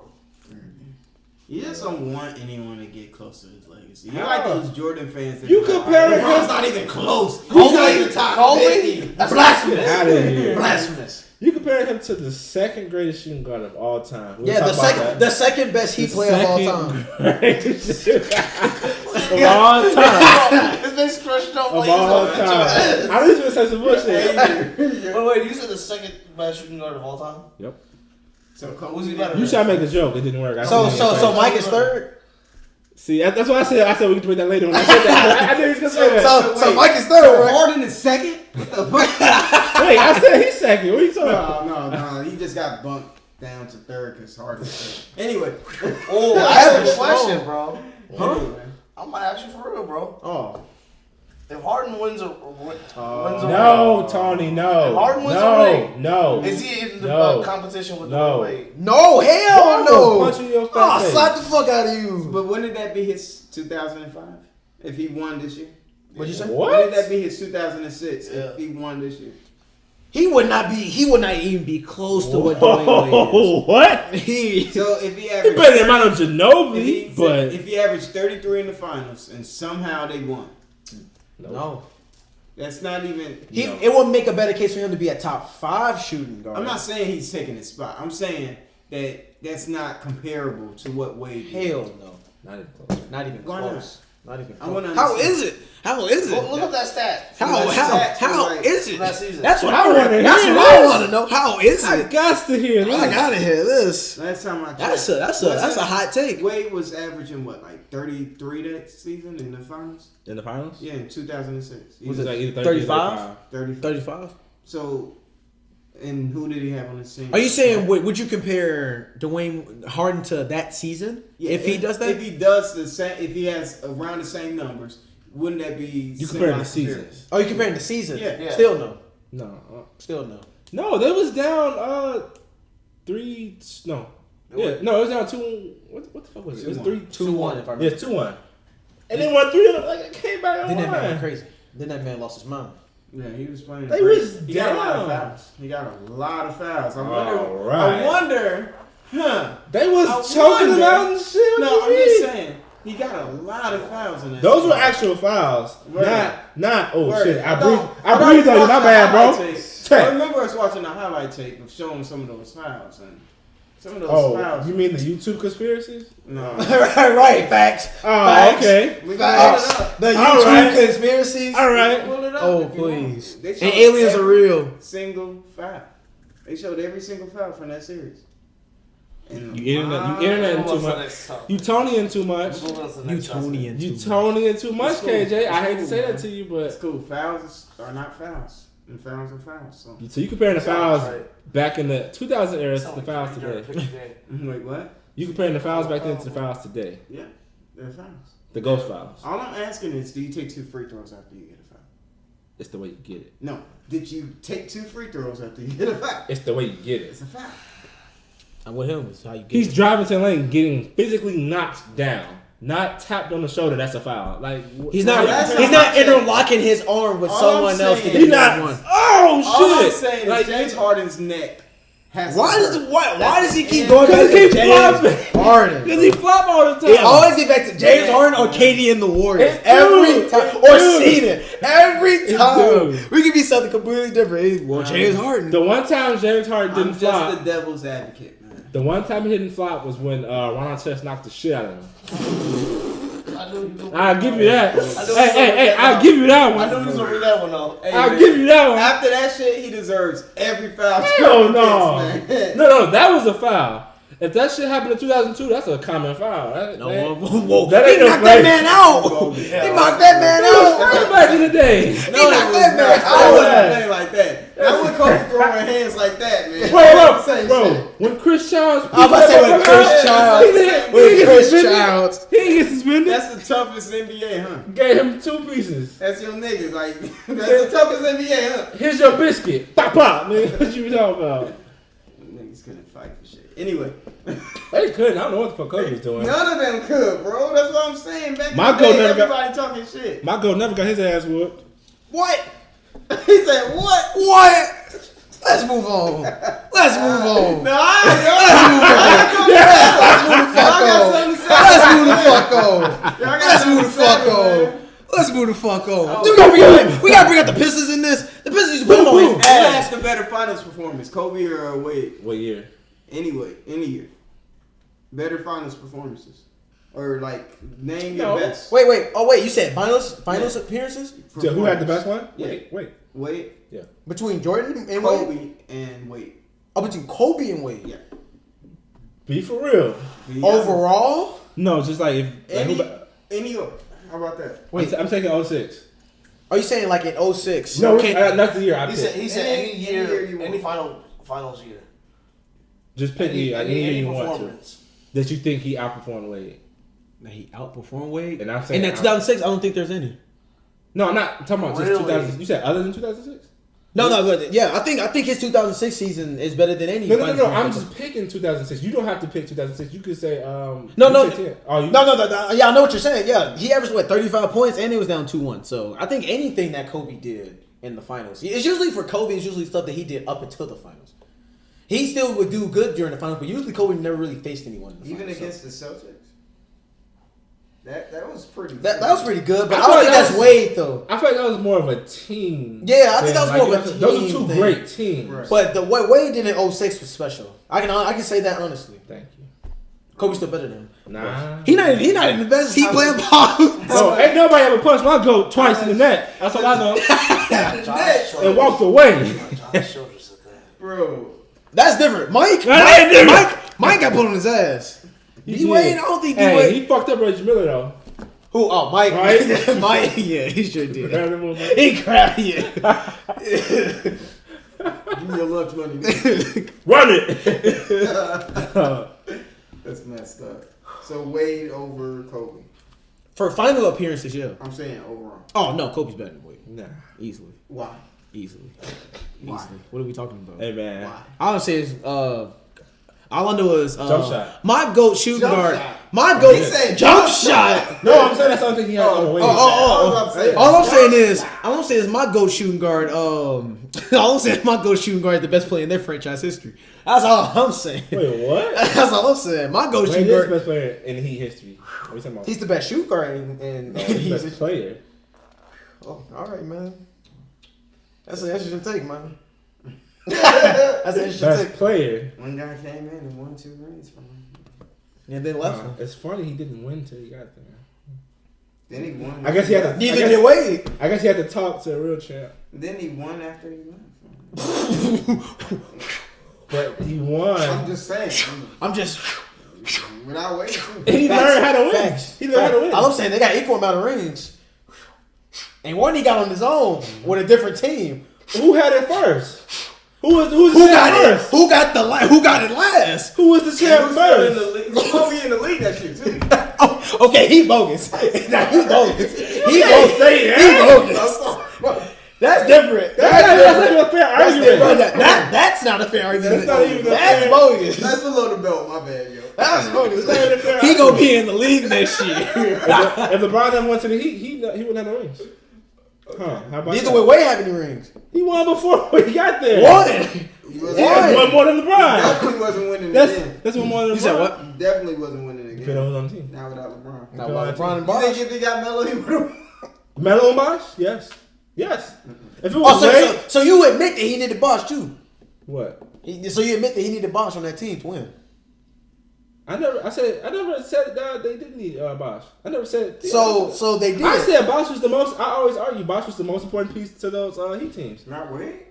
You just don't want anyone to get close to his legacy. You're No. like those Jordan fans. That You be like, compare him- LeBron's not even close. He's Kobe? not even top Kobe? 50. That's blasphemous. Out of here. Blasphemous. You compare him to the second greatest shooting guard of all time. We'll Yeah, talk the about second that. the second best Heat player of all time. greatest of all time. His face crushed up. Of all time. I was just gonna say some bullshit. Wait, you said the second best shooting guard of all time? Yep. So Who's he better You than? tried to make a joke. It didn't work. I So didn't even say so it. Mike is third. See, that's why I said we can put that later when I said that. I knew he was gonna say that. So Mike is third, right? Harden is second? What the fuck? Wait, I said he's second. What are you talking about? No. He just got bumped down to third because Harden's third. Anyway. Oh, Average that's a question, bro. Anyway. I'm gonna ask you for real, bro. Oh. If Harden wins a No, Tony, no. If Harden wins a No, ring, no. is he in the No. competition with No. Dwayne Wade? No, hell Harden no. was punching your Oh, face. slap the fuck out of you. But wouldn't that be his 2005 if he won this year? What'd you say? What? Wouldn't that be his 2006 Yeah. if he won this year? He would not even be close to what Dwayne Wade Whoa, what? is. He So if he He averaged, better than Manu if he, Ginobili, but if he averaged 33 in the finals and somehow they won, no. that's not even. No. It would make a better case for him to be a top 5 shooting guard. I'm not saying he's taking his spot. I'm saying that that's not comparable to what Wade did. Hell no. not even close. Not even Why close. Not even I wanna close. How understand. is it? How is it? Look at that stat. How Like, is it? last season. That's what I I wanna want. hear That's what this. I want to know. How is I it? got to hear this. I gotta hear this. Last time I checked, That's a hot take. Wade was averaging what, like 33 that season in the finals? In the finals? Yeah, in 2006. He Was was it like either 35? 35. 35. So, and who did he have on his team? Are you saying would you compare Dwayne Harden to that season? Yeah, if he does that? If he does the same, if he has around the same numbers, wouldn't that be? You comparing the semi-comparable? seasons? Oh, you comparing the seasons? Yeah. Still no. No. Still no. No, they was down 3. No. Yeah, no, it was down 2. What the fuck was it? It was 3. 2-1 if I remember. Yeah, 2-1. And then won 3 of them. Like, it came back on Then that man went one. crazy. Then that man lost his mind. Yeah, he was playing. They great. was He got a lot of down. fouls. He got a lot of fouls. Alright. I wonder, huh? They was I choking him wonder- out and shit. No, What I'm you just mean? saying. He got a lot of fouls in that. Those game. were actual fouls. Word. Not. Oh Word. shit! I thought breathed on you. watched My the bad, highlight bro. tape. I remember us watching the highlight tape of showing some of those fouls and some of those Oh, fouls. you mean the YouTube conspiracies? No. right, facts. Oh, Facts. okay. We Facts. got it up. The All YouTube right. conspiracies. All right. Pull it up Oh, if you want. please. They And showed aliens are every real. Single foul. They showed every single foul from that series. And You internet too much. You Tonying too much. Newtonian. You Tonying too much, It's cool. KJ. I It's hate to cool, say man. that to you, It's but cool. Fouls are not fouls. And fouls are fouls. So you comparing the fouls right. back in the 2000 era to the fouls today. I'm like, what? You comparing the fouls back then to the fouls today. Yeah, they're fouls. The ghost fouls. All I'm asking is, do you take 2 free throws after you get a foul? It's the way you get it. No. Did you take 2 free throws after you get a foul? It's the way you get it. It's a foul. I'm with him. It's how you get He's it. driving to the lane, getting physically knocked down, not tapped on the shoulder. That's a foul. Like He's not. That's He's not not what I'm interlocking his arm with All someone I'm else to saying- get He's the not. one. Oh All I'm shit! saying Like, is James Harden's neck has Why to does hurt. why does he keep Yeah. going back Because to he James flopping. Harden? Because he flop all the time. It always get back to James Harden or KD and the Warriors It's every dude. time, It's or dude. Cena every It's time. dude. We could be something completely different. Well, James Harden. The one time James Harden I'm didn't just flop. the devil's advocate, man. The one time he didn't flop was when Ron Artest knocked the shit out of him. I'll give you that. Hey, I'll give you that I knew he was one. gonna read that one though. Hey, I'll man, give you that one. After that shit, he deserves every foul. Hell no. man. No, that was a foul. If that shit happened in 2002, that's a common foul. Whoa, That ain't he no knocked that flag. man out. He knocked that man out. That was back in the day. He knocked that man I wasn't out. playing like that. That wasn't Kobe throwing hands like that, man. Bro, when Chris Childs, I'm about to say with Chris Childs. he didn't With get Chris suspended. Childs. He didn't get suspended. That's the toughest NBA, huh? Gave him 2 pieces. That's your nigga. Like, that's the toughest NBA, huh? Here's your biscuit. Pop, pop. Man, what you talking about? Nigga niggas couldn't fight for shit. Anyway. They couldn't. I don't know what the fuck Kobe was doing. None of them could, bro. That's what I'm saying. Back My in the goat day, never got- everybody talking shit. My goat never got his ass whooped. What? He said, what? What? Let's move on. Let's move on. No, Let's move the fuck on. Let's move the fuck on. Let's move the fuck on. We gotta bring out the Pistons in this. The Pistons used to put him on his ass. the better finals performance, Kobe or Wade? What year? Anyway, any year. Better finals performances. Or, like, name your best. Wait. Oh, wait. You said finals appearances? So who had the best one? Yeah. Wait. Wade, Yeah. Between Jordan and Wade? Kobe, and Wade. Oh, between Kobe and Wade. Yeah. Be for real. Overall? No, just like if Any order. How about that? Wait, I'm taking 06. Are you saying like in 06? No, Okay. that's the year I He picked. said any year you want. Any finals year. Just pick any year you want to. performance. That you think he outperformed Wade. That he outperformed Wade? And I'm saying in that 2006, I don't think there's any. No, I'm not talking about just Really? 2000. You said other than 2006? No, but yeah, I think his 2006 season is better than any. No. finals I'm record. just picking 2006. You don't have to pick 2006. You could say No. you say 10. Oh, you, No. Yeah, I know what you're saying. Yeah, he averaged 35 points and it was down 2-1. So I think anything that Kobe did in the finals, it's usually for Kobe. It's usually stuff that he did up until the finals. He still would do good during the finals, but usually Kobe never really faced anyone. In the Even finals, against the Celtics? That was pretty that was pretty good, but I I don't feel think like that's that was- Wade though. I feel like that was more of a team. Yeah, I think thing. that was more of a Those are team two thing. great teams. Right. But the what Wade did in 06 was special. I can say that honestly. Thank you. Kobe's still better than him. Nah. He not even the best. He playing ball. No, ain't nobody ever punched my goat twice in the neck. That's all I know. Josh And walked away. Josh Childress said that. Bro. That's different. Mike got put on his ass. D Wade, I don't think D Hey, Wade. he fucked up Reggie Miller though. Who? Oh, Mike. Right? Mike. Yeah, he sure did. Grabbed him over. He grabbed yeah. Give me your lunch money. Run it. That's messed up. So Wade over Kobe. For final appearances, yeah. I'm saying overall. Oh no, Kobe's better than Wade. Nah. Easily. Why? Easily. Why? What are we talking about? Hey man. Why? All I say is, all I know is Jump shot. my GOAT shooting Jump guard. shot. My GOAT He said jump jump shot. No, I'm saying that's something he has on Wade. I was about to say All I'm that. saying is my GOAT shooting guard. All I'm saying is my GOAT shooting guard is the best player in their franchise history. That's all I'm saying. Wait, what? That's all I'm saying. My GOAT Wade shooting is the guard. best player in Heat history. What are you talking about? He's the best shooting guard, and He's the best player. Oh, all right, man. That's an interesting take, man. That's an interesting Best take. player. One guy came in and won 2 rings from him. And then left him. It's funny he didn't win till he got there. Then he won. I guess he had to. Neither did Wade. I guess he had to talk to a real champ. Then he won after he left. But he won. I'm just saying. I'm just. Without Wade, too. He learned how to win. Facts. He learned how to win. All I'm saying, they got equal amount of rings. And one he got on his own with a different team. Who had it first? Who was the Who champ got it? first? Who got it last? Who was the champ Who's first? in the league? Kobe in the league that year, too. Oh, okay, he bogus. Nah, he bogus. He can't bogus. say that. He bogus. That's different. That's not even a fair That's argument. different. That's not a fair argument. That's not even a That's fair- bogus. That's below the belt, my bad, yo. That's bogus. not even a fair He gonna be in the league next year. If LeBron never went to the Heat, he wouldn't have no rings. Huh? How about Neither that? would Wade have any rings. He won before he got there. One. He Why? He won more than LeBron. definitely wasn't winning again. That's what more than LeBron. You said what? He definitely wasn't winning again. Depending on who's on the team. Now without LeBron. Now, while LeBron and You Bosh. think if he got Melo, he would have. Melo and Bosh? Yes. Yes. If it was Oh, Wade, so you admit that he needed Bosh too? what? So you admit that he needed Bosh on that team to win? I never said they didn't need Bosh. I never said. So they did. I said Bosh was the most. I always argue Bosh was the most important piece to those Heat teams. Not Wade?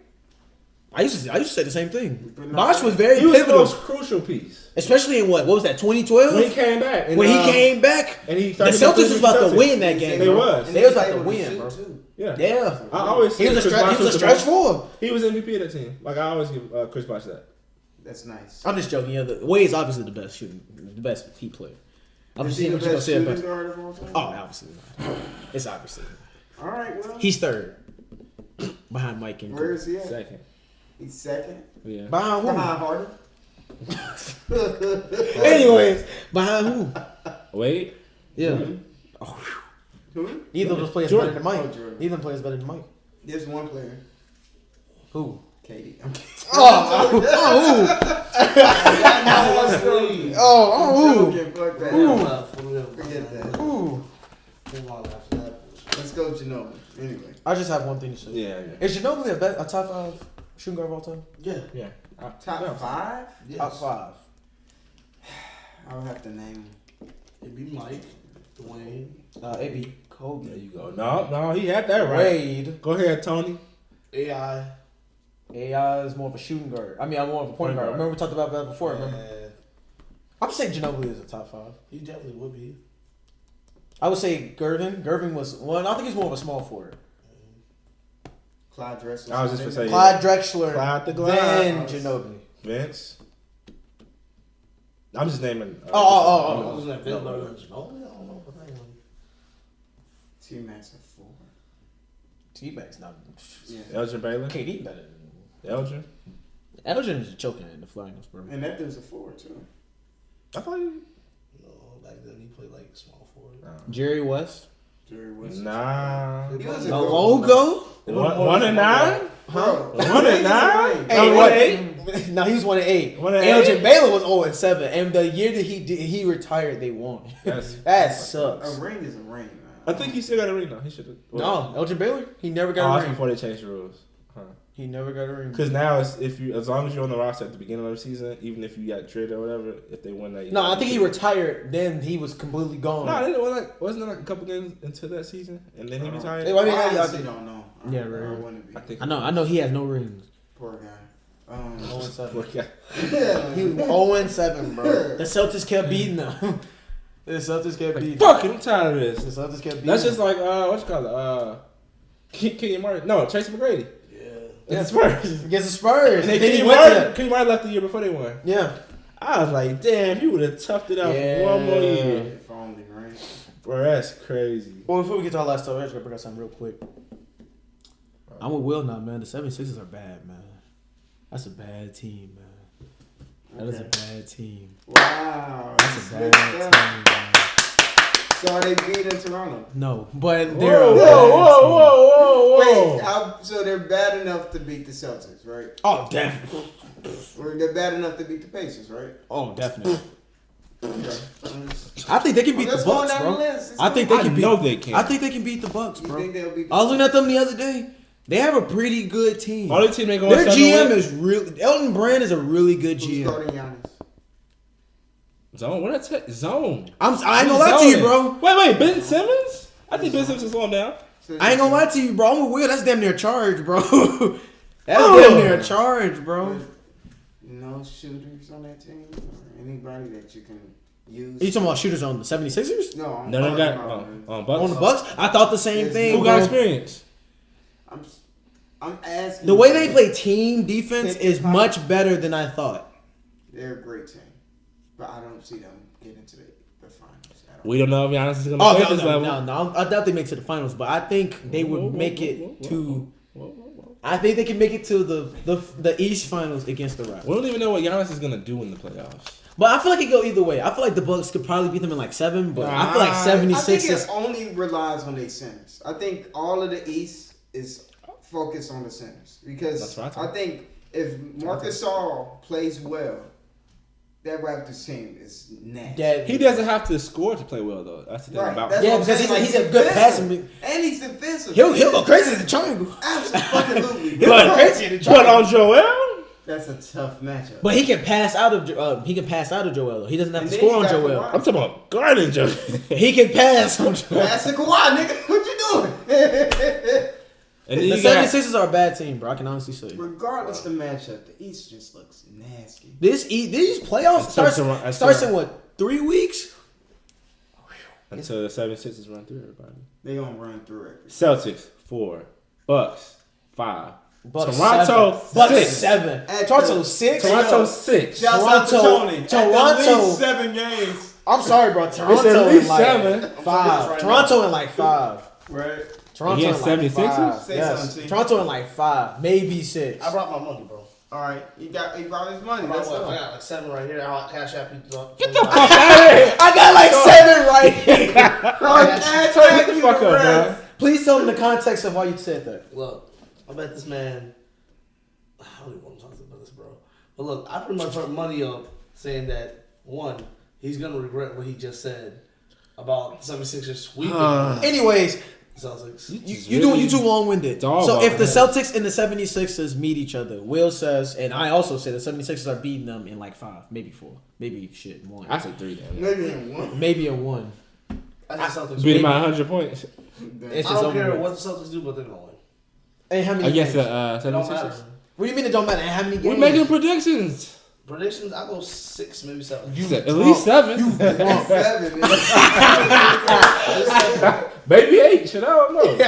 I used to say the same thing. But no, Bosh was very He was the pivotal, most crucial piece especially in what was that 2012 when he came back. And, when he came back. and he The started Celtics hitting was about to Celtics. win that game. They bro. was. They was about to win, bro. Yeah. Yeah, I always he said was a Chris stretch. Bosh He was a the stretch best. four. He was MVP of that team. Like I always give Chris Bosh that. That's nice. I'm just joking. Yeah, Wade's obviously the best shooting, the best Heat player. I'm Is just he seeing the what you're gonna best say shooting about. guard of all time? Oh, obviously not. It's obviously. All right, well. He's third, behind Mike and Where Kobe. is he at? Second. He's second. Yeah. Behind who? Behind Harden. Anyways, behind who? Wait. Yeah. Who? Neither of those players Jordan. better than Mike. Oh, Jordan. Neither of them players better than Mike. There's one player. Who? KD. Oh, Fuck that. Forget that. Ooh. Let's go Ginobili. Anyway. I just have one thing to say. Yeah. Is Ginobili a top 5 shooting guard of all time? Yeah. Yeah. Top 5? Yes. Top 5. I would have to name It'd be Mike, Dwayne. It'd be Kobe. There you go. No, he had that right. Wade. Go ahead, Tony. AI. AI is more of a shooting guard. I mean, I'm more of a point guard. Remember we talked about that before. Remember? I'm saying Ginobili is a top 5. He definitely would be. I would say Gervin. Gervin was one. I think he's more of a small forward. Clyde Drexler. I was just gonna say Clyde Drexler. Clyde the Glide. Then Ginobili. Vince. I'm just naming. Oh. Wasn't that Vince Logan? No, I don't know. But hang on. T-Max at 4. T-Mac's not. Yeah. Elgin Baylor. KD better than Elgin. Elgin is choking in the finals, bro. And that dude's a 4 too. I thought he. No, back then he played like small forward. Jerry West. Jerry West. Nah. He was The a logo. 1-9. Bro. 1-9. Hey, No, what? 1-8. No, he was 1-8. 1-8? Elgin Baylor was 0-7, and the year that he retired, they won. That's- That sucks. A ring is a ring, man. I think he still got a ring though. He should have. No, Elgin Baylor, he never Oh, got a that's ring. before they changed the rules. Huh. He never got a ring. Because now it's as long as you're on the roster at the beginning of the season, even if you got traded or whatever, if they win that. No, I think he retired. Then he was completely gone. No, they didn't. Wasn't it like a couple games into that season, and then he retired? Hey, I mean, I I honestly don't know. Yeah, I right. wouldn't be. I think. I know he has no rings. Poor guy. 0-7. Okay. He was 0-7, bro. The Celtics kept beating them. The Celtics kept beating. Fuck it, I'm tired of The this. Celtics kept beating. That's just like what you call it? Kenny Martin. No, Tracy McGrady. Yeah. It's the Spurs. against the Spurs. And then Then he Kenny went Martin. to Kenny Martin left the year before they won. yeah. I was like, damn, he would have toughed it out for one more year. If only, right? Bro, that's crazy. Well, before we get to our last story, I just gotta bring up something real quick. I'm with Will now, man. The 76ers are bad, man. That's a bad team, man. That is a bad team. Wow. That's a Good bad stuff. team, man. So are they beating Toronto? No, but Whoa, they're whoa, a bad whoa, whoa, Wait, whoa. so they're bad enough to beat the Celtics, right? team. Oh, definitely. Or they're bad enough to beat the Pacers, right? Oh, definitely. Okay. I think they can beat the Let's go Bucks, down bro. the list. I think they I can beat. know they can. I think they can beat the Bucks, You bro. think they'll beat the I was looking at them the other day. They have a pretty good team. Only team they going Their 7 GM with? is really Elton Brand is a really good Who's GM. guarding Giannis? Zone. What I tell zone? I ain't gonna lie to you, bro. Wait, Ben Simmons? I think Ben Simmons is on down. So I ain't gonna lie to you, bro. I'm with Will. That's damn near a charge, bro. That's damn near a charge, bro. No shooters on that team or anybody that you can use. Are you talking about shooters on the 76ers? No, I'm None of them talking got about- on Bucks. On the Bucks? I thought the same Yes, thing. Who got bro. experience? I'm asking. The way they play team defense is much better than I thought. They're a great team, but I don't see them getting to the finals at all. We don't know if Giannis is going to Oh play at this no, level. no. I doubt they make it to the finals, but I think they would make it to. Whoa. I think they can make it to the East Finals against the Raptors. We don't even know what Giannis is going to do in the playoffs. But I feel like it go either way. I feel like the Bucks could probably beat them in like 7, but I feel like 76 I think is. it only relies on their centers. I think all of the East is focused on the centers because That's right. I think if Marcus Gasol plays well, that Raptors team is nasty. Dead. He doesn't have to score to play well, though. That's the thing Right. about That's Yeah, what I'm because saying. he's a good defensive. passing. And he's defensive. He'll go crazy in the triangle. Absolutely. He'll go crazy in the But triangle. on Joel? That's a tough matchup. But he can pass out of Joel. Though. He doesn't have And to then score on you got Joel. Kawhi. I'm talking about guarding Joel. He can pass on Joel. That's the Kawhi, nigga. What you doing? And then The you got 76ers are a bad team, bro. I can honestly say. Regardless of the matchup, the East just looks nasty. These playoffs starts in what, 3 weeks? until the 76ers run through everybody. They gonna run through it. Celtics 4, Bucks 5, Bucks Toronto 7. Bucks 6. 7. At Toronto the- 6. Toronto 6. Shouts out to Toronto- Tony. Toronto- At least 7 games. I'm sorry, bro. Toronto at in least like 7. 5. Right Toronto in like 5. Right. Toronto Against in like 76ers? 5. Say Yes. something, T. Toronto in like 5, maybe 6. I brought my money, bro. All right, he brought his money. I That's all. got like 7 right here. I'll cash app you. Get the fuck out of here. I got like 7 right here. Get the fuck up, bro. Please tell them the context of why you said that. Look, I bet this man. I don't even want to talk about this, bro. But look, I pretty much put money up saying that, one, he's going to regret what he just said about the 76ers sweeping Anyways, Celtics. you too long-winded. Dog So about if the that. Celtics and the 76ers meet each other, Will says, and I also say the 76ers are beating them in like 5, maybe 4, maybe 1. I say 3 then. Maybe in one. Maybe in 1. I think Celtics Beat him win. by 100 points. It's I just don't over care with. what the Celtics do, but they're going to win. And how many Against games? the It don't matter. 76ers. What do you mean it don't matter? And how many games? We're making predictions. Predictions, I go 6, maybe 7. You said at least 7. Seven. Maybe 8. Shit, I don't know.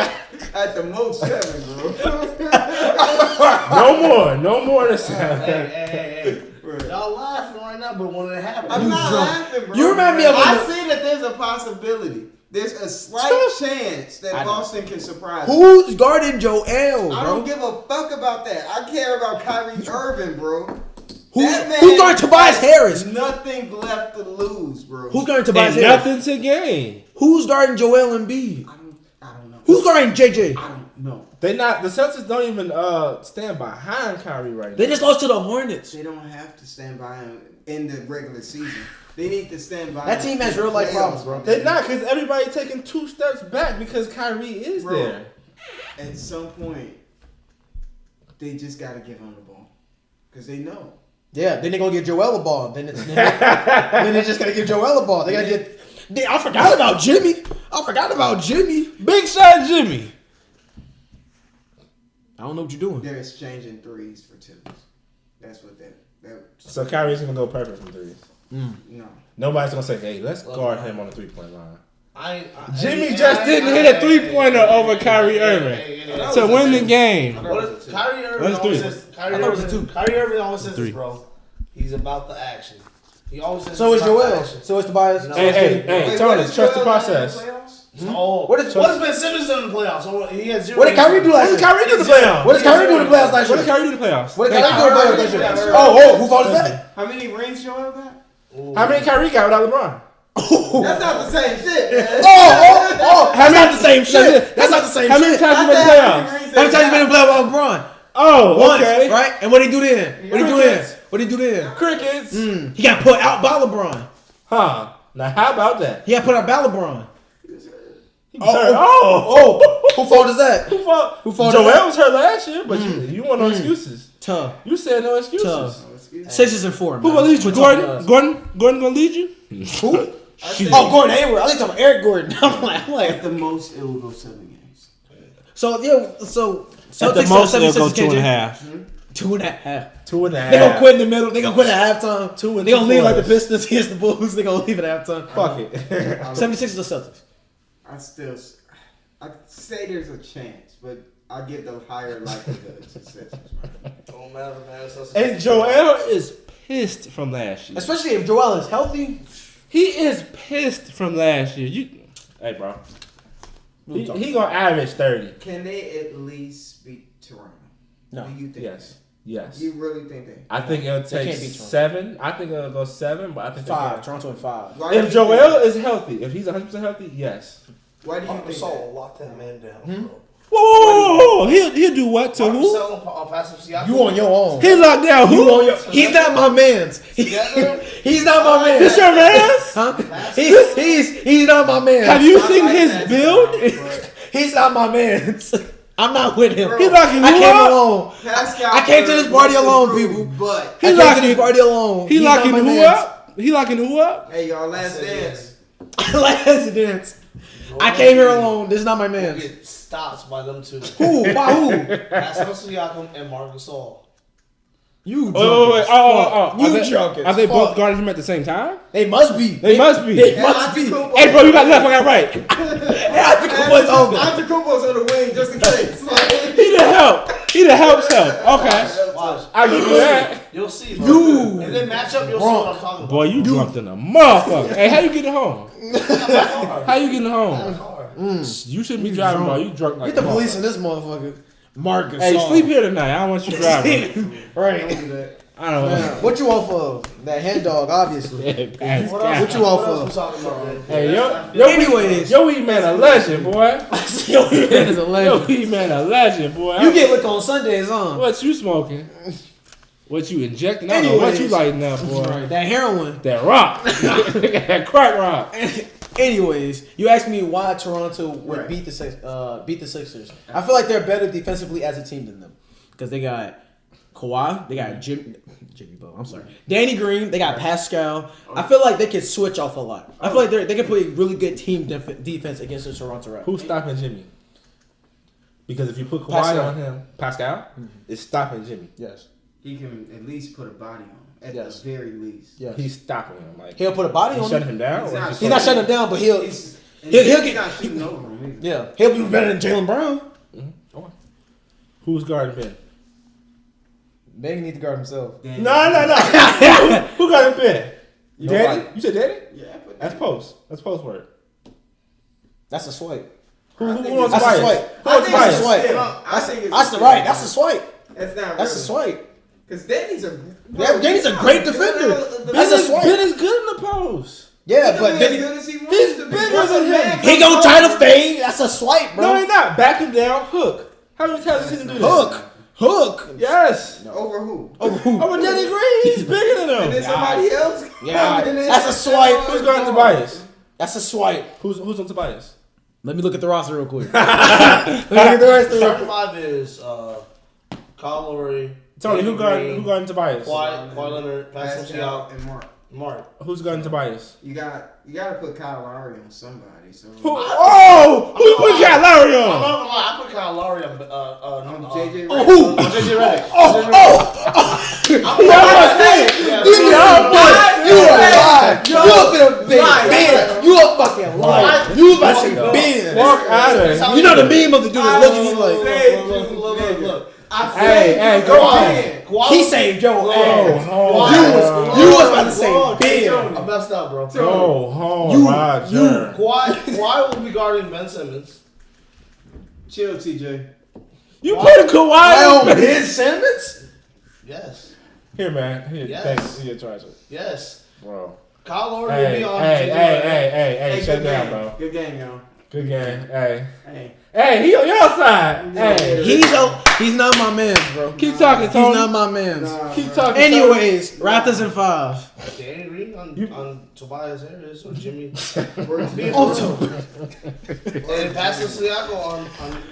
At the most 7, bro. No more than 7. Hey. Y'all laughing right now, but when it happens, I'm not laughing, bro. You remind me of I when- see that there's a possibility. There's a slight chance that Boston can surprise us. Who's guarding Joel, I bro? don't give a fuck about that. I care about Kyrie Irving, bro. Who's That man guarding Tobias has Harris? Nothing left to lose, bro. Who's guarding Tobias And Harris? nothing to gain. Who's guarding Joel Embiid? I don't know. Who's guarding JJ? I don't know. They not the Celtics don't even stand behind Kyrie right now. They just lost to the Hornets. They don't have to stand by him in the regular season. They need to stand by That him team has in the real life playoffs, problems, bro. They're not because everybody taking 2 steps back because Kyrie is Bro. there. At some point, they just got to give him the ball because they know. Yeah, then they're gonna give Joel a ball. Then they're just gonna give Joel a ball. They gotta get. I forgot about Jimmy. Big shot Jimmy. I don't know what you're doing. They're exchanging 3s for 2s. That's what that So Kyrie's gonna go perfect from 3s. no. Nobody's gonna say, "Hey, let's guard him on the 3-point line." Jimmy Jimmy just didn't hit a 3-pointer over Kyrie Irving to win the game. Kyrie Irving That's 3. always says, Kyrie Irving always says this, bro. He's about the action. He always says So is he's about the Joel. action. So is Tobias. No. Hey, Wait, Tony, what is trust the Joel done in process. playoffs? Oh, What what is- has Ben Simmons done in the playoffs? So he has 0. What did Kyrie do What last did year? Kyrie do in the playoffs? What did Kyrie do in the playoffs last What year? did Kyrie do in the playoffs? What did Kyrie do in the playoffs last year? Kyrie- Oh, who fault is that? How many rings Joel got? How many Kyrie got without LeBron? That's not the same shit, man. That's not the same shit. That's not the same How many shit. times you been in the How playoffs? many rings How many times you been in the playoffs with LeBron? Oh, Once, okay. right? And what did he do then? What did he do then? What did he do then? Crickets. He got put out by LeBron. Huh. Now how about that? He got put out by LeBron. Oh. Who fault is that? Who fought? Who fought Joel that? was hurt last year, but you want no excuses. Tough. You said no excuses. Tough. 6 and 4. Who gonna lead you? Gordon gonna lead you? Who? Oh, Gordon Hayward. I think I'm Eric Gordon. I'm like. At the most, it will go 7 games. So yeah. So At the Celtics most, and it'll go 76ers 2.5. 2.5. 2.5. They gonna quit in the middle. They gonna quit at halftime. Two and They gonna two leave like the quarters. Pistons against the Bulls. They gonna leave at halftime. Fuck it. 76ers or Celtics. I say there's a chance, but I give the higher likelihood to Sixers, man. Don't matter, man. And Joel is pissed from last year. Especially if Joel is healthy. He is pissed from last year. Hey, bro. He gonna average 30. Can they at least beat Toronto? No. Do you think? Yes. that? You really think that? I think it'll take can't beat Toronto. 7. I think it'll go 7, but I think 5. Toronto in 5. Why do If you Joel think is healthy, if he's 100% healthy, yes. that? Why do you Marc think Gasol that? lock that man down, bro. Whoa. He'll do what to Marc who? Gasol on passive Siakam. You on your own. He locked down You who? on your. He's not my man's. He's not my man. This your man's? Huh? He's not my man. Have you I seen like his that build? stuff, but He's not my man. I'm not with him. He locking I who came up? alone. Pascal I came to this party Russell alone, Westbrook, people. But He I came locking- to this party alone. He He's not locking my who mans. up? He locking who up? hey, y'all, last dance. Last dance. I came here alone. This is not my man. Get stops by them two. Who? By who? Pascal Siakam and Marc Gasol. You drunk. Wait. as Oh. fuck. You drunk as Are they both fuck. guarding him at the same time? They must be. They must be. They must be. Hey, bro, you got left, I got right. Antetokounmpo's on there. Antetokounmpo's on the wing just in case. He the help. He the help. Okay. Watch. I'll give you that. You'll see, bro. You If they match up, you'll see what I'm talking about. Boy, you drunk in a motherfucker. Hey, how you getting home? Car. How you getting home? Car. You shouldn't be driving, bro. You drunk like Get the a police in motherfucker. this motherfucker. Marcus. Hey, sleep here tonight. I don't want you driving. Right. I don't know. What you off of? That hen dog, obviously. What else? What you off What else of? we talking about, man? Hey, Anyways. yo, weed man a legend, boy. Yo, he is a Yo, legend. weed man a legend, boy. You get licked on Sundays, huh? What you smoking? What you injecting? I don't know what you lighting up, boy. Right, that heroin. That rock. That crack rock. Anyways, you asked me why Toronto would beat the Sixers. I feel like they're better defensively as a team than them because they got Kawhi, they got Jimmy Bo. I'm sorry, Danny Green, they got Pascal. I feel like they can switch off a lot. I feel like they can play really good team defense against the Toronto Raptors. Who's stopping Jimmy? Because if you put Kawhi on him, Pascal, it's stopping Jimmy. Yes, He can at least put a body on him, at the very least. yes. He's stopping him. Like He'll put a body on shut him. him down. He's He's not shutting him down, but he'll He's get not shooting over him either. yeah he'll be better than Jaylen Brown. Okay. Who's guarding Ben? Ben need to guard himself. Danny- No. Who got him Ben? Danny? Nobody. You said Danny? Yeah, but That's post. That's post work. That's a swipe. Who I on think That's a Tobias? swipe. Who on That's a Tobias? swipe. I think it's That's a the right. steal. That's a swipe. That's not. That's a swipe. Because Danny's a. Danny's a great defender. That's a swipe. Ben is good in the post. Yeah, but then as he wants He's to be. bigger Once a than man him. he gonna try to fade. That's a swipe, No, bro. he's not. Back him down. Hook. How many times have you seen him do that? Hook. Yes. Over who? Over Danny Green. He's bigger than And him. then somebody else. Yeah, And then that's a swipe. Who's guarding Tobias? That's a swipe. Who's on Tobias? Let me look at the roster real quick. Let me look at the rest of Starting five is Kyle Lowry, Tony, who Danny Green, guarding Tobias? Kawhi Leonard, Pascal Pascal Siakam, and Mark. Mark. Who's guarding Tobias? You got to put Kyle Lowry on somebody. So Who put Cat Lowry I'm on? not gonna lie, I put Kyle Lowry on JJ. who? JJ Redick. You a liar. You up in a big Ben. You a fucking liar. You about to say Ben. Walk out of here. You know the meme of the dude is looking at you like, Look. Hey, go on. he saved Joe. Oh, You was about to say Ben. I messed up, bro. Go home, Roger. Kawhi will be guarding Ben Simmons. Chill, TJ. You put a Kawhi on Ben Simmons? Yes. Here, man. Here, Yes. thanks. Here, try it. Yes. Bro. Kyle Lowry will Hey, be on hey, JJ hey, Redick. hey, shut good down, game. bro. Good game, y'all. Good game. Hey. Hey. He on your side. Hey. He's not my man, bro. Keep talking, He's Tony. not my man. Keep talking. Anyways, Raptors in 5. Danny Green on Tobias Harris or Jimmy. Oh, And Pascal Siakam on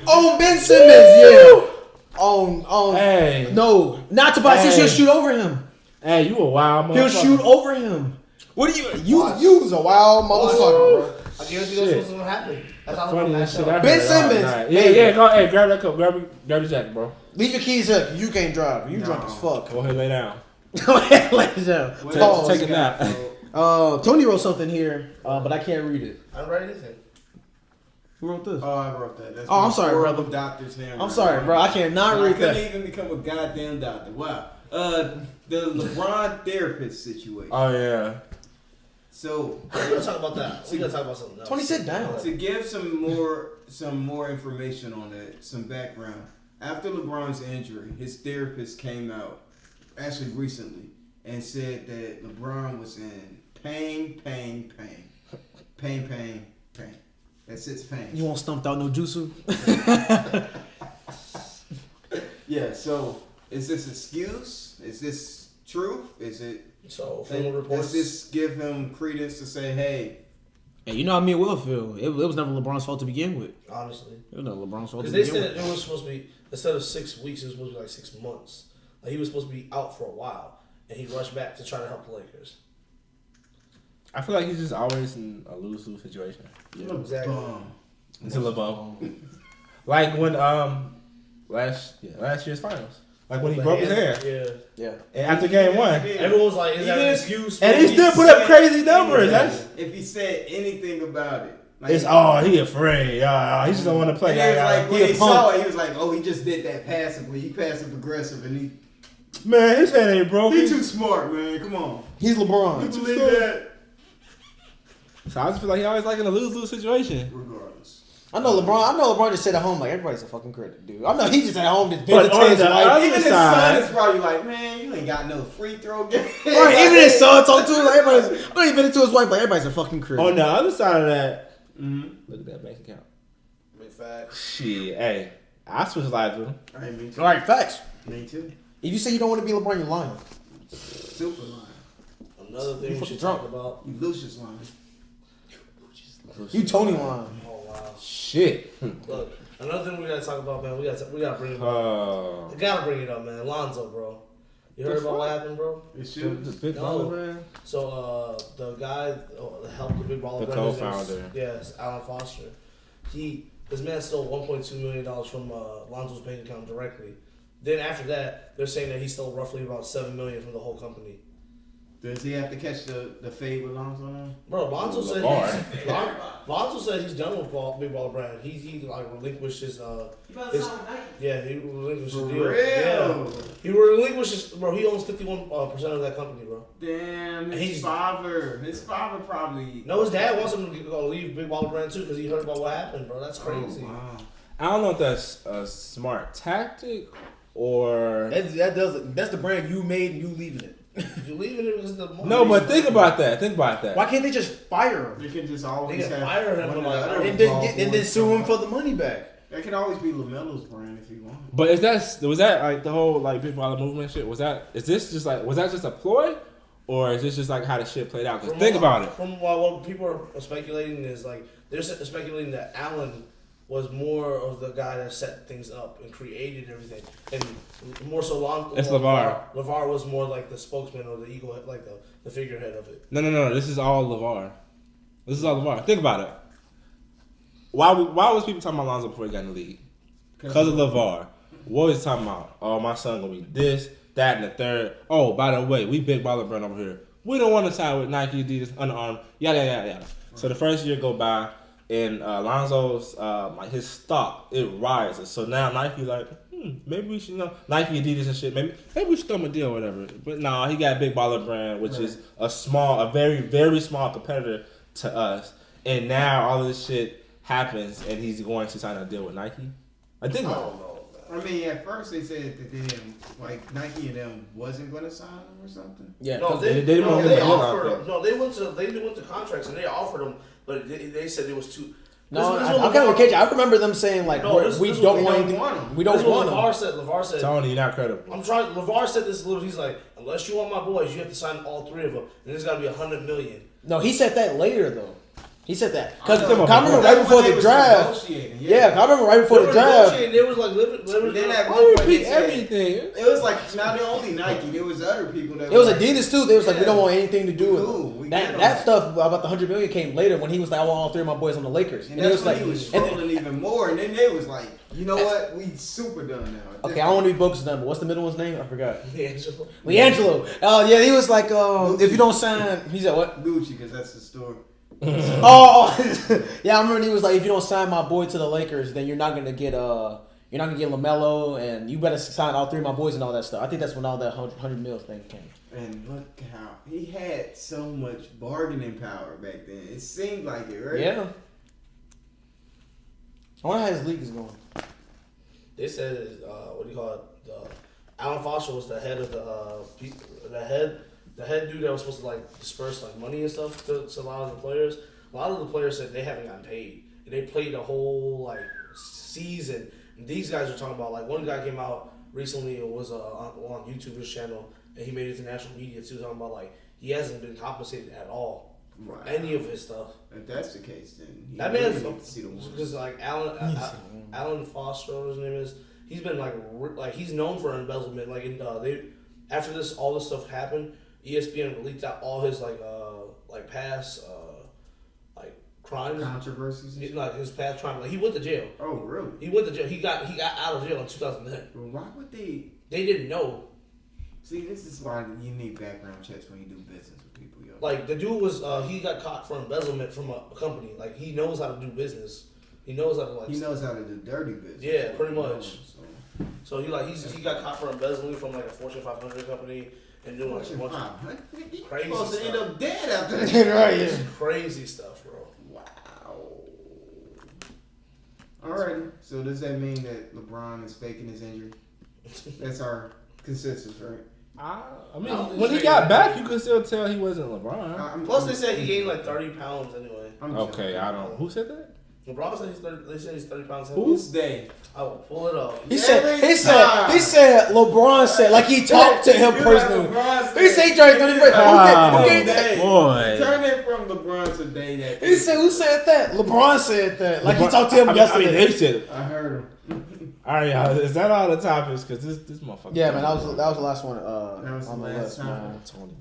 oh, Ben Simmons, yeah. Oh, Hey. no, not Tobias. He'll shoot over him. Hey, you a wild motherfucker. He'll shoot over him. What do you was a wild motherfucker, bro. I guarantee that's what's gonna happen. That's how Funny it's as shit. gonna I match Ben heard all Simmons, night. baby. Yeah, go. Hey, grab that cup. Grab the jacket, bro. Leave your keys up. You can't drive. You drunk as fuck. Go ahead, lay down. Go ahead, lay down. Pause. Take a nap. Tony wrote something here, but I can't read it. I don't write anything. Who wrote this? Oh, I wrote that. That's Oh, I'm my sorry, horrible brother. doctor's hand. I'm sorry, bro. I cannot I read couldn't that. even become a goddamn doctor. Wow. The LeBron therapist situation. Oh yeah. So We're gonna talk about that. We're gonna talk about something else. Tony, sit down. to give some more information on that, some background. After LeBron's injury, his therapist came out actually recently and said that LeBron was in pain. That's its pain. You won't stumped out no jutsu? Yeah. So is this excuse? Is this truth? Is it? So from the reports, Does this give him credence to say, hey? Hey, you know how me and Will feel. It was never LeBron's fault to begin with. honestly, It was never LeBron's fault to because they begin said with. it was supposed to be instead of 6 weeks, it was supposed to be like 6 months. Like he was supposed to be out for a while, and he rushed back to try to help the Lakers. I feel like he's just always in a lose-lose situation. Exactly. It's a LeBron. Like when last year's finals. Like when he broke his hand. Yeah. And after game 1. Everyone was like, "Is that an excuse?" And he still put up crazy numbers. That's If he said anything about it, like, he afraid. He just don't want to play. and he was like, when He he a saw punk. it, he was like, oh, he just did that passively. He passive aggressive, and Man, his head ain't broken. he too smart, man. Come on. He's LeBron. You believe that? So I just feel like he always like in a lose-lose situation. Regardless. I know LeBron just sit at home like everybody's a fucking critic, dude. I know he just at home just But been to on his the wife. other Even his side- son is probably like, man, you ain't got no free throw game. Right, even his son talk to him like everybody's. I know he been into his wife like everybody's a fucking critic. On the other side of that, look at that bank account. Big fact. Shit, hey, I switched lives with him. I ain't me too. All right, facts. Me too. If you say you don't want to be LeBron, you're lying. Super line. Another thing we fucking should drunk. talk about. You Lucius line. You Tony lying. Oh wow. Shit. Look, another thing we gotta talk about, man. We gotta bring it up. Oh. I gotta bring it up, man. Lonzo, bro. You heard about what happened, bro? It The should. big No. baller brand? So the guy that helped the Big Baller The Brand, his name's- co-founder. yes, Alan Foster. This man stole $1.2 million from Lonzo's bank account directly. Then after that, they're saying that he stole roughly about $7 million from the whole company. Does he have to catch the fade with Lonzo now? Bro, Lonzo said LeVar. Lonzo said he's done with Big Baller Brand. He like relinquished his yeah, he relinquished his For deal. real? Yeah, he relinquished his, bro. He owns 51% of that company, bro. Damn, He's- his father. His father probably. No, his dad wants him to go leave Big Baller Brand too because he heard about what happened, bro. That's crazy. Oh, wow. I don't know if that's a smart tactic or. That's the brand you made and you leaving it. You leaving it because of the money. No, but think about that. Think about that. Why can't they just fire him They can just They always can have fire him, one of but the like, other and then ball and then boys sue him come for out. the money back? That could always be LaMelo's brand if you want. But was that like the whole like big baller movement shit? Was that just a ploy, or is this just like how the shit played out? Because think about it. From what people are speculating is like they're speculating that Allen was more of the guy that set things up and created everything, and more so It's LeVar. LeVar was more like the spokesman or the ego, like the figurehead of it. No. This is all LeVar. This is all LeVar. Think about it. Why was people talking about Lonzo before he got in the league? Because of LeVar. What was he talking about? Oh, my son gonna be this, that, and the third. Oh, by the way, we big baller brand over here. We don't want to side with Nike, Adidas, Under Armour, yada. So the first year go by, and Lonzo's like his stock it rises. So now Nike like, maybe we should Nike, Adidas, and shit. Maybe we should come a deal, or whatever. But no, he got a big baller brand, which is a very very small competitor to us. And now all of this shit happens, and he's going to sign a deal with Nike. I think about it. I mean, at first they said that they didn't, like Nike and them wasn't going to sign him or something. Yeah, No, they didn't want him to go out offered there. him. No, they went to contracts and they offered him, but they said it was too. No, This I one kind of LeVar- catch. I remember them saying like, No, this we one don't we want don't anything. want him. We don't This is what want him. LeVar said. Tony, you're not credible. I'm trying. LeVar said this little. He's like, unless you want my boys, you have to sign all three of them, and there's got to be $100 million. No, he said that later though. He said that I because know. I remember right That's before when they the was draft. negotiating, Yeah, I remember right before They the were draft. negotiating, They was like living. Then at Why one you point repeat they said- everything? It was like not only Nike, there was other people that It was were like, Adidas too. They was like, we don't want anything to do with Cool, it. we That get that on stuff about the $100 million came later when he was like, I want all three of my boys on the Lakers. And it that's was when like, he was and- scrolling even more. And then they was like, you know what? We super done now. okay, I don't want to be focused on, but what's the middle one's name? I forgot. D'Angelo. Leangelo. Oh yeah, he was like, if you don't sign, he said what? Gucci, because that's the story. Oh, yeah, I remember he was like, if you don't sign my boy to the Lakers, then you're not gonna get LaMelo, and you better sign all three of my boys and all that stuff. I think that's when all that 100 mil thing came. And look how he had so much bargaining power back then. It seemed like it, right? Yeah. I wonder how his league is going. They said, what do you call it? Alan Foster was the head of the head dude that was supposed to like disperse like money and stuff to a lot of the players. A lot of the players said they haven't gotten paid. And they played a whole like season. And these guys are talking about like one guy came out recently. It was on YouTuber's channel, and he made it to national media too, talking about like he hasn't been compensated at all for Wow. any of his stuff. If that's the case, then he That really man's need to see the ones. because like Alan Foster, whatever his name is, he's been like he's known for embezzlement. Like in they after this all this stuff happened, ESPN leaked out all his like past like crimes, Controversies. and shit. like his past crime. Like he went to jail. Oh, really? He went to jail. He got out of jail in 2010. Well, why would they? They didn't know. See, this is why you need background checks when you do business with people, yo. Like the dude was he got caught for embezzlement from a company. Like he knows how to do business. He knows how to like. He knows how to do dirty business. Yeah, pretty much. So, So he got caught for embezzling from like a Fortune 500 company and doing like a bunch of You're crazy supposed to stuff. end up dead after that. Right, yeah. crazy stuff, bro. Wow. Alrighty. So does that mean that LeBron is faking his injury? That's our consensus, right? I mean, when he got back, you could still tell he wasn't LeBron. Plus, they said he gained like 30 pounds anyway. Okay, I don't. Who said that? LeBron said they said he's 30 pounds heavy. Who's they? I will pull it up. He said LeBron said like he talked to him personally. He said he drank 30 Boy. Turn it from LeBron to they. He said, who said that? LeBron said that. Like he talked to him yesterday. I mean, they said it. I heard him. All right, y'all. Is that all the topics? Because this motherfucker. Yeah, man, that was the last one That was on the the last list, time. man. Tony,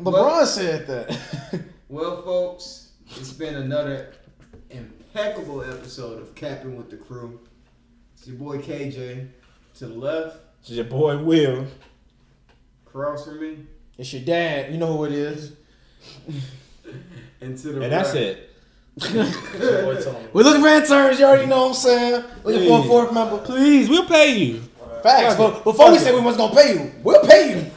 bro. LeBron said that. Well, folks, it's been another impeccable episode of Cappin With the Crew. It's your boy KJ. To the left, It's your boy Will. across from me, It's your dad. You know who it is. and to the And right. that's it. Boy, Tony. We're looking for interns. You already know what I'm saying. Looking for a fourth member. Please, we'll pay you. Facts. Fuck it. But before we say we was gonna pay you, we'll pay you.